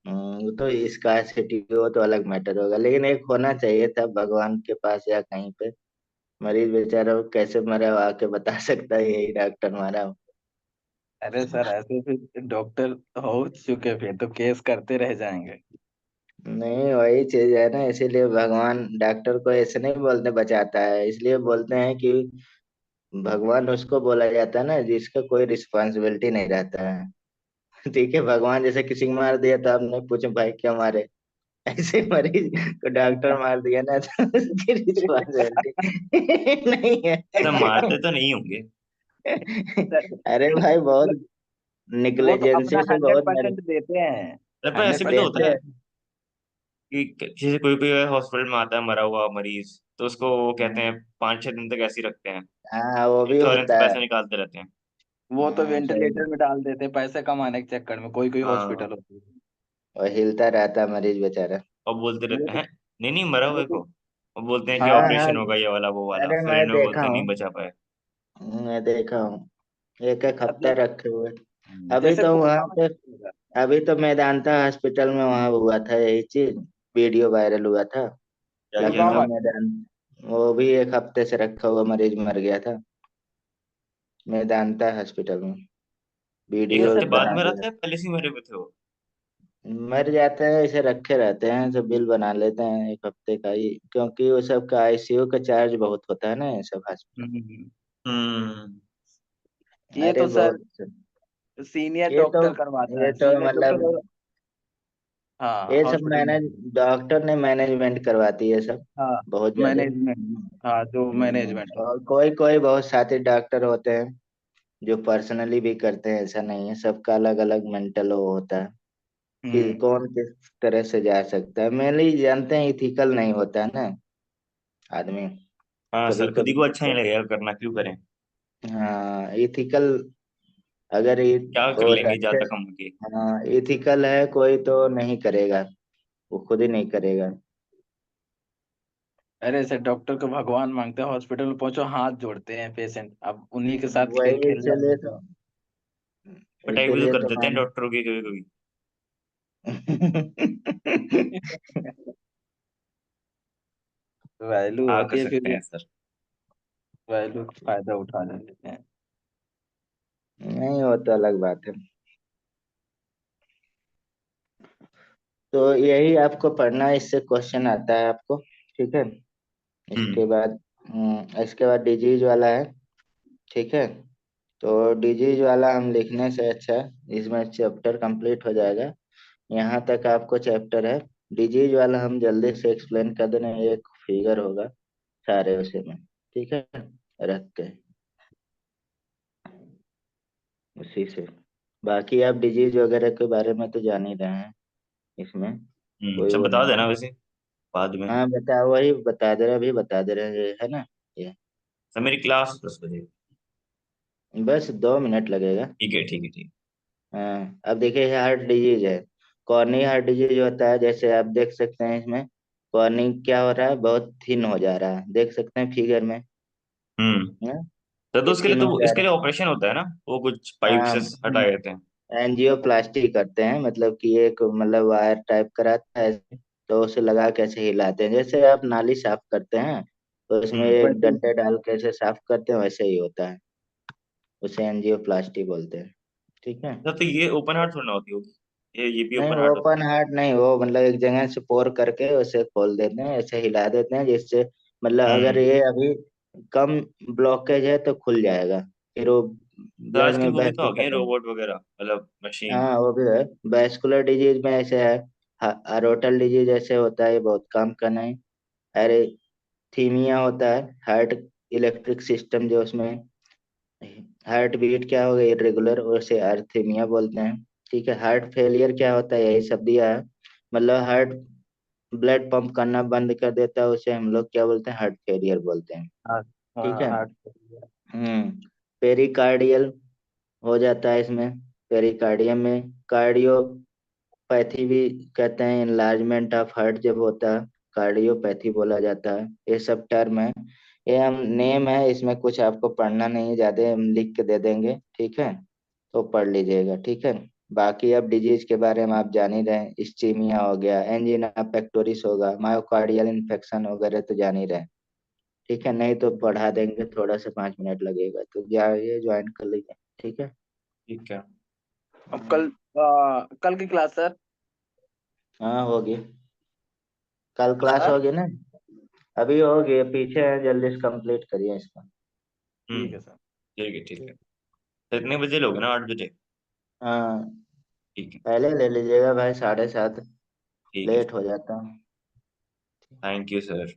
Speaker 1: वो तो स्कार्सिटी वो तो अलग मैटर होगा, लेकिन एक होना चाहिए था भगवान के पास या कहीं पे, मरीज बेचारा वो कैसे मरा वो आके बता सकता है यही डॉक्टर मारा हो।
Speaker 2: अरे सर ऐसे फिर डॉक्टर हो चुके फिर तो केस करते रह जाएंगे।
Speaker 1: नहीं वही चीज है ना, इसीलिए भगवान डॉक्टर को ऐसे नहीं बोलते बचाता है, इसलिए बोलते हैं कि भगवान उसको बोला जाता है ना जिसका कोई रिस्पॉन्सिबिलिटी नहीं रहता है। ठीक है, भगवान जैसे किसी को मार दिया तो आपने पूछे भाई क्यों मारे, ऐसे मरीज को डॉक्टर मार दिया ना तो उसकी रिस्पॉन्सिबिलिटी नहीं
Speaker 3: सब
Speaker 1: है।
Speaker 3: मारते तो नहीं होंगे।
Speaker 2: सर
Speaker 1: अरे भाई बहुत
Speaker 2: वो तो अपना
Speaker 1: निग्लिजेंसी से
Speaker 2: हंड्रेड
Speaker 1: बहुत मर
Speaker 2: परसेंट देते हैं।
Speaker 3: पर ऐसे
Speaker 2: हंड्रेड
Speaker 3: भी तो
Speaker 2: परसेंट
Speaker 3: होता
Speaker 1: देते
Speaker 3: है
Speaker 1: हैं।
Speaker 3: कि जैसे कोई कोई हॉस्पिटल में आता है मरा हुआ मरीज, तो उसको वो कहते हैं 5-6 दिन तक ऐसे ही रखते हैं।
Speaker 1: हाँ वो भी
Speaker 3: इंश्योरेंस
Speaker 1: होता है।
Speaker 3: पैसे निकालते रहते हैं।
Speaker 2: वो तो
Speaker 1: सही।
Speaker 2: वेंटिलेटर में डाल देते हैं पैसे कमाने के चक्कर में, कोई कोई
Speaker 3: हाँ।
Speaker 2: हॉस्पिटल होती है।
Speaker 1: और हिलता रहता है मरीज बेचारा।
Speaker 3: और बोलते
Speaker 2: वो
Speaker 3: रहते
Speaker 2: तो
Speaker 3: हैं नहीं नहीं मरा
Speaker 2: वो
Speaker 3: हुए
Speaker 2: तो
Speaker 3: को, और बोलते हैं कि
Speaker 1: हाँ हाँ।
Speaker 3: ऑपरेशन होगा ये वाला वो वाला,
Speaker 1: अरे
Speaker 3: फिर
Speaker 1: मैं
Speaker 3: इनमें
Speaker 1: देखा
Speaker 3: बोलते हैं
Speaker 1: हूँ,
Speaker 3: नहीं बचा पाए।
Speaker 1: मैं देखा हूँ, एक एक हफ्ता
Speaker 2: मतलब
Speaker 1: रखे हुए। अभी
Speaker 2: जैसे
Speaker 1: तो वहां
Speaker 2: कोरोना में
Speaker 1: पे,
Speaker 2: कैसे होगा।
Speaker 1: अभी तो मेदांता हॉस्पिटल में वहां हुआ था यही चीज, वीडियो वायरल हुआ था।
Speaker 3: क्या किया
Speaker 2: गुड़गांव
Speaker 3: था?
Speaker 1: लखनऊ
Speaker 2: वाले।
Speaker 1: मैदान, वो भी एक हफ्ते से रखा हुआ मरीज मर गया था मेदांता हॉस्पिटल में,
Speaker 3: एक
Speaker 2: ये
Speaker 1: वीडियो
Speaker 3: हफ्ते
Speaker 2: सब
Speaker 3: बाद
Speaker 1: बना
Speaker 3: मरा
Speaker 1: दिया।
Speaker 3: था या पहले से ही मरे हुए थे वो?
Speaker 1: मर जाते हैं ऐसे रखे रहते हैं, तो बिल बना लेते हैं एक हफ्ते का ही, क्योंकि वो सब का आईसीयू का चार्ज बहुत होता है ना ये सब हॉस्पिटल।
Speaker 2: हम्म,
Speaker 3: हम्म।
Speaker 2: ये
Speaker 1: अरे
Speaker 2: तो सर
Speaker 1: बहुत,
Speaker 2: सीनियर
Speaker 1: ये तो
Speaker 2: डॉक्टर करवाता
Speaker 1: ये
Speaker 2: है,
Speaker 1: तो
Speaker 2: सीनियर
Speaker 1: मतलब
Speaker 2: डॉक्टर। हाँ
Speaker 1: ये सब
Speaker 2: हॉस्पिटल में।
Speaker 1: मैनेज, डॉक्टर ने मैनेजमेंट करवाती है सब,
Speaker 2: हाँ
Speaker 1: बहुत ज्यादा।
Speaker 2: मैनेजमेंट। हाँ जो मैनेजमेंट है।
Speaker 1: और कोई कोई बहुत साथी डॉक्टर होते हैं जो पर्सनली भी करते हैं, ऐसा नहीं है, सबका अलग अलग मेंटल वो होता है कि
Speaker 2: हम्म।
Speaker 1: कौन किस तरह से जा सकता है, मेनली जानते हैं इथिकल नहीं होता है ना आदमी,
Speaker 3: हाँ
Speaker 1: कभी
Speaker 3: सर, खुद ही को अच्छा नहीं
Speaker 1: कभी।
Speaker 3: लगेगा करना, क्यों करें?
Speaker 1: हाँ इथिकल, अगर ये
Speaker 3: क्या कर
Speaker 1: और
Speaker 3: लेंगे
Speaker 1: अच्छे,
Speaker 3: ज्यादा कम होगी।
Speaker 1: हाँ इथिकल है कोई तो नहीं करेगा, वो खुद ही नहीं करेगा।
Speaker 2: अरे ऐसे डॉक्टर को भगवान मांगते हैं, हॉस्पिटल में पहुंचो हाथ जोड़ते हैं पेशेंट, अब उन्हीं के साथ खेल
Speaker 1: वही
Speaker 2: खेल रहा
Speaker 1: इसीलिए तो,
Speaker 2: है।
Speaker 3: पिटाई भी तो
Speaker 1: इसीलिए
Speaker 3: कर
Speaker 1: तो
Speaker 3: देते हैं
Speaker 1: मान
Speaker 3: डॉक्टरों की कभी कभी।
Speaker 2: वैल्यू
Speaker 3: क्या कर
Speaker 2: होती है फिर
Speaker 3: सकते
Speaker 2: भी,
Speaker 3: हैं सर।
Speaker 2: वैल्यू फायदा उठा लेते हैं।
Speaker 1: नहीं, वो तो अलग बात है। तो यही आपको पढ़ना है, इससे क्वेश्चन आता है आपको। ठीक है।
Speaker 3: हम्म।
Speaker 1: इसके बाद डिजीज वाला है। ठीक है। तो डिजीज वाला हम लिखने से अच्छा है, इसमें चैप्टर कंप्लीट हो जाएगा। यहाँ तक आपको चैप्टर है। डिजीज वाला हम जल्दी से एक्सप्लेन कर देना, एक फिगर होगा सारे उसी में। ठीक है। रखते हैं उसी से। बाकी आप डिजीज वगैरह के बारे में तो जान ही रहे हैं, इसमें कोई
Speaker 3: सब
Speaker 1: वो
Speaker 3: बता
Speaker 1: नहीं
Speaker 3: देना
Speaker 1: है।
Speaker 3: वैसे बाद में।
Speaker 1: हाँ बता, वही बता दे रहे, अभी बता दे रहे हैं, ये है ना ये।
Speaker 3: सर मेरी क्लास 10 बजे।
Speaker 1: बस 2 मिनट लगेगा।
Speaker 3: ठीक है ठीक है ठीक।
Speaker 1: हाँ, अब देखिए हार्ट डिजीज है। कॉर्नी हार्ट डिजीज होता है, जैसे आप देख सकते हैं इसमें। कॉर्नी क्या हो रहा है, बहुत थिन हो जा रहा है, देख सकते हैं फिगर में।
Speaker 3: हम्म।
Speaker 1: हाँ,
Speaker 3: सर तो
Speaker 1: ये
Speaker 3: उसके लिए
Speaker 1: थिन हो
Speaker 3: तो
Speaker 1: जा
Speaker 3: इसके
Speaker 1: रहा
Speaker 3: लिए ऑपरेशन होता है ना, वो कुछ पाइप
Speaker 1: है।
Speaker 3: से हटाए जाते हैं।
Speaker 1: एंजियोप्लास्टी करते हैं, मतलब कि एक मतलब वायर टाइप का रहता है, तो उसे लगा के ऐसे हिलाते हैं, जैसे आप नाली साफ करते हैं तो उसमें
Speaker 3: हम्म।
Speaker 1: एक
Speaker 2: वैसे ही
Speaker 1: डंडे डाल के ऐसे साफ करते हैं, वैसे ही होता है। उसे एंजियोप्लास्टी बोलते हैं। ठीक है।
Speaker 3: सर तो ये ओपन हार्ट थोड़ी ना होती होगी, ये भी
Speaker 1: नहीं,
Speaker 3: ओपन हार्ट होता
Speaker 1: ओपन हार्ट नहीं, वो मतलब एक जगह से पोर करके उसे खोल देते हैं, ऐसे हिला देते हैं, जिससे मतलब
Speaker 3: है।
Speaker 1: अगर ये अभी कम ब्लॉकेज है तो खुल जाएगा, फिर वो
Speaker 3: तो
Speaker 1: ब्लड
Speaker 3: आजकल
Speaker 1: में
Speaker 3: वो भी
Speaker 1: बह
Speaker 3: तो
Speaker 1: के
Speaker 3: आ गए हैं
Speaker 1: खत्म।
Speaker 3: रोबोट वगैरह, मतलब मशीन।
Speaker 1: हाँ वो भी है। वैस्कुलर डिजीज में ऐसे है। अरोटल डिजीज ऐसे होता है, ये बहुत काम का नहीं। अरे थीमिया होता है, हार्ट इलेक्ट्रिक सिस्टम जो उसमें हार्ट बीट क्या हो गई इरेगुलर, उसे अर्थीमिया बोलते हैं। ठीक है। हार्ट फेलियर क्या होता है, यही सब दिया है। मतलब हार्ट ब्लड पंप करना बंद कर देता है, उसे हम लोग क्या बोलते हैं, हार्ट फेलियर बोलते हैं।
Speaker 2: हार्ट,
Speaker 1: ठीक
Speaker 2: हाँ
Speaker 1: है।
Speaker 2: हार्ट।
Speaker 1: पेरिकार्डियल हो जाता है इसमें। पेरिकार्डियम में कार्डियोपैथी भी कहते हैं, इनलार्जमेंट ऑफ हार्ट जब होता है, कार्डियोपैथी बोला जाता है। ये सब टर्म है, ये हम नेम है, इसमें कुछ आपको पढ़ना नहीं है ज्यादा, हम लिख के दे देंगे। ठीक है। तो पढ़ लीजिएगा। ठीक है। बाकी अब डिजीज के बारे में आप जान ही रहे हैं, इस्चीमिया हो गया, एंजिना पेक्टोरिस होगा, मायोकार्डियल इन्फेक्शन वगैरह तो जान ही रहे हैं। ठीक है, नहीं तो पढ़ा देंगे, थोड़ा सा 5 मिनट लगेगा, तो जाइए ज्वाइन कर लीजिए। ठीक है।
Speaker 3: ठीक है।
Speaker 2: अब
Speaker 1: हम्म,
Speaker 2: कल की क्लास सर।
Speaker 1: हाँ होगी। कल क्लास
Speaker 2: हाँ
Speaker 1: होगी ना। अभी होगी, पीछे है, जल्दी से कंप्लीट करिए इसका।
Speaker 3: हम्म।
Speaker 2: ठीक है सर।
Speaker 3: ठीक है ठीक है। तो इतने बजे लोगे ना, 8 बजे?
Speaker 1: हाँ,
Speaker 3: ठीक है।
Speaker 1: पहले ले लीजिएगा भाई, 7:30
Speaker 3: ठीक है।
Speaker 1: लेट हो जाता है।
Speaker 3: Thank you sir.